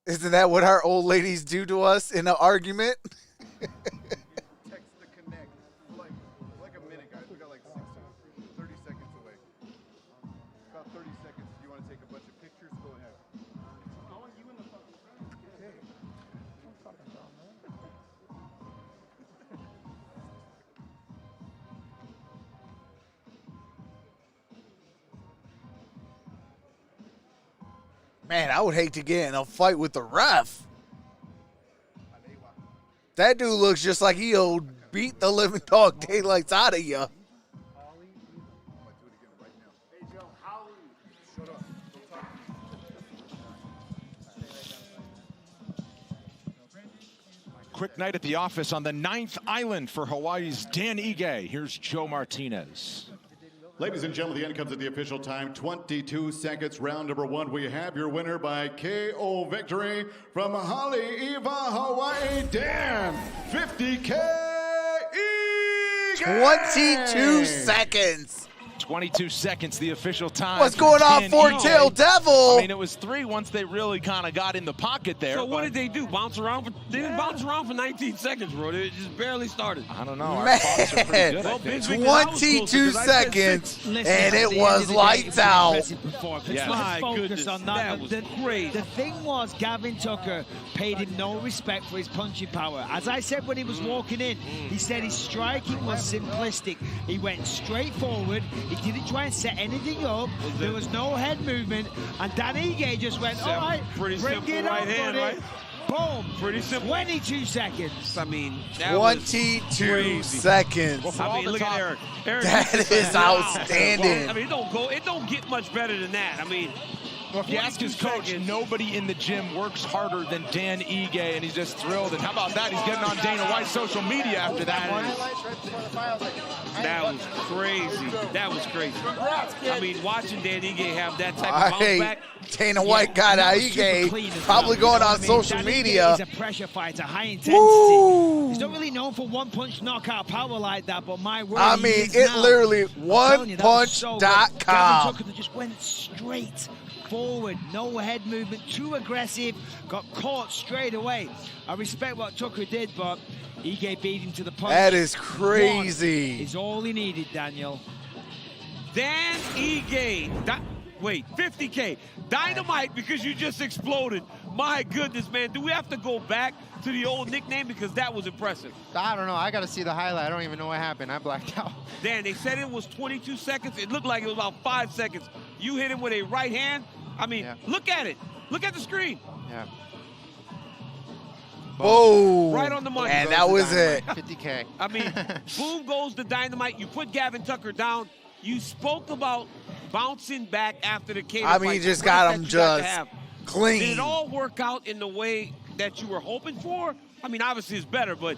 Isn't that what our old ladies do to us in an argument? Text the connect. Like a minute, guys. We got like 30 seconds away. About 30 seconds. If you want to take a bunch of pictures, go ahead. I want you in the fucking front. Okay. I'm fucking dumb, man. Man, I would hate to get in a fight with the ref. That dude looks just like he'll beat the living dog daylights out of you. Quick night at the office on the 9th island for Hawaii's Dan Ige. Here's Joe Martinez. Ladies and gentlemen, the end comes at the official time. 22 seconds, round number 1. We have your winner by KO victory from Haleiwa, Hawaii, Dan, 50K Ige. 22 seconds. 22 seconds, the official time. What's going on, Four-Tail Devil? I mean, it was 3 once they really kind of got in the pocket there. So what did they do? Bounce around? They didn't bounce around for 19 seconds, bro. They just barely started. I don't know. Our spots are pretty good, Well, I think. 22 seconds, and it was lights out. Yeah. My My focus goodness, on that. that was crazy. The thing was, Gavin Tucker paid him no respect for his punching power. As I said when he was walking in, he said his striking was simplistic. He went straight forward. He didn't try and set anything up. There was no head movement. And Dan Ige just went, all right, Pretty bring simple it right on, hand, buddy. right? Boom. Pretty simple. 22 seconds. I mean, that was 22 crazy. seconds. I mean, look at Eric. That is outstanding. I mean, it don't get much better than that. I mean, If you ask his coach, nobody in the gym works harder than Dan Ige, and he's just thrilled. And how about that? He's getting on Dana White's social media after that. That was crazy. That was crazy. I mean, watching Dan Ige have that type of bounce back. Dana White got Ige probably going on social media. He's a pressure fighter, high intensity. He's not really known for one-punch knockout power like that, but my word, I mean, it literally onepunch.com. Gavin Tucker just went straight forward, no head movement, too aggressive, got caught straight away. I respect what Tucker did, but Ige beat him to the punch. That is crazy. One is all he needed, Daniel. Dan Ige, wait, 50K, dynamite because you just exploded. My goodness, man, do we have to go back to the old nickname because that was impressive? I don't know. I got to see the highlight. I don't even know what happened. I blacked out. Dan, they said it was 22 seconds. It looked like it was about 5 seconds. You hit him with a right hand. I mean, look at it. Look at the screen. Yeah. Boom. Right on the money. And that was it. 50K. I mean, boom goes the dynamite. You put Gavin Tucker down. You spoke about bouncing back after the Cater I mean, fight. you just The got break him that you got to just have. clean. Did it all work out in the way that you were hoping for? I mean, obviously it's better, but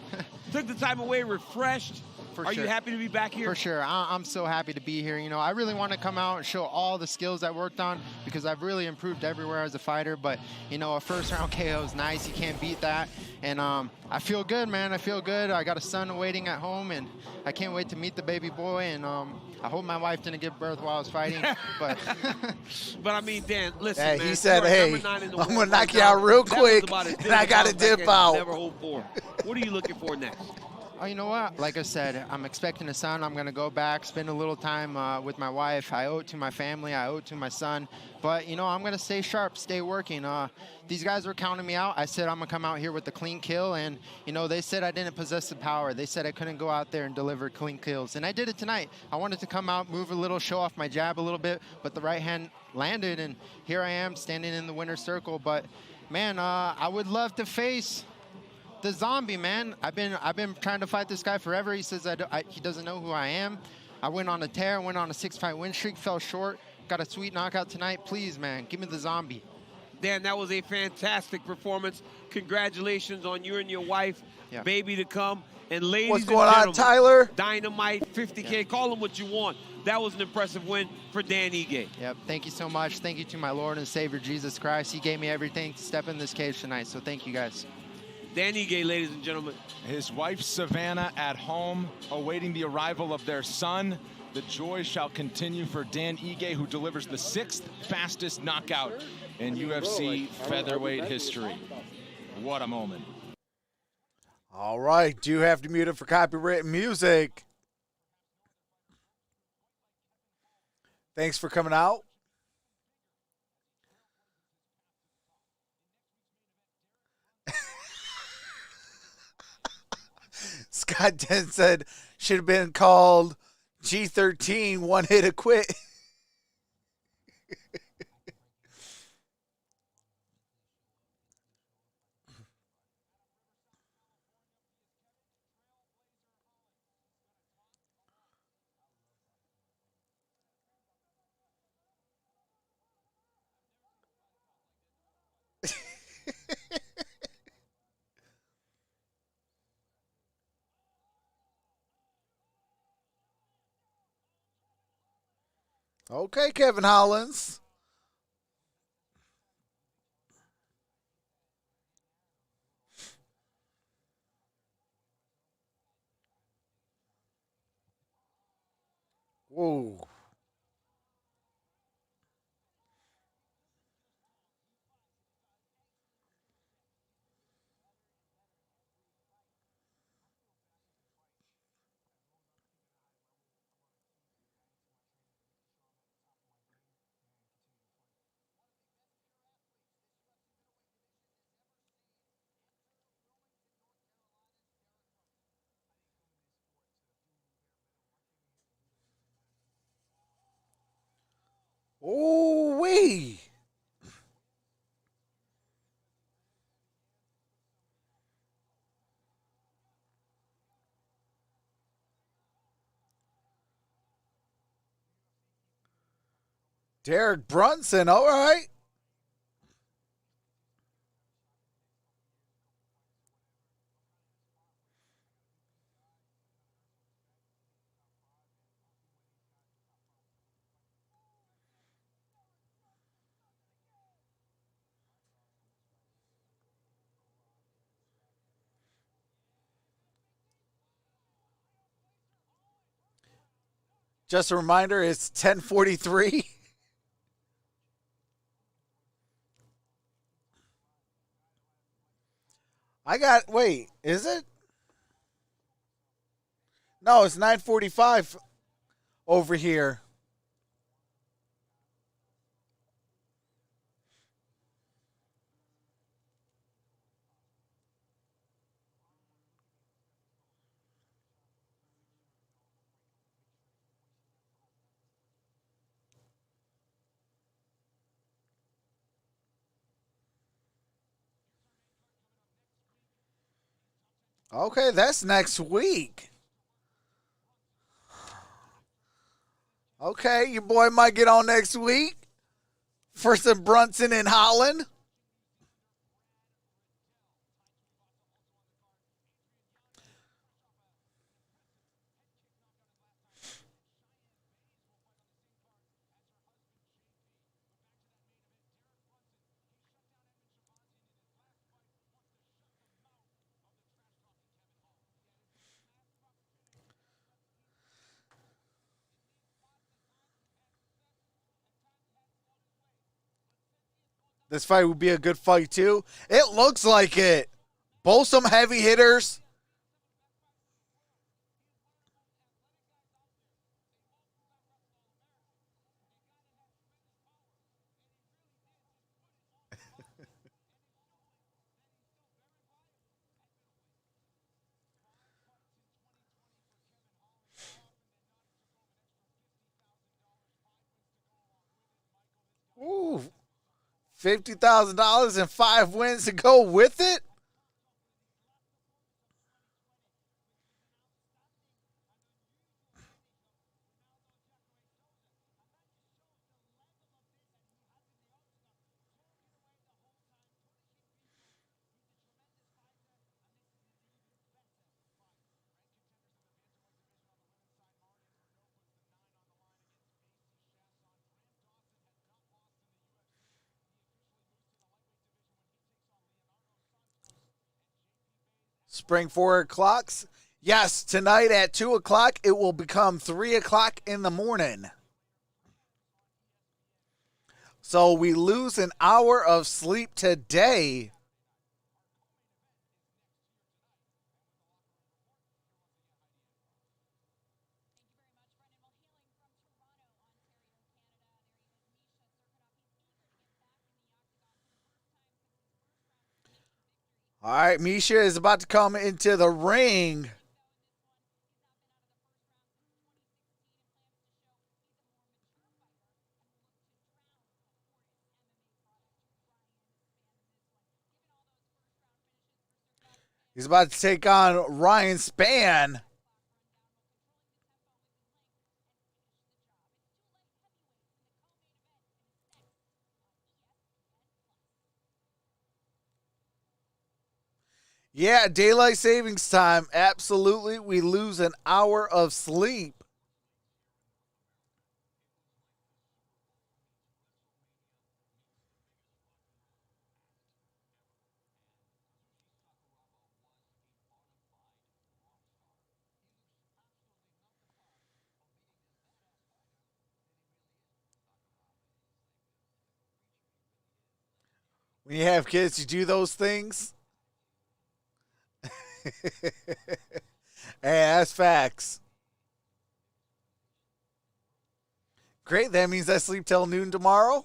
took the time away, refreshed. Are you happy to be back here? For sure. I'm so happy to be here. You know, I really want to come out and show all the skills I worked on because I've really improved everywhere as a fighter. But, you know, a first-round KO is nice. You can't beat that. And I feel good, man. I feel good. I got a son waiting at home, and I can't wait to meet the baby boy. And I hope my wife didn't give birth while I was fighting. But I mean, Dan, listen, Hey, man. he said, you are hey, number 9 in the I'm world going to knock right you out now. real That was quick, about as and big I a got to bounce back dip as you out. Never hoped for. What are you looking for next? Oh, you know what? Like I said, I'm expecting a son. I'm going to go back, spend a little time with my wife. I owe it to my family. I owe it to my son. But, you know, I'm going to stay sharp, stay working. These guys were counting me out. I said I'm going to come out here with a clean kill. And, you know, they said I didn't possess the power. They said I couldn't go out there and deliver clean kills. And I did it tonight. I wanted to come out, move a little, show off my jab a little bit. But the right hand landed. And here I am standing in the winner's circle. But, man, I would love to face the zombie, man. I've been trying to fight this guy forever. He says he doesn't know who I am. I went on a tear, went on a 6-fight win streak, fell short, got a sweet knockout tonight. Please, man, give me the zombie. Dan, that was a fantastic performance. Congratulations on you and your wife, baby to come. And ladies What's and going on, gentlemen, Tyler? Dynamite, 50K, call them what you want. That was an impressive win for Dan Ige. Yep, thank you so much. Thank you to my Lord and Savior, Jesus Christ. He gave me everything to step in this cage tonight, so thank you, guys. Dan Ige, ladies and gentlemen. His wife, Savannah, at home, awaiting the arrival of their son. The joy shall continue for Dan Ige, who delivers the 6th fastest knockout in UFC featherweight history. What a moment. All right, do have to mute it for copyright music. Thanks for coming out. Scott Dent said should have been called G13 one hit a quit. Okay, Kevin Hollins. Whoa. Oh, wee. Derek Brunson, all right. Just a reminder, it's 10:43. Wait, is it? No, it's 9:45 over here. Okay, that's next week. Okay, your boy might get on next week for some Brunson and Holland. This fight would be a good fight, too. It looks like it. Both some heavy hitters. Ooh, $50,000 and 5 wins to go with it? Spring 4 o'clocks. Yes, tonight at 2 o'clock, it will become 3 o'clock in the morning. So we lose an hour of sleep today. All right, Misha is about to come into the ring. He's about to take on Ryan Spann. Yeah, daylight savings time. Absolutely. We lose an hour of sleep. When you have kids, you do those things. Hey, that's facts. Great. That means I sleep till noon tomorrow.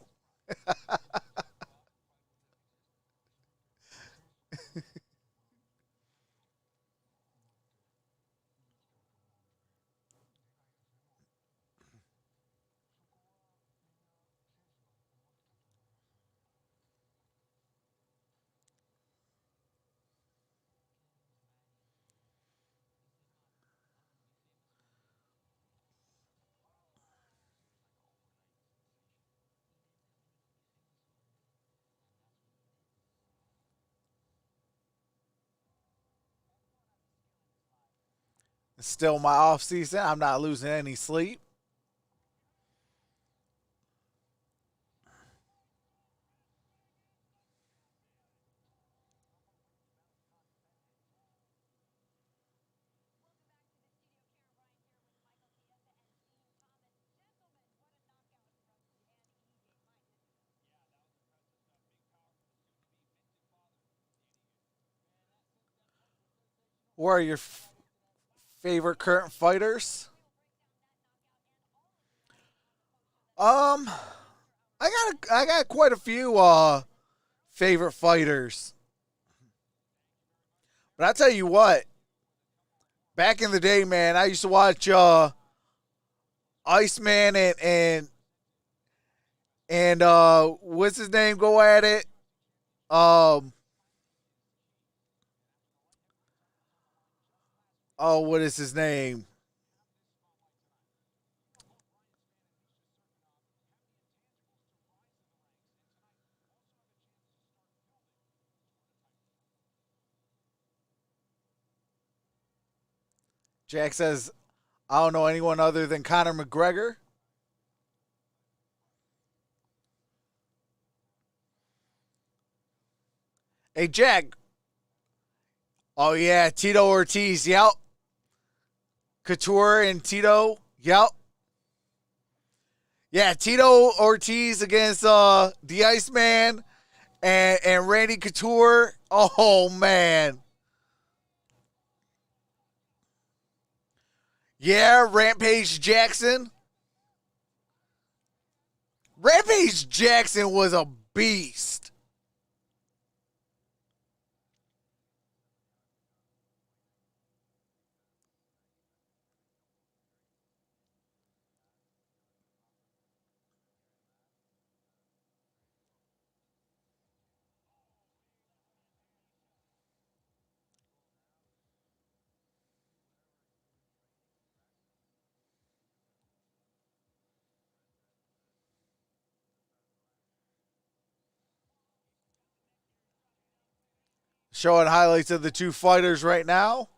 It's still my off season. I'm not losing any sleep. Who are your favorite current fighters? Um, I got quite a few favorite fighters. But I tell you what, back in the day, man, I used to watch Iceman and what's his name go at it? Um, oh, what is his name? Jack says, I don't know anyone other than Conor McGregor. Hey, Jack. Oh, yeah, Tito Ortiz. Yep. Couture and Tito. Yep. Yeah, Tito Ortiz against the Iceman and Randy Couture. Oh, man. Yeah, Rampage Jackson. Rampage Jackson was a beast. Showing highlights of the two fighters right now.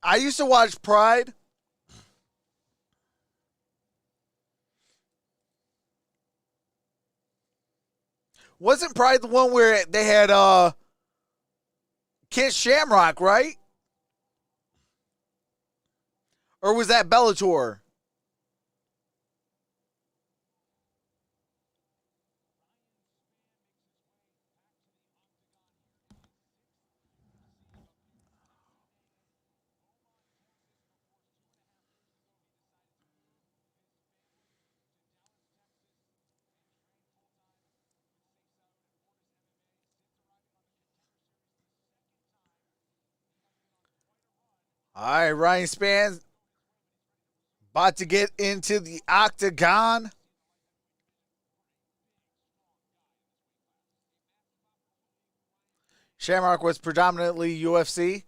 I used to watch Pride. Wasn't Pride the one where they had Kent Shamrock, right? Or was that Bellator? All right, Ryan Spann about to get into the octagon. Shamrock was predominantly UFC.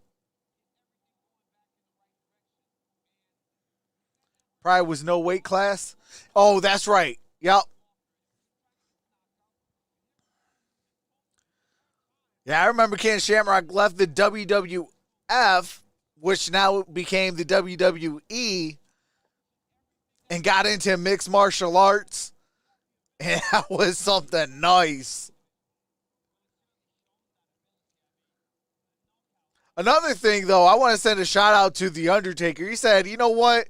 Probably was no weight class. Oh, that's right. Yep. Yeah, I remember Ken Shamrock left the WWF, which now became the WWE, and got into mixed martial arts. And that was something nice. Another thing, though, I want to send a shout out to The Undertaker. He said, you know what?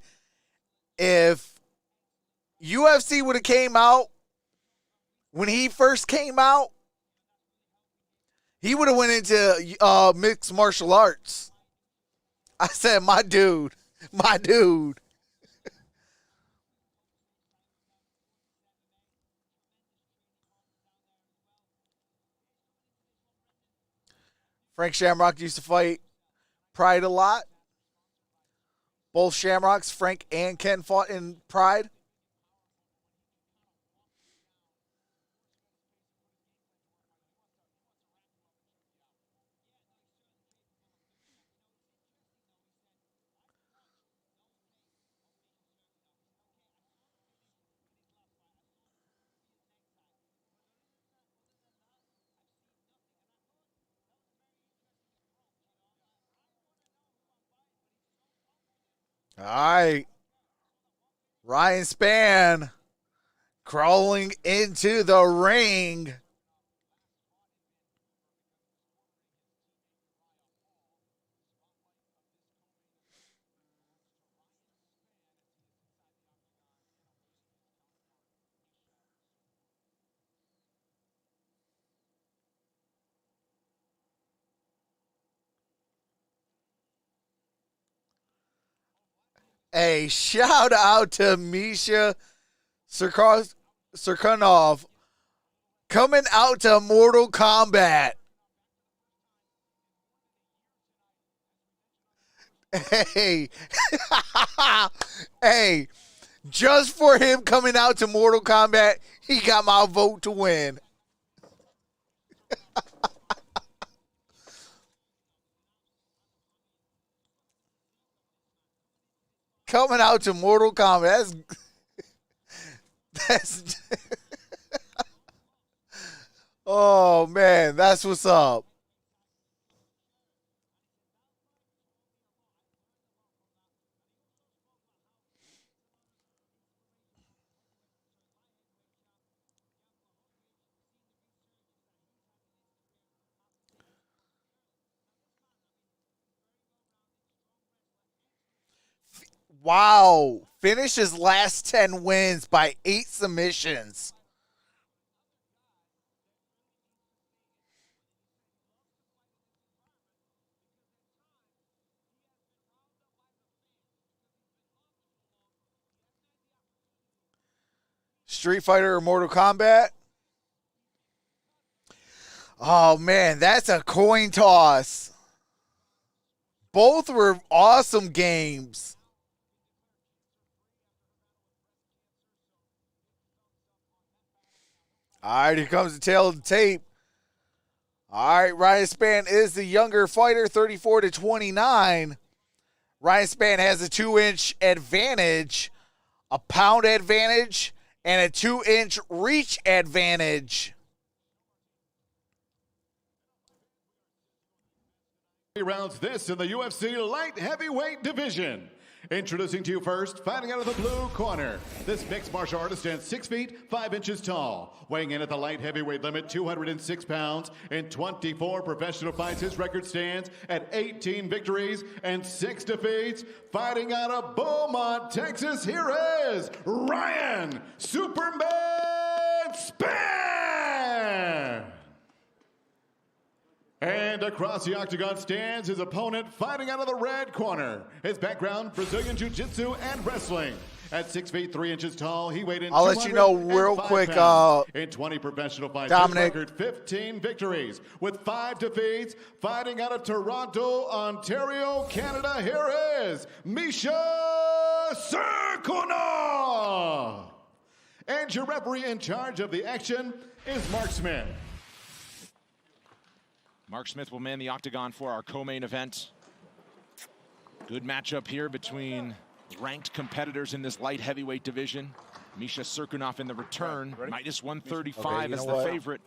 If UFC would have came out when he first came out, he would have went into mixed martial arts. I said, my dude. Frank Shamrock used to fight Pride a lot. Both Shamrocks, Frank and Ken, fought in Pride. All right. Ryan Spann crawling into the ring. A shout out to Misha Serkunov coming out to Mortal Kombat. Hey, hey, just for him coming out to Mortal Kombat, he got my vote to win. Coming out to Mortal Kombat. That's oh man, that's what's up. Wow. Finished his last 10 wins by 8 submissions. Street Fighter or Mortal Kombat? Oh, man, that's a coin toss. Both were awesome games. All right, here comes the tail of the tape. All right, Ryan Spann is the younger fighter, 34-29. Ryan Spann has a 2-inch advantage, a pound advantage, and a 2-inch reach advantage. Rounds this in the UFC light heavyweight division. Introducing to you first, fighting out of the blue corner. This mixed martial artist stands 6 feet, 5 inches tall. Weighing in at the light heavyweight limit, 206 pounds. In 24 professional fights, his record stands at 18 victories and 6 defeats. Fighting out of Beaumont, Texas, here is Ryan Superman Spann. And across the octagon stands his opponent, fighting out of the red corner. His background, Brazilian Jiu-Jitsu and wrestling. At 6 feet 3 inches tall, he weighed in I'll let you know real 205 quick, pounds. In 20 professional fights, his Dominic. record 15 victories with 5 defeats. Fighting out of Toronto, Ontario, Canada, here is Misha Serkunov. And your referee in charge of the action is Mark Smith. Mark Smith will man the octagon for our co-main event. Good matchup here between ranked competitors in this light heavyweight division. Misha Serkunov in the return, minus 135 as the favorite.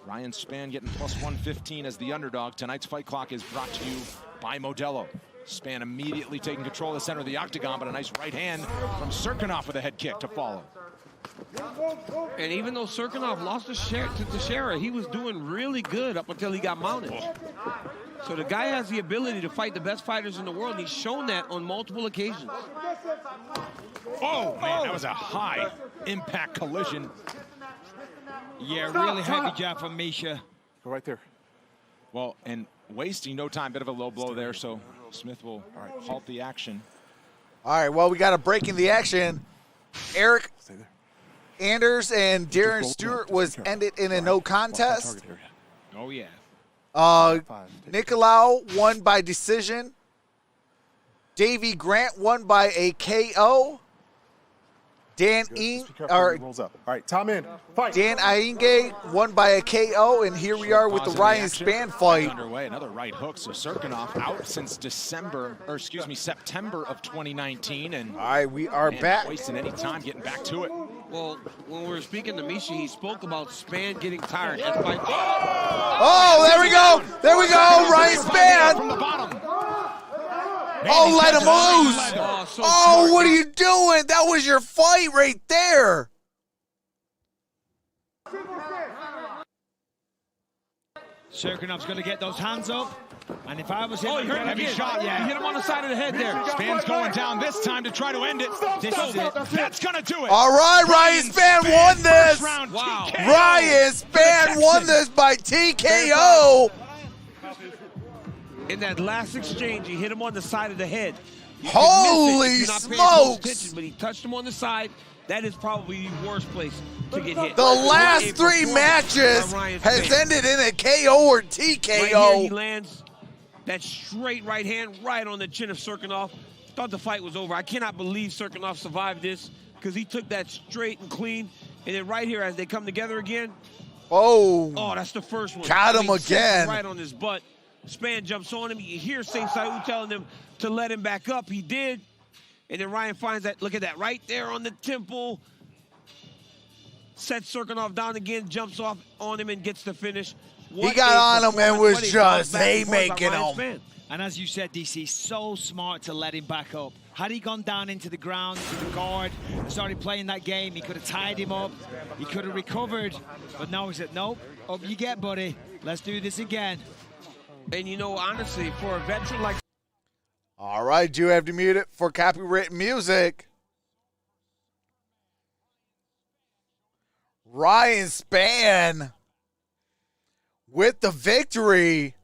Ryan Spann getting plus 115 as the underdog. Tonight's Fight Clock is brought to you by Modelo. Spann immediately taking control of the center of the octagon, but a nice right hand from Serkunov with a head kick to follow. And even though Serkunov lost to Teixeira, he was doing really good up until he got mounted. So the guy has the ability to fight the best fighters in the world, and he's shown that on multiple occasions. Oh, man, that was a high impact collision. Yeah, really heavy jab from Misha. Go right there. Well, and wasting no time, bit of a low blow there, so Smith will halt the action. All right, well, we got a break in the action. Eric Anders and Derrn Stewart was ended in a no contest. Oh, yeah. Nicolau won by decision. Davey Grant won by a KO. Dan rolls up. All right, Tom in. Fight. Dan Ainge won by a KO, and here we are with the Ryan Spann fight. Underway, another right hook. So Serkunov out since September of 2019, and all right, we are back. Wasting any time getting back to it. Well, when we were speaking to Misha, he spoke about Spann getting tired. That's by oh, there we go. There we go. Ryan Spann. From the bottom. Oh, let him loose. Oh, what are you doing? That was your fight right there. Serkunov's going to get those hands up. And if I was him, he hurt him heavy again. shot, yeah. He hit him on the side of the head there. Spann's going down this time to try to end it. This is it. That's going to do it. All right, Ryan Spann won this. Wow. Ryan Spann won this by TKO. In that last exchange, he hit him on the side of the head. Holy smokes! But he touched him on the side. That is probably the worst place to get hit. The last 3 matches has ended in a KO or TKO. Right here, he lands that straight right hand right on the chin of Serkunov. Thought the fight was over. I cannot believe Serkunov survived this because he took that straight and clean. And then right here, as they come together again. Oh, that's the first one. Got him again. Right on his butt. Spann jumps on him. You hear St. Saud telling him to let him back up. He did. And then Ryan finds that, look at that, right there on the temple. Sets Serkunov down again, jumps off on him and gets the finish. He got on him and was just haymaking him. And as you said, DC, so smart to let him back up. Had he gone down into the ground, to the guard, and started playing that game, he could have tied him up. He could have recovered. But no, he said, nope, up you get, buddy. Let's do this again. And you know, honestly, for a veteran like... All right, do have to mute it for copyright music. Ryan Spann with the victory.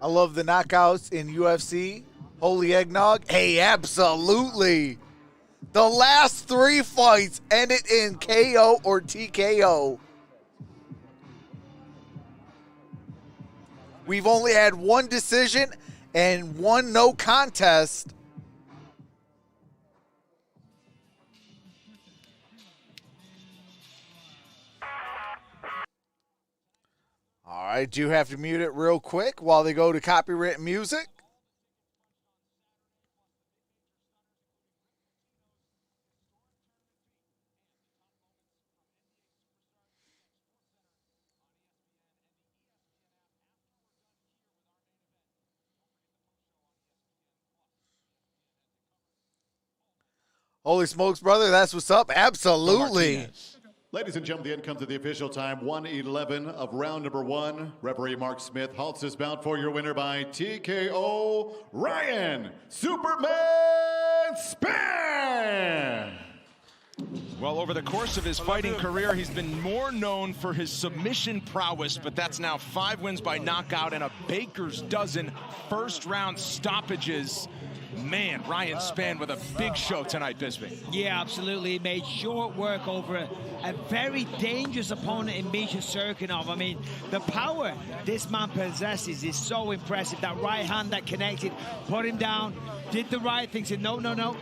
I love the knockouts in UFC. Holy eggnog. Hey, absolutely. The last 3 fights ended in KO or TKO. We've only had 1 decision and 1 no contest. All right, do have to mute it real quick while they go to copyright music. Holy smokes, brother. That's what's up. Absolutely. Ladies and gentlemen, the end comes at the official time, 1:11 of round number 1. Referee Mark Smith halts this bout for your winner by TKO, Ryan Superman Spann. Well, over the course of his fighting career, he's been more known for his submission prowess, but that's now 5 wins by knockout and a baker's dozen first-round stoppages. Man, Ryan Spann with a big show tonight, Bisping. Yeah, absolutely. He made short work over a very dangerous opponent in Misha Serkinov. I mean, the power this man possesses is so impressive. That right hand that connected, put him down, did the right thing, said, no,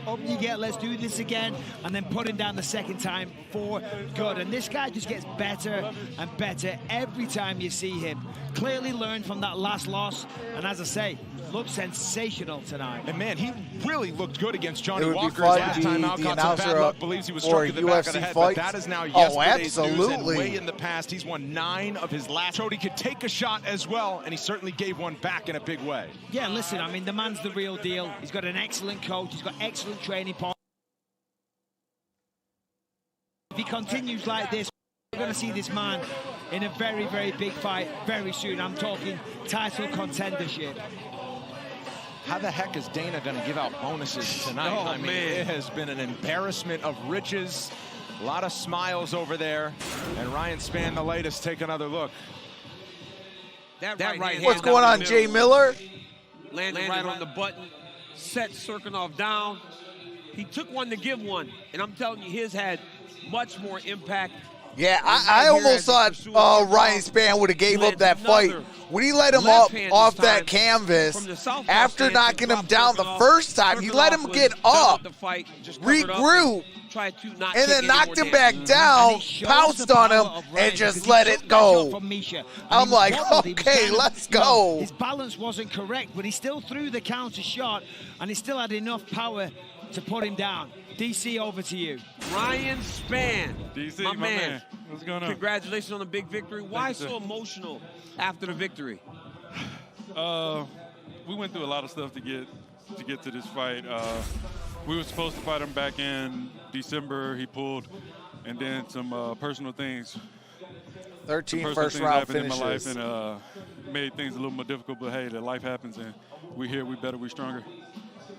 up you get, let's do this again, and then put him down the second time for good. And this guy just gets better and better every time you see him. Clearly learned from that last loss, and as I say, looked sensational tonight. And man, he really looked good against Johnny It would be Walker fun last to time be out. the Got some announcer bad luck, believes he was for struck in the back of the UFC head, fights. but that is now Oh, yesterday's news and absolutely. way in the past. He's won 9 of his last. Showed he could take a shot as well, and he certainly gave one back in a big way. Yeah, listen, I mean, the man's the real deal. He's got an excellent coach. He's got excellent training partners. If he continues like this, we're going to see this man in a very, very big fight very soon. I'm talking title contendership. How the heck is Dana going to give out bonuses tonight? Oh, I mean, it has been an embarrassment of riches. A lot of smiles over there. And Ryan Spann, the latest, take another look. That right hand What's going on, Jay Miller? Landed right on the button, set Serkinov down. He took one to give one, and I'm telling you, his had much more impact. Yeah, I almost thought Ryan Spann would have gave up that fight. When he let him up off that canvas, after knocking him down the first time, he let him get up, regroup, and then knocked him back down, pounced on him, and just let it go. I'm like, okay, let's go. His balance wasn't correct, but he still threw the counter shot, and he still had enough power to put him down. DC, over to you. Ryan Spann, DC, my man. What's going on? Congratulations on the big victory. Why so emotional after the victory? We went through a lot of stuff to get to this fight. We were supposed to fight him back in December. He pulled, and then some personal things. 13 first-round happened finishes. in my life and made things a little more difficult. But hey, that life happens, and we're here. We better. We're stronger.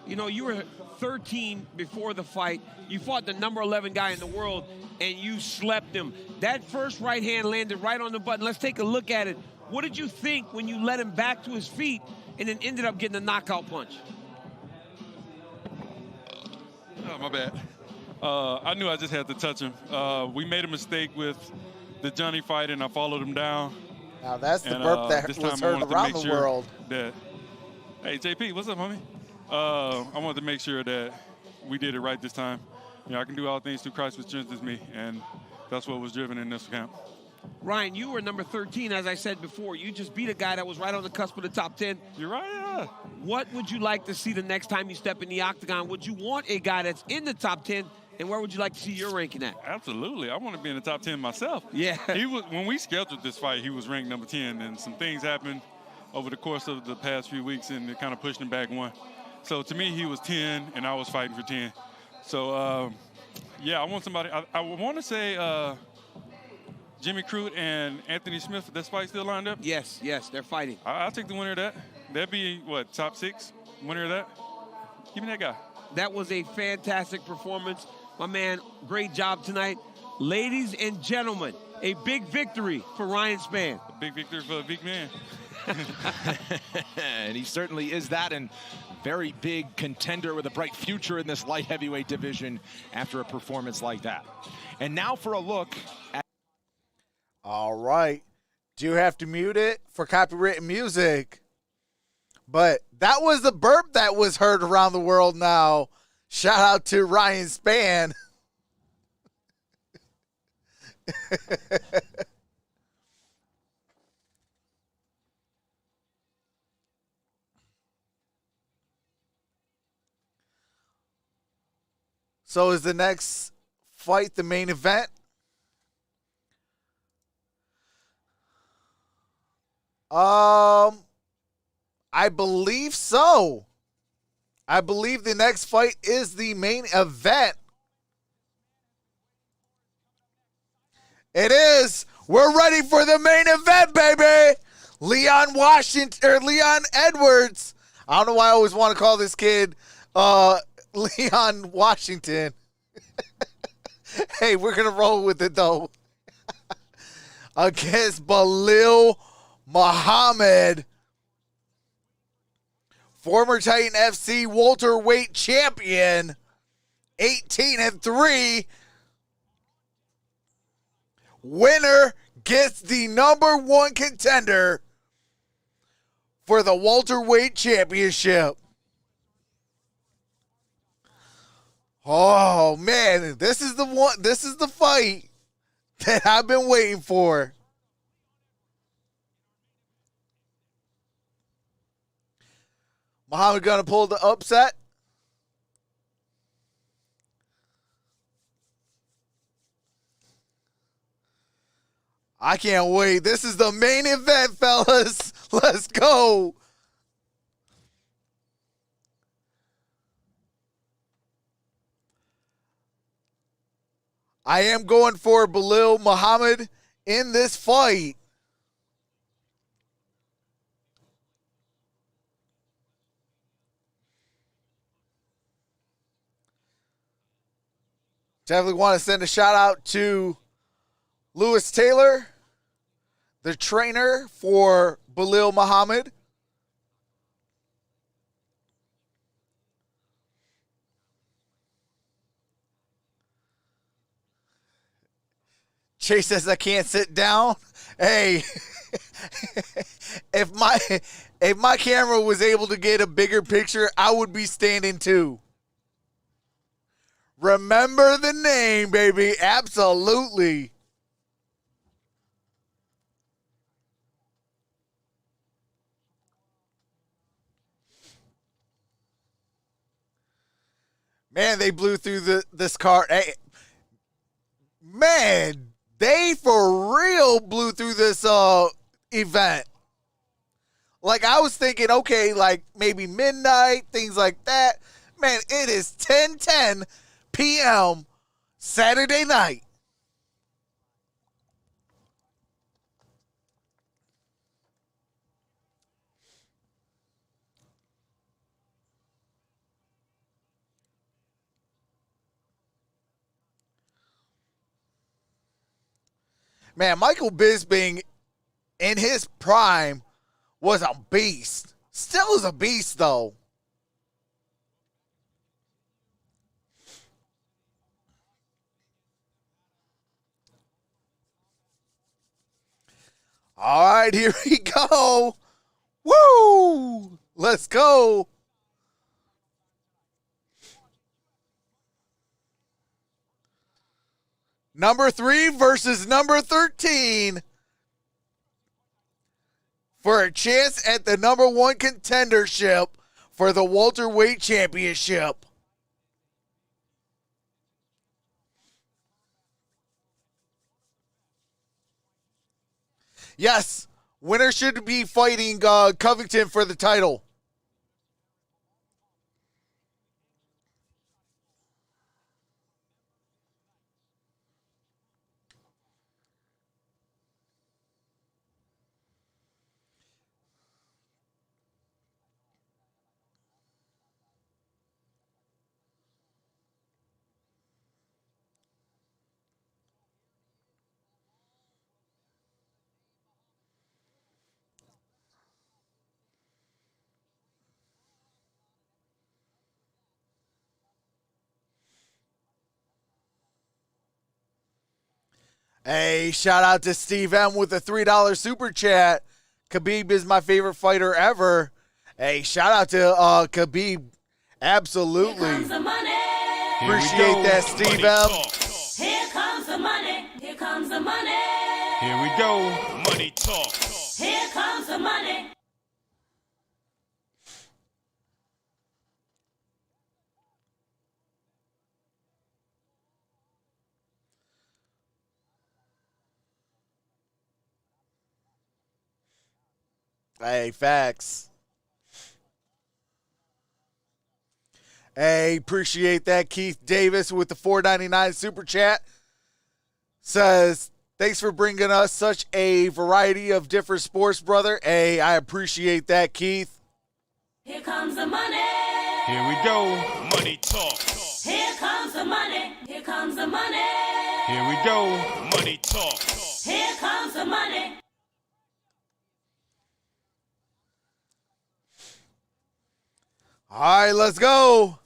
You know, you were 13 before the fight. You fought the number 11 guy in the world, and you slept him. That first right hand landed right on the button. Let's take a look at it. What did you think when you let him back to his feet and then ended up getting a knockout punch? Oh, my bad. I knew I just had to touch him. We made a mistake with the Johnny fight, and I followed him down. Now that's the burp that was heard around the world. That, hey, JP, what's up, homie? I wanted to make sure that we did it right this time. You know, I can do all things through Christ which strengthens me, and that's what was driven in this camp. Ryan, you were number 13, as I said before. You just beat a guy that was right on the cusp of the top 10. You're right, yeah. What would you like to see the next time you step in the octagon? Would you want a guy that's in the top 10, and where would you like to see your ranking at? Absolutely. I want to be in the top 10 myself. Yeah. When we scheduled this fight, he was ranked number 10, and some things happened over the course of the past few weeks, and it kind of pushed him back one. So to me, he was 10, and I was fighting for 10. So, yeah, I want somebody. I want to say Jimmy Crute and Anthony Smith. This fight still lined up? Yes, they're fighting. I'll take the winner of that. That'd be, what, top 6? Winner of that? Give me that guy. That was a fantastic performance. My man, great job tonight. Ladies and gentlemen, a big victory for Ryan Spann. A big victory for a big man. And he certainly is that, and very big contender with a bright future in this light heavyweight division after a performance like that. And now for a look at... All right. Do have to mute it for copyrighted music. But that was the burp that was heard around the world now. Shout out to Ryan Spann. So is the next fight the main event? I believe so. I believe the next fight is the main event It is. We're ready for the main event, baby. Leon Edwards. I don't know why I always want to call this kid Leon Washington. Hey, we're going to roll with it, though. Against Belal Mohammed, former Titan FC welterweight champion, 18-3. Winner gets the #1 contender for the welterweight championship. Oh man, this is the one. This is the fight that I've been waiting for. Muhammad gonna pull the upset. I can't wait. This is the main event, fellas. Let's go. I am going for Belal Mohammed in this fight. Definitely want to send a shout out to Lewis Taylor, the trainer for Belal Mohammed. Chase says I can't sit down. Hey, if my camera was able to get a bigger picture, I would be standing too. Remember the name, baby. Absolutely. Man, they blew through this card. Hey, man, they for real blew through this event. Like, I was thinking, okay, like maybe midnight, things like that. Man, it is 10:10 p.m. Saturday night. Man, Michael Bisping in his prime was a beast. Still is a beast, though. All right, here we go. Woo! Let's go. Number 3 versus number 13 for a chance at the #1 contendership for the welterweight championship. Yes, winner should be fighting Covington for the title. Hey, shout out to Steve M with a $3 super chat. Khabib is my favorite fighter ever. Hey, shout out to Khabib. Absolutely. Here comes the money. Appreciate that, Steve M. Here comes the money. Here comes the money. Here we go. Money talk. Here comes the money. Hey, facts. Hey, appreciate that. Keith Davis with the $4.99 super chat says, Thanks for bringing us such a variety of different sports, brother. Hey, I appreciate that, Keith. Here comes the money. Here we go. Money talk. Here comes the money. Here comes the money. Here we go. Money talk. Here comes the money. All right, let's go.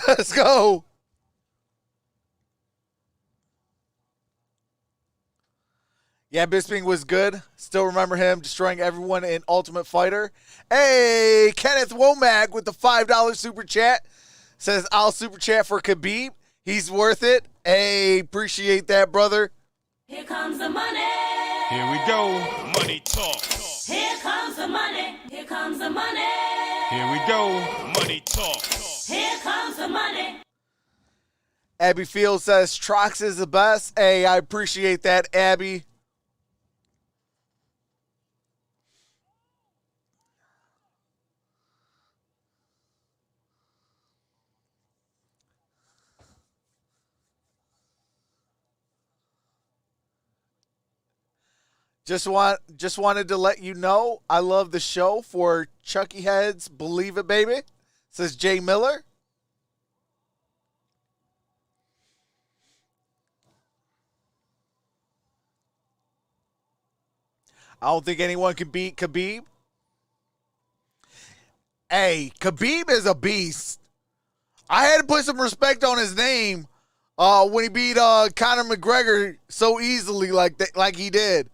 Let's go. Yeah, Bisping was good. Still remember him destroying everyone in Ultimate Fighter. Hey, Kenneth Womack with the $5 super chat. Says, I'll super chat for Khabib. He's worth it. Hey, appreciate that, brother. Here comes the money. Here we go. Money talk. Here comes the money. Here comes the money. Here we go. Money talk. Here comes the money. Abby Field says, Trox is the best. Hey, I appreciate that, Abby. Just wanted to let you know I love the show for Chucky Heads. Believe it, baby. Says Jay Miller. I don't think anyone can beat Khabib. Hey, Khabib is a beast. I had to put some respect on his name when he beat Conor McGregor so easily like he did.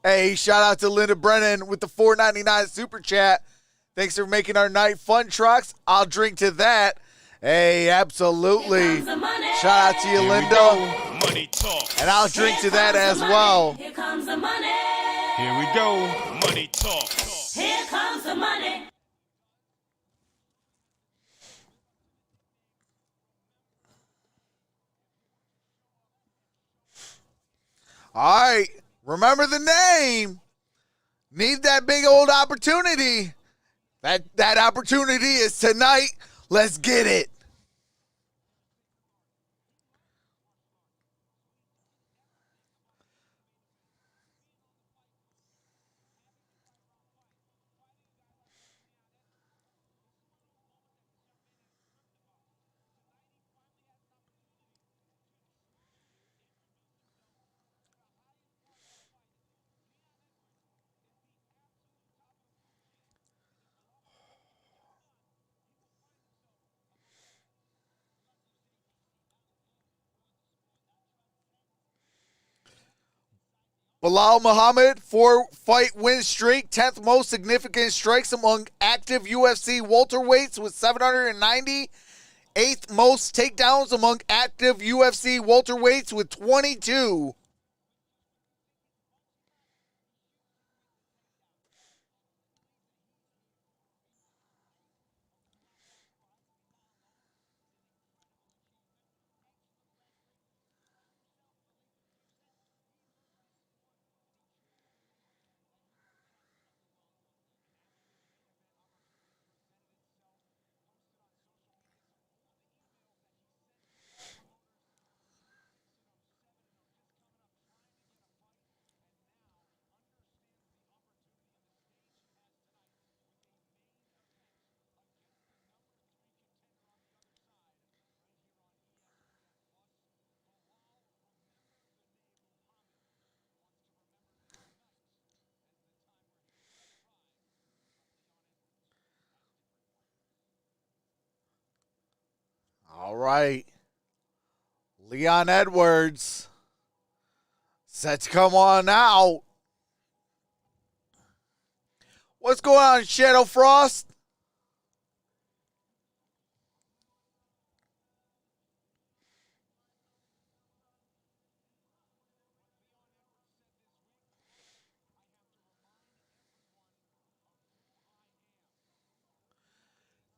Hey, shout out to Linda Brennan with the $4.99 super chat. Thanks for making our night fun, Trucks. I'll drink to that. Hey, absolutely. Shout out to you, Linda. Money talk. And I'll drink to that as well. Here comes the money. Here we go. Money talk. Here comes the money. All right. Remember the name. Need that big old opportunity. That opportunity is tonight. Let's get it. Belal Mohammed, 4-fight win streak, 10th most significant strikes among active UFC welterweights with 790, 8th most takedowns among active UFC welterweights with 22. All right. Leon Edwards set to come on out. What's going on, Shadow Frost?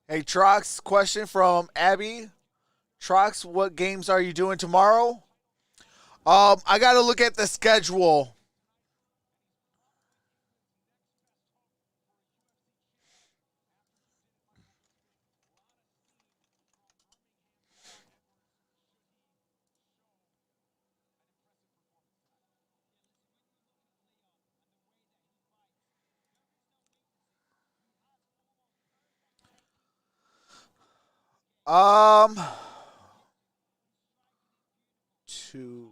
Hey, Trox, question from Abby. Trox, what games are you doing tomorrow? I got to look at the schedule. Two.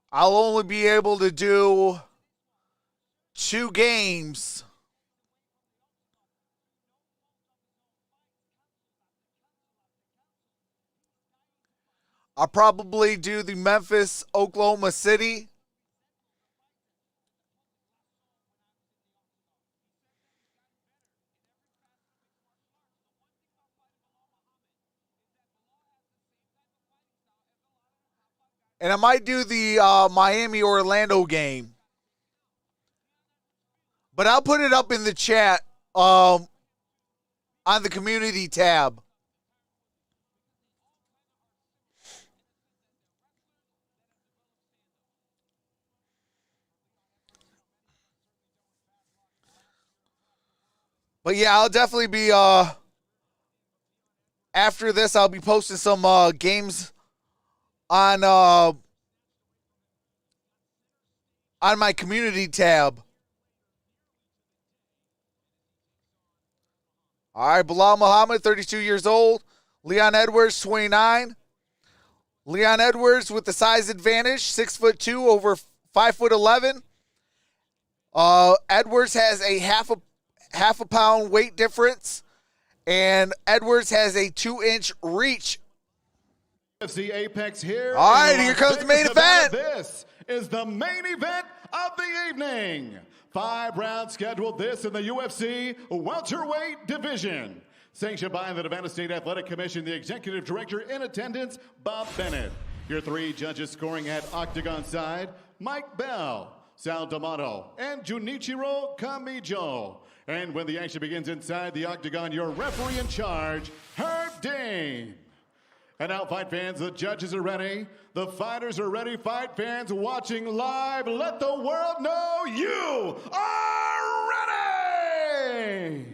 I'll only be able to do 2 games. I'll probably do the Memphis, Oklahoma City. And I might do the Miami-Orlando game. But I'll put it up in the chat on the community tab. But yeah, I'll definitely be, after this, I'll be posting some games on my community tab. All right, Belal Mohammed, 32 years old. Leon Edwards, 29. Leon Edwards with the size advantage, 6'2", over 5'11". Edwards has a half a pound weight difference, and Edwards has a 2-inch reach. UFC Apex here. All right, here comes the main event. This is the main event of the evening. 5 rounds scheduled. This in the UFC welterweight division. Sanctioned by the Nevada State Athletic Commission, the executive director in attendance, Bob Bennett. Your 3 judges scoring at octagon side, Mike Bell, Sal D'Amato, and Junichiro Kamijo. And when the action begins inside the octagon, your referee in charge, Herb Dean. And now, fight fans, the judges are ready. The fighters are ready. Fight fans watching live, let the world know you are ready!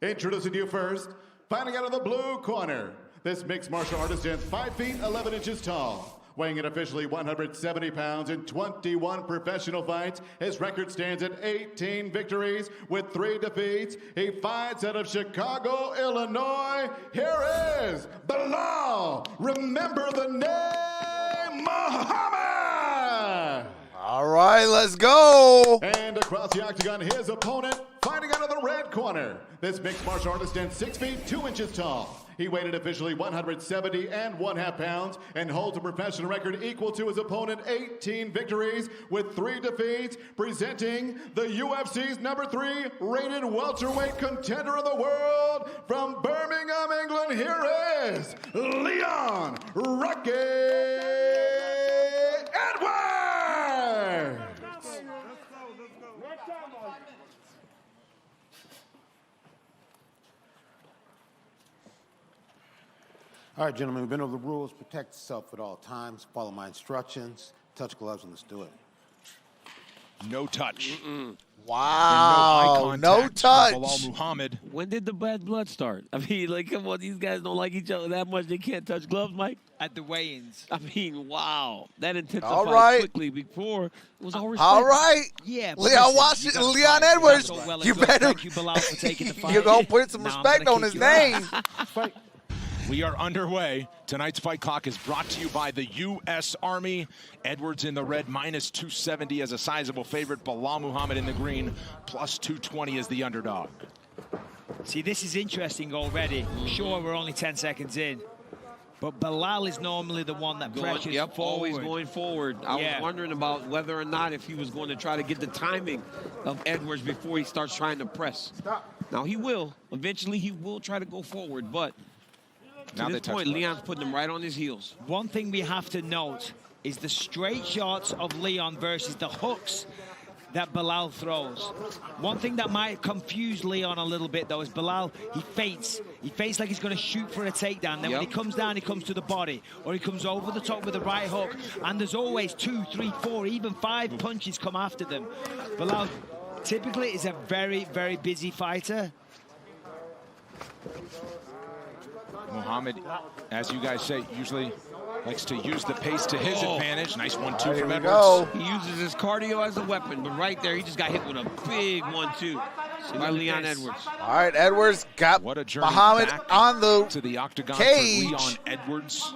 Introducing to you first, fighting out of the blue corner. This mixed martial artist stands 5 feet 11 inches tall. Weighing in officially 170 pounds in 21 professional fights. His record stands at 18 victories with 3 defeats. He fights out of Chicago, Illinois. Here is Belal. Remember the name, Mohammed. All right, let's go. And across the octagon, his opponent fighting out of the red corner. This mixed martial artist stands 6 feet 2 inches tall. He weighed officially 170 1/2 pounds and holds a professional record equal to his opponent, 18 victories with 3 defeats, presenting the UFC's #3 rated welterweight contender of the world from Birmingham, England. Here is Leon "Rocky" Edwards. All right, gentlemen, we've been over the rules. Protect yourself at all times. Follow my instructions. Touch gloves and let's do it. No touch. Wow, no touch. Belal Mohammed. When did the bad blood start? I mean, like, come on, these guys don't like each other that much. They can't touch gloves, Mike. At the weigh-ins. I mean, wow. That intensified All right. quickly. Before, it was all respect. All right. Yeah. Leon Edwards, you better. Thank you, Belal, for taking the fight. You're going to put some respect on his name. We are underway. Tonight's fight clock is brought to you by the U.S. Army. Edwards in the red, -270 as a sizable favorite. Belal Mohammed in the green, +220 as the underdog. See, this is interesting already. Sure, we're only 10 seconds in. But Belal is normally the one that pressures forward. Always going forward. I was wondering about whether or not if he was going to try to get the timing of Edwards before he starts trying to press. Now, he will. Eventually, he will try to go forward, but to this point, Leon's putting him right on his heels. One thing we have to note is the straight shots of Leon versus the hooks that Belal throws. One thing that might confuse Leon a little bit, though, is Belal, he feints. He feints like he's going to shoot for a takedown. Then when he comes down, he comes to the body, or he comes over the top with a right hook, and there's always 2, 3, 4, even 5 punches come after them. Belal typically is a very, very busy fighter. Mohammed, as you guys say, usually likes to use the pace to his advantage. Nice 1-2 from Edwards. He uses his cardio as a weapon, but right there, he just got hit with a big 1-2 by Leon Edwards. All right, Edwards got Mohammed on the octagon cage. For Leon Edwards.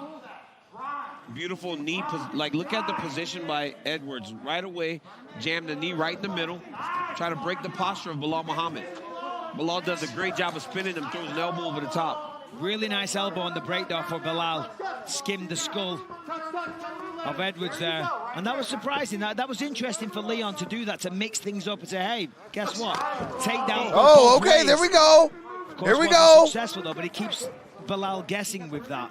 Beautiful knee, like look at the position by Edwards. Right away, jammed the knee right in the middle, try to break the posture of Belal Mohammed. Belal does a great job of spinning him, throws an elbow over the top. Really nice elbow on the breakdown for Belal. Skimmed the skull of Edwards there. And that was surprising. That was interesting for Leon to do that, to mix things up and say, hey, guess what? Takedown. Oh, okay, there we go. Here we go. Successful though, but he keeps Belal guessing with that.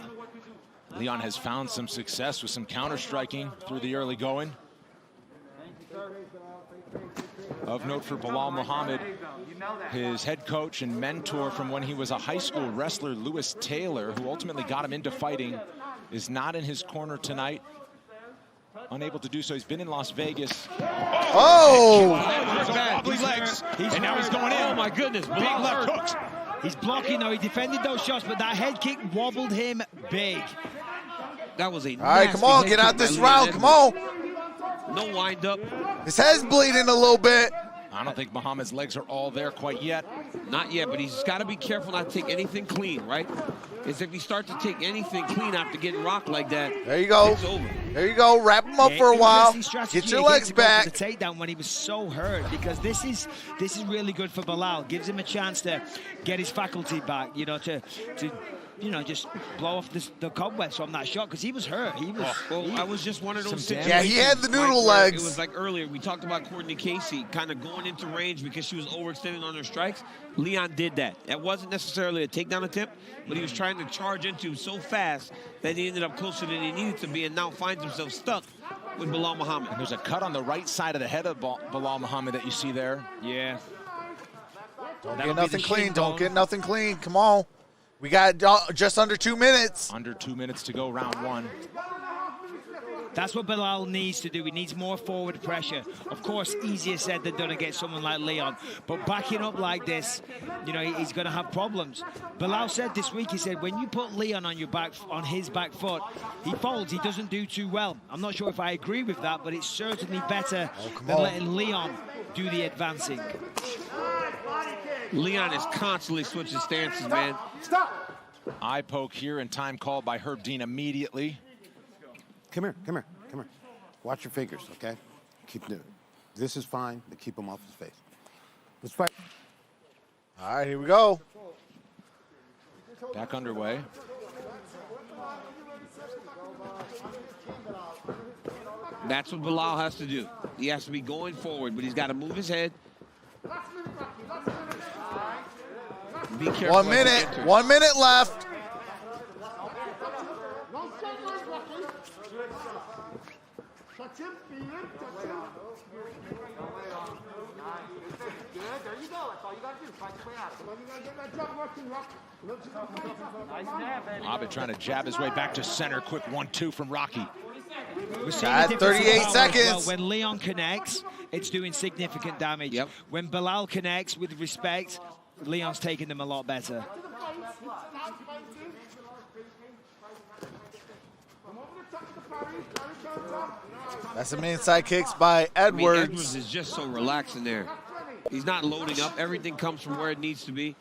Leon has found some success with some counter-striking through the early going. Of note for Belal Mohammed, his head coach and mentor from when he was a high school wrestler, Lewis Taylor, who ultimately got him into fighting, is not in his corner tonight. Unable to do so. He's been in Las Vegas. Oh! Legs. And now he's going in. Oh my goodness, big left hooks. He's blocking though. He defended those shots, but that head kick wobbled him big. That was a all right, come on, get out this round. Come on. No wind up. His head's bleeding a little bit. I don't think Muhammad's legs are all there quite yet. Not yet, but he's got to be careful not to take anything clean, right? Because if he starts to take anything clean after getting rocked like that, there you go. It's over. There you go. Wrap him up for a while. Get your legs back. The takedown when he was so hurt, because this is really good for Belal. Gives him a chance to get his faculty back. You know, to just blow off the cobwebs from that shot, because he was hurt. I was just one of those situations. Yeah, he had the noodle legs. It was like earlier, we talked about Courtney Casey kind of going into range because she was overextending on her strikes. Leon did that. That wasn't necessarily a takedown attempt, but he was trying to charge into so fast that he ended up closer than he needed to be, and now finds himself stuck with Belal Mohammed. And there's a cut on the right side of the head of Belal Mohammed that you see there. Yeah. Don't get nothing clean. Don't get nothing clean. Come on. We got just under 2 minutes. Under 2 minutes to go, round one. That's what Belal needs to do. He needs more forward pressure. Of course, easier said than done against someone like Leon. But backing up like this, you know, he's going to have problems. Belal said this week, he said, when you put Leon on his back foot, he folds. He doesn't do too well. I'm not sure if I agree with that, but it's certainly better than letting Leon do the advancing. Leon is constantly switching stances, man. Stop! Eye poke here and time called by Herb Dean immediately. Come here, come here, come here. Watch your fingers, okay? Keep doing it. This is fine, but keep him off his face. Let's fight. All right, here we go. Back underway. That's what Belal has to do. He has to be going forward, but he's got to move his head. Be careful. 1 minute. 1 minute left. Mohammed trying to jab his way back to center. Quick 1-2 from Rocky. Got 38 seconds. Well. When Leon connects, it's doing significant damage. Yep. When Belal connects with respect, Leon's taking them a lot better. That's some inside kicks by Edwards. I mean, Edwards is just so relaxed in there. He's not loading up. Everything comes from where it needs to be.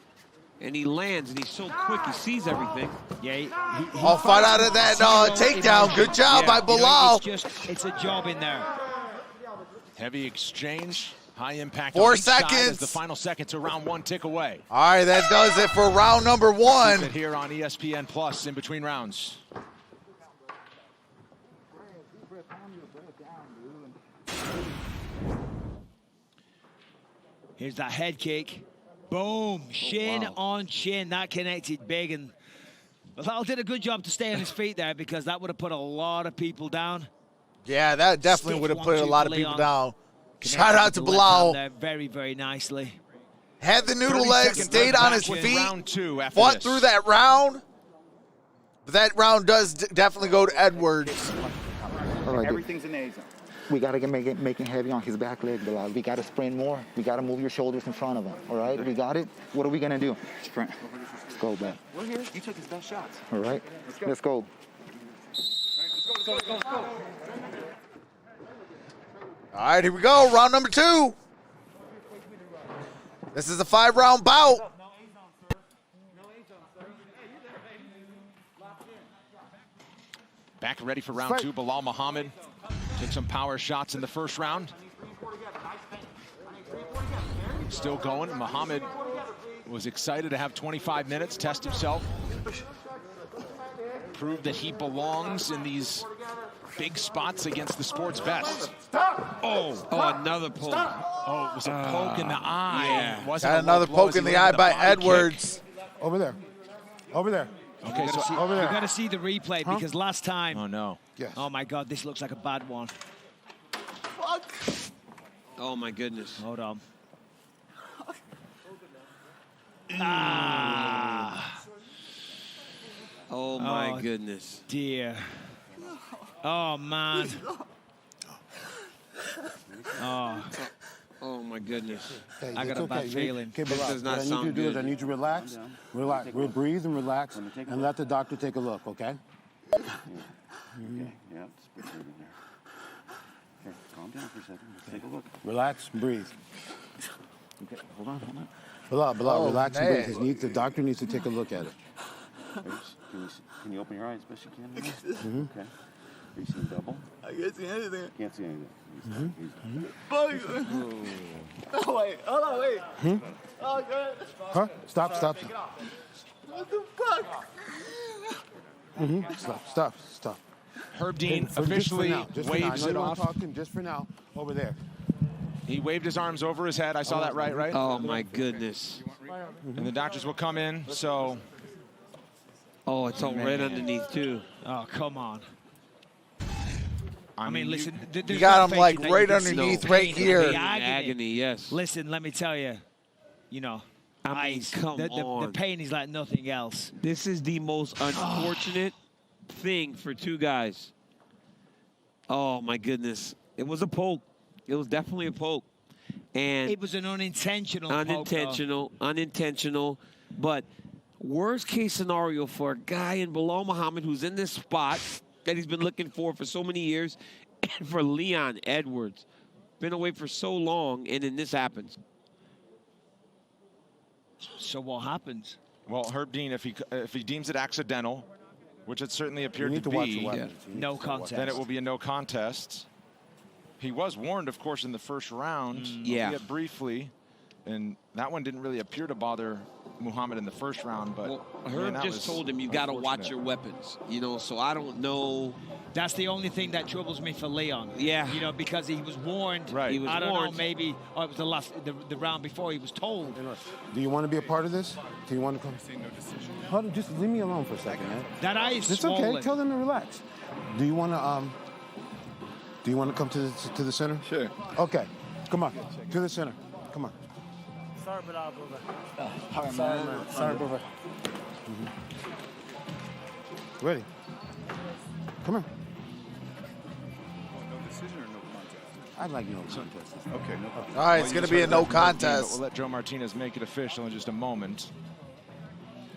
And he lands, and he's so quick, he sees everything. Yeah, he fight out of that takedown. Good job by Belal. You know, it's a job in there. Heavy exchange, high impact. 4 on each side seconds. as the final seconds of round one tick away. All right, that does it for round number one. Keep it here on ESPN Plus in between rounds. Here's that head kick. Boom, shin on chin. That connected big, and Belal did a good job to stay on his feet there, because that would have put a lot of people down. Yeah, that definitely would have put a lot of people down. Shout out to Connected the left Belal. hand there very, very nicely. Had the noodle legs, stayed on his feet, round two after fought this. through that round. But that round does definitely go to Edwards. Everything's in A zone. We got to make it heavy on his back leg, Belal. We got to sprint more. We got to move your shoulders in front of him, all right? We got it? What are we going to do? Sprint. Let's go, man. We're here. You took his best shots. All right? Let's go. Let's go. All right, here we go. Round number 2. This is a 5-round bout. Back ready for round 2. Belal Mohammed took some power shots in the first round. Still going. Mohammed was excited to have 25 minutes, test himself. Prove that he belongs in these big spots against the sport's best. Oh, another poke. Oh, it was a poke in the eye. Yeah. Got another poke in the eye by Edwards. Over there. Over there. Okay, so over there. We've got to see the replay because last time. Oh, no. Yes. Oh, my God, this looks like a bad one. Fuck. Oh, my goodness. Hold on. Oh, my goodness. Dear. Oh, man. Oh, my goodness. Hey, I got a bad feeling. Okay, This does not what I need sound you to do is good. I need you to relax. Relax. We'll breathe and relax and let the doctor take a look, okay? Okay, yeah, just put it in there. Okay, calm down for a second. Let's take a look. Relax, breathe. Okay, hold on. Belal, relax and man. breathe. The doctor needs to take a look at it. Can you open your eyes as best you can? Okay. Are you seeing double? I can't see anything. Can't see anything. Oh, wait. Hold on, wait. Oh, good. Huh? Stop. What the fuck? Stop. Herb Dean Just for officially now, just for now. I waves know it you wanna off. talk to him just for now. Over there. He waved his arms over his head. I saw that right? Oh, my goodness. And the doctors will come in, so. Oh, it's all red underneath, too. Oh, come on. I mean, listen. You got him like right underneath, right here. Agony, yes. Listen, let me tell you. You know, I mean, come the on. pain is like nothing else. This is the most unfortunate thing for two guys. Oh, my goodness. It was a poke. It was definitely a poke. And It was an unintentional unintentional. But worst case scenario for a guy in Belal Mohammed who's in this spot that he's been looking for so many years, and for Leon Edwards, been away for so long, and then this happens. So what happens? Well, Herb Dean, if he deems it accidental, which it certainly appeared need to to watch be, your weapons. No contest. then it will be a no contest. He was warned, of course, in the first round, albeit briefly, and that one didn't really appear to bother Muhammad in the first round. But Herb just told him you got to watch your weapons, you know. So I don't know. That's the only thing that troubles me for Leon. Yeah. You know, because he was warned. Right. He was I don't warned. know, maybe it was the round before he was told. Do you want to be a part of this? Do you want to come? Hold on, just leave me alone for a second, man. That eye is It's swollen. okay. Tell them to relax. Do you want to come to the center? Sure. Okay. Come on. To the center. Come on. Sorry, brother. Sorry, man. Sorry, brother. Ready? Come on. No decision or no contest? I'd like no contest. Okay, no contest. All right, it's going to be a no But contest. we'll let Joe Martinez make it official in just a moment.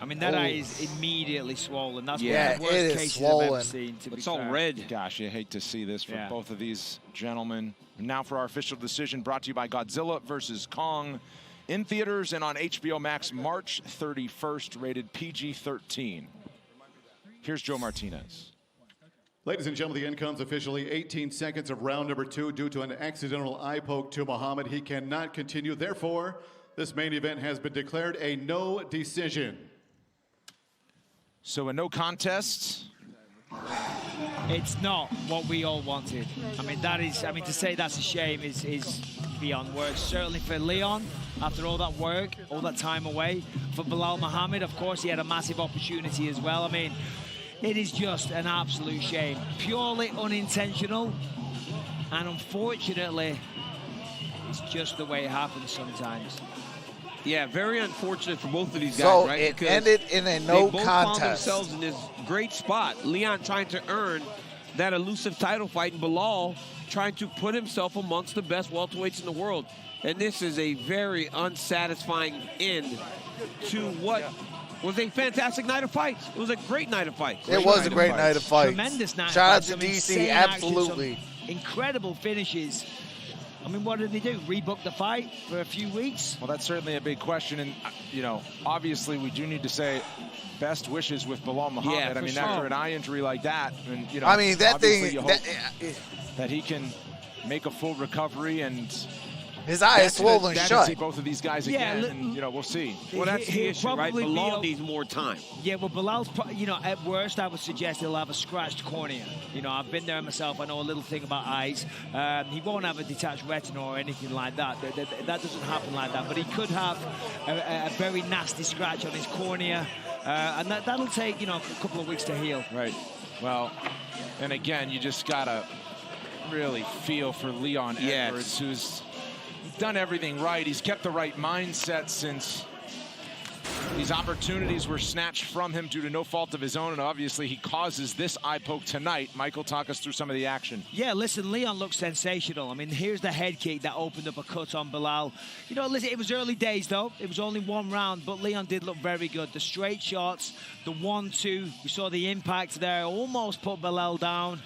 I mean, that eye is immediately swollen. That's Yeah, one of the worst it is cases swollen. I've ever seen. To It's be all fair. red. Gosh, you hate to see this for Yeah. both of these gentlemen. And now for our official decision, brought to you by Godzilla vs. Kong. In theaters and on HBO Max March 31st, rated PG-13. Here's Joe Martinez. Ladies and gentlemen, the end comes officially 18 seconds of round number 2 due to an accidental eye poke to Muhammad. He cannot continue. Therefore, this main event has been declared a no decision. So a no contest. It's not what we all wanted. I mean, to say that's a shame is beyond words. Certainly for Leon, after all that work, all that time away. For Belal Mohammed, of course, he had a massive opportunity as well. I mean, it is just an absolute shame. Purely unintentional. And unfortunately, it's just the way it happens sometimes. Yeah, very unfortunate for both of these guys, So right? it Because ended in a no they both found contest. themselves in this great spot. Leon trying to earn that elusive title fight, and Belal trying to put himself amongst the best welterweights in the world. And this is a very unsatisfying end to what was a fantastic night of fights. It was a great night of fights. It was a great night of fights. Tremendous night. Shout out of to fights. DC, Insane action, absolutely. some incredible finishes. I mean, what did they do? Rebook the fight for a few weeks? Well, that's certainly a big question. And, you know, obviously we do need to say best wishes with Belal Mohammed. Yeah, I mean, sure. after an eye injury like that, and, you know, I mean, that obviously thing, you hope that he can make a full recovery, and his eye is swollen shut. See both of these guys again, and, you know, we'll see. Well, that's the He'll issue, right? probably be Belal needs more time. Yeah, well, Bilal's, you know, at worst, I would suggest he'll have a scratched cornea. You know, I've been there myself. I know a little thing about eyes. He won't have a detached retina or anything like that. That doesn't happen like that. But he could have a very nasty scratch on his cornea. And that'll take, you know, a couple of weeks to heal. Right. Well, and again, you just got to really feel for Leon Edwards, who's done everything right. He's kept the right mindset since these opportunities were snatched from him due to no fault of his own, and obviously he causes this eye poke tonight. Michael, talk us through some of the action. Yeah, listen, Leon looks sensational. I mean, here's the head kick that opened up a cut on Belal. You know, listen, it was early days, though. It was only one round, but Leon did look very good. The straight shots, the 1-2, we saw the impact there, almost put Belal down.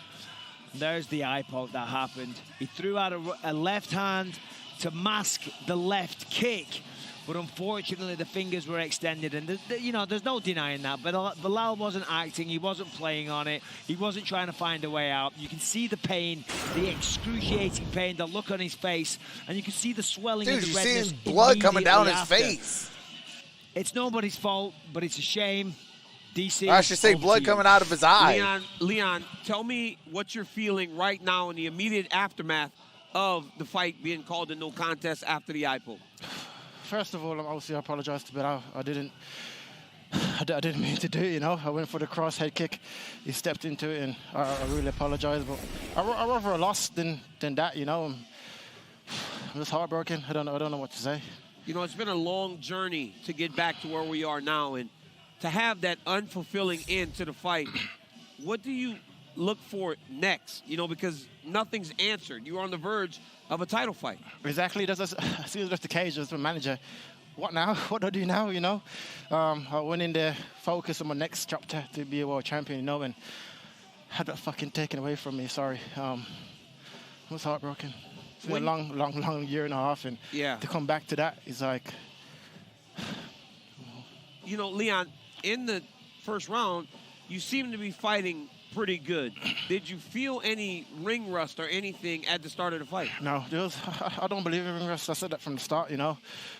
There's the eye poke that happened. He threw out a left hand to mask the left kick, but unfortunately the fingers were extended, and you know, there's no denying that. But Belal wasn't acting, he wasn't playing on it, he wasn't trying to find a way out. You can see the pain, the excruciating pain, the look on his face, and you can see the swelling. Dude, and the you're redness seeing blood coming down his after. face. It's nobody's fault, but it's a shame. DC, I should say blood coming out of his eye. Leon, tell me what you're feeling right now in the immediate aftermath of the fight being called a no contest after the eye poke. First of all, obviously I apologize to Belal. I didn't mean to do it, you know. I went for the cross head kick. He stepped into it, and I really apologize. But I rather lost than that, you know. I'm just heartbroken. I don't know what to say. You know, it's been a long journey to get back to where we are now, and to have that unfulfilling end to the fight. What do you look for next? You know, because nothing's answered. You're on the verge of a title fight. Exactly. As soon as I left the cage, as my manager, what now? What do I do now, you know? I went in there, focused on my next chapter to be a world champion, you know, and had that fucking taken away from me. Sorry. I was heartbroken. It's been a long year and a half, and to come back to that is like... You know, Leon, in the first round, you seem to be fighting pretty good. Did you feel any ring rust or anything at the start of the fight? No, I don't believe in ring rust. I said that from the start, you know.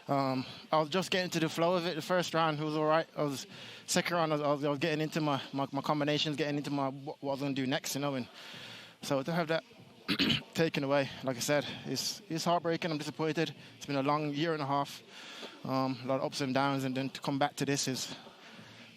I was just getting to the flow of it. The first round, it was all right. Second round, I was getting into my combinations, getting into what I was going to do next, you know. And so to have that taken away, like I said, it's heartbreaking. I'm disappointed. It's been a long year and a half, a lot of ups and downs, and then to come back to this is,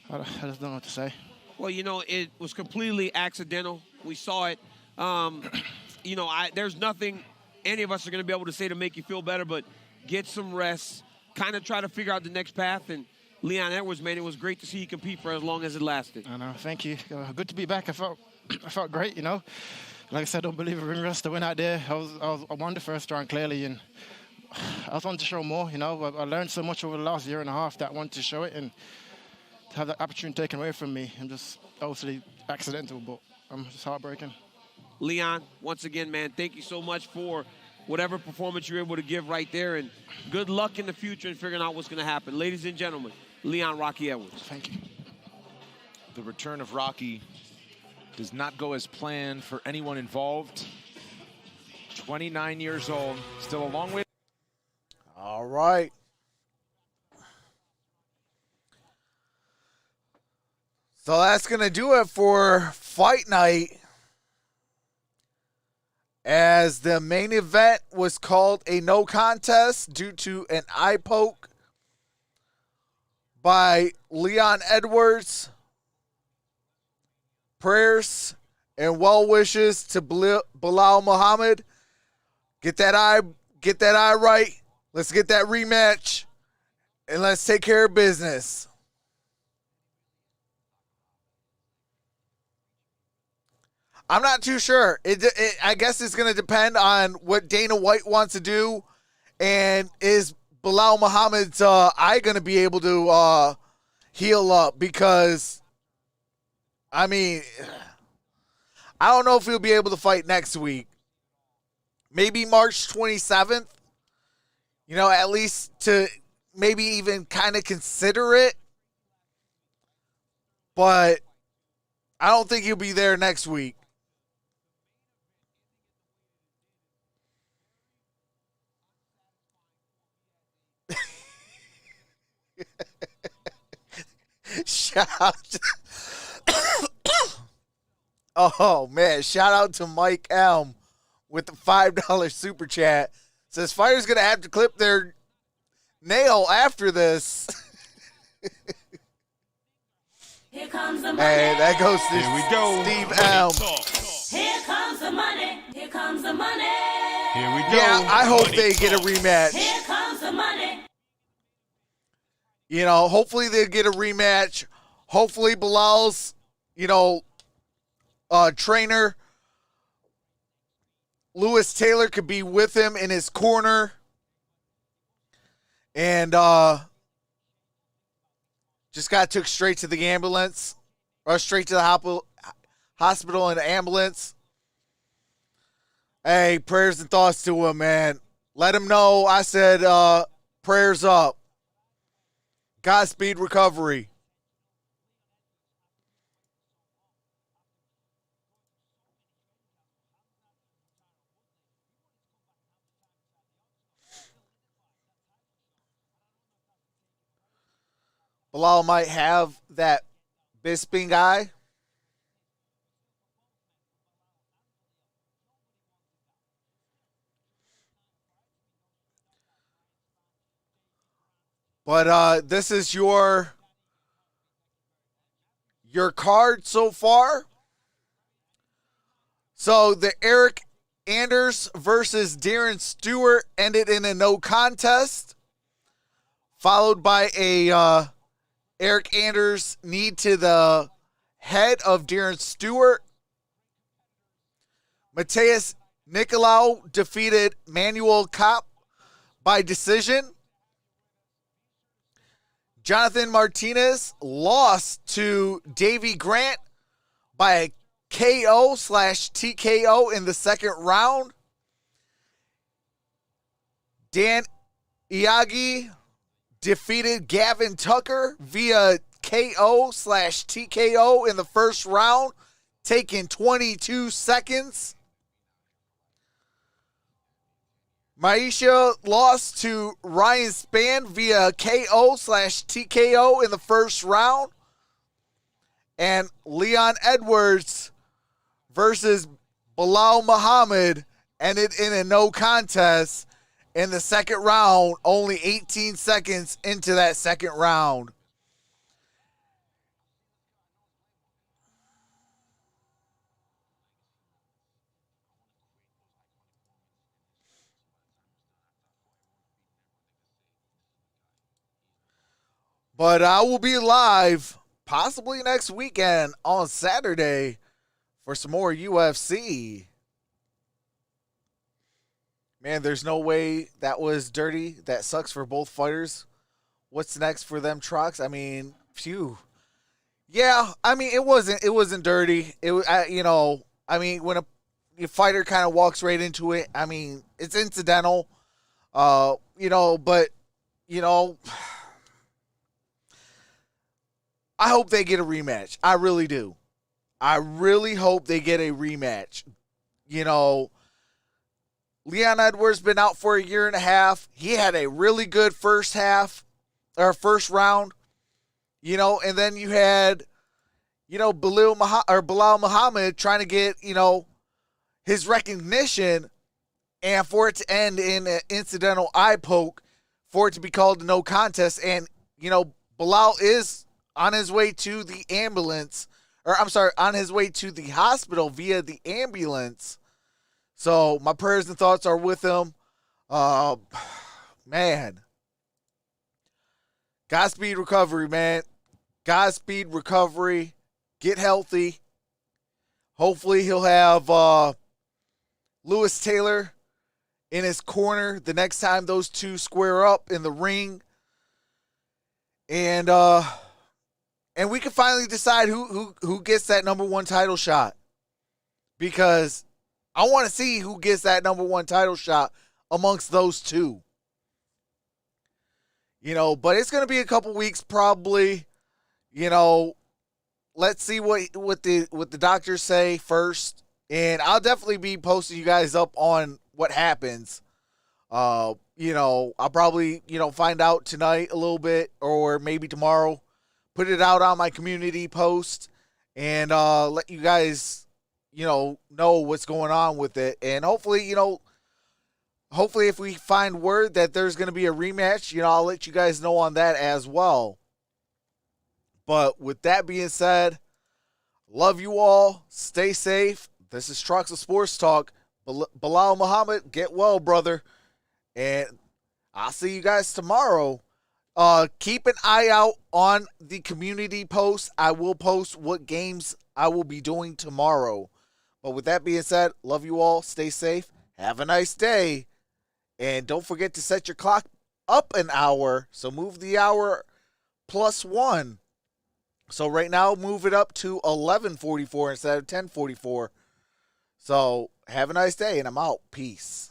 I just don't know what to say. Well, you know, it was completely accidental. We saw it. You know, there's nothing any of us are going to be able to say to make you feel better, but get some rest, kind of try to figure out the next path. And Leon Edwards, man, it was great to see you compete for as long as it lasted. I know, thank you. Good to be back. I felt great, you know. Like I said, I don't believe in ring rust. I went out there. I won the first round clearly, and I wanted to show more, you know. I learned so much over the last year and a half that I wanted to show it, and to have that opportunity taken away from me, I'm just obviously accidental, but I'm just heartbroken. Leon, once again, man, thank you so much for whatever performance you're able to give right there, and good luck in the future in figuring out what's going to happen. Ladies and gentlemen, Leon Rocky Edwards. Thank you. The return of Rocky does not go as planned for anyone involved. 29 years old, still a long way. All right. So that's going to do it for Fight Night, as the main event was called a no contest due to an eye poke by Leon Edwards. Prayers and well wishes to Belal Mohammed. Get that eye right. Let's get that rematch, and let's take care of business. I'm not too sure. I guess it's going to depend on what Dana White wants to do, and is Belal Mohammed's eye going to be able to heal up? Because, I mean, I don't know if he'll be able to fight next week. Maybe March 27th. You know, at least to maybe even kind of consider it. But I don't think he'll be there next week. Shout out. Oh, man. Shout out to Mike M with the $5 super chat. Says fighters going to have to clip their nail after this. Here comes the money. Hey, that goes to Here we go. Steve Money M. talk. Here comes the money. Here comes the money. Here we go. Yeah, I hope Money they get a talk. rematch. Here comes the money. You know, hopefully they'll get a rematch. Hopefully Belal's, trainer, Lewis Taylor, could be with him in his corner. And just got took straight to the ambulance. Or straight to the hospital in an ambulance. Hey, prayers and thoughts to him, man. Let him know I said prayers up. Godspeed recovery. Belal might have that Bisping eye. But this is your card so far. So the Eric Anders versus Derrn Stewart ended in a no contest, followed by a Eric Anders knee to the head of Derrn Stewart. Mateus Nicolau defeated Manuel Kopp by decision. Jonathan Martinez lost to Davey Grant by a KO/TKO in the second round. Dan Iyagi defeated Gavin Tucker via KO/TKO in the first round, taking 22 seconds. Maisha lost to Ryan Spann via KO/TKO in the first round. And Leon Edwards versus Belal Mohammed ended in a no contest in the second round, only 18 seconds into that second round. But I will be live possibly next weekend on Saturday for some more UFC. Man, there's no way that was dirty. That sucks for both fighters. What's next for them trucks? I mean, phew. Yeah, I mean, it wasn't dirty. It was, when a fighter kind of walks right into it, I mean, it's incidental. But I hope they get a rematch. I really do. I really hope they get a rematch. Leon Edwards been out for a year and a half. He had a really good first round. And then you had, Belal Mohammed trying to get, his recognition, and for it to end in an incidental eye poke, for it to be called a no contest. And, Belal is on his way to the on his way to the hospital via the ambulance. So my prayers and thoughts are with him. Man. Godspeed recovery, man. Godspeed recovery. Get healthy. Hopefully he'll have Lewis Taylor in his corner the next time those two square up in the ring. And we can finally decide who gets that number one title shot. Because I want to see who gets that number one title shot amongst those two. You know, but it's going to be a couple weeks probably. You know, let's see what the doctors say first. And I'll definitely be posting you guys up on what happens. You know, I'll probably, find out tonight a little bit or maybe tomorrow. Put it out on my community post and let you guys, know what's going on with it. And hopefully, if we find word that there's going to be a rematch, I'll let you guys know on that as well. But with that being said, love you all. Stay safe. This is Trucks of Sports Talk. Belal Mohammed, get well, brother. And I'll see you guys tomorrow. Keep an eye out on the community post. I will post what games I will be doing tomorrow. But with that being said, love you all. Stay safe. Have a nice day. And don't forget to set your clock up an hour. So move the hour +1. So right now, move it up to 11:44 instead of 10:44. So have a nice day, and I'm out. Peace.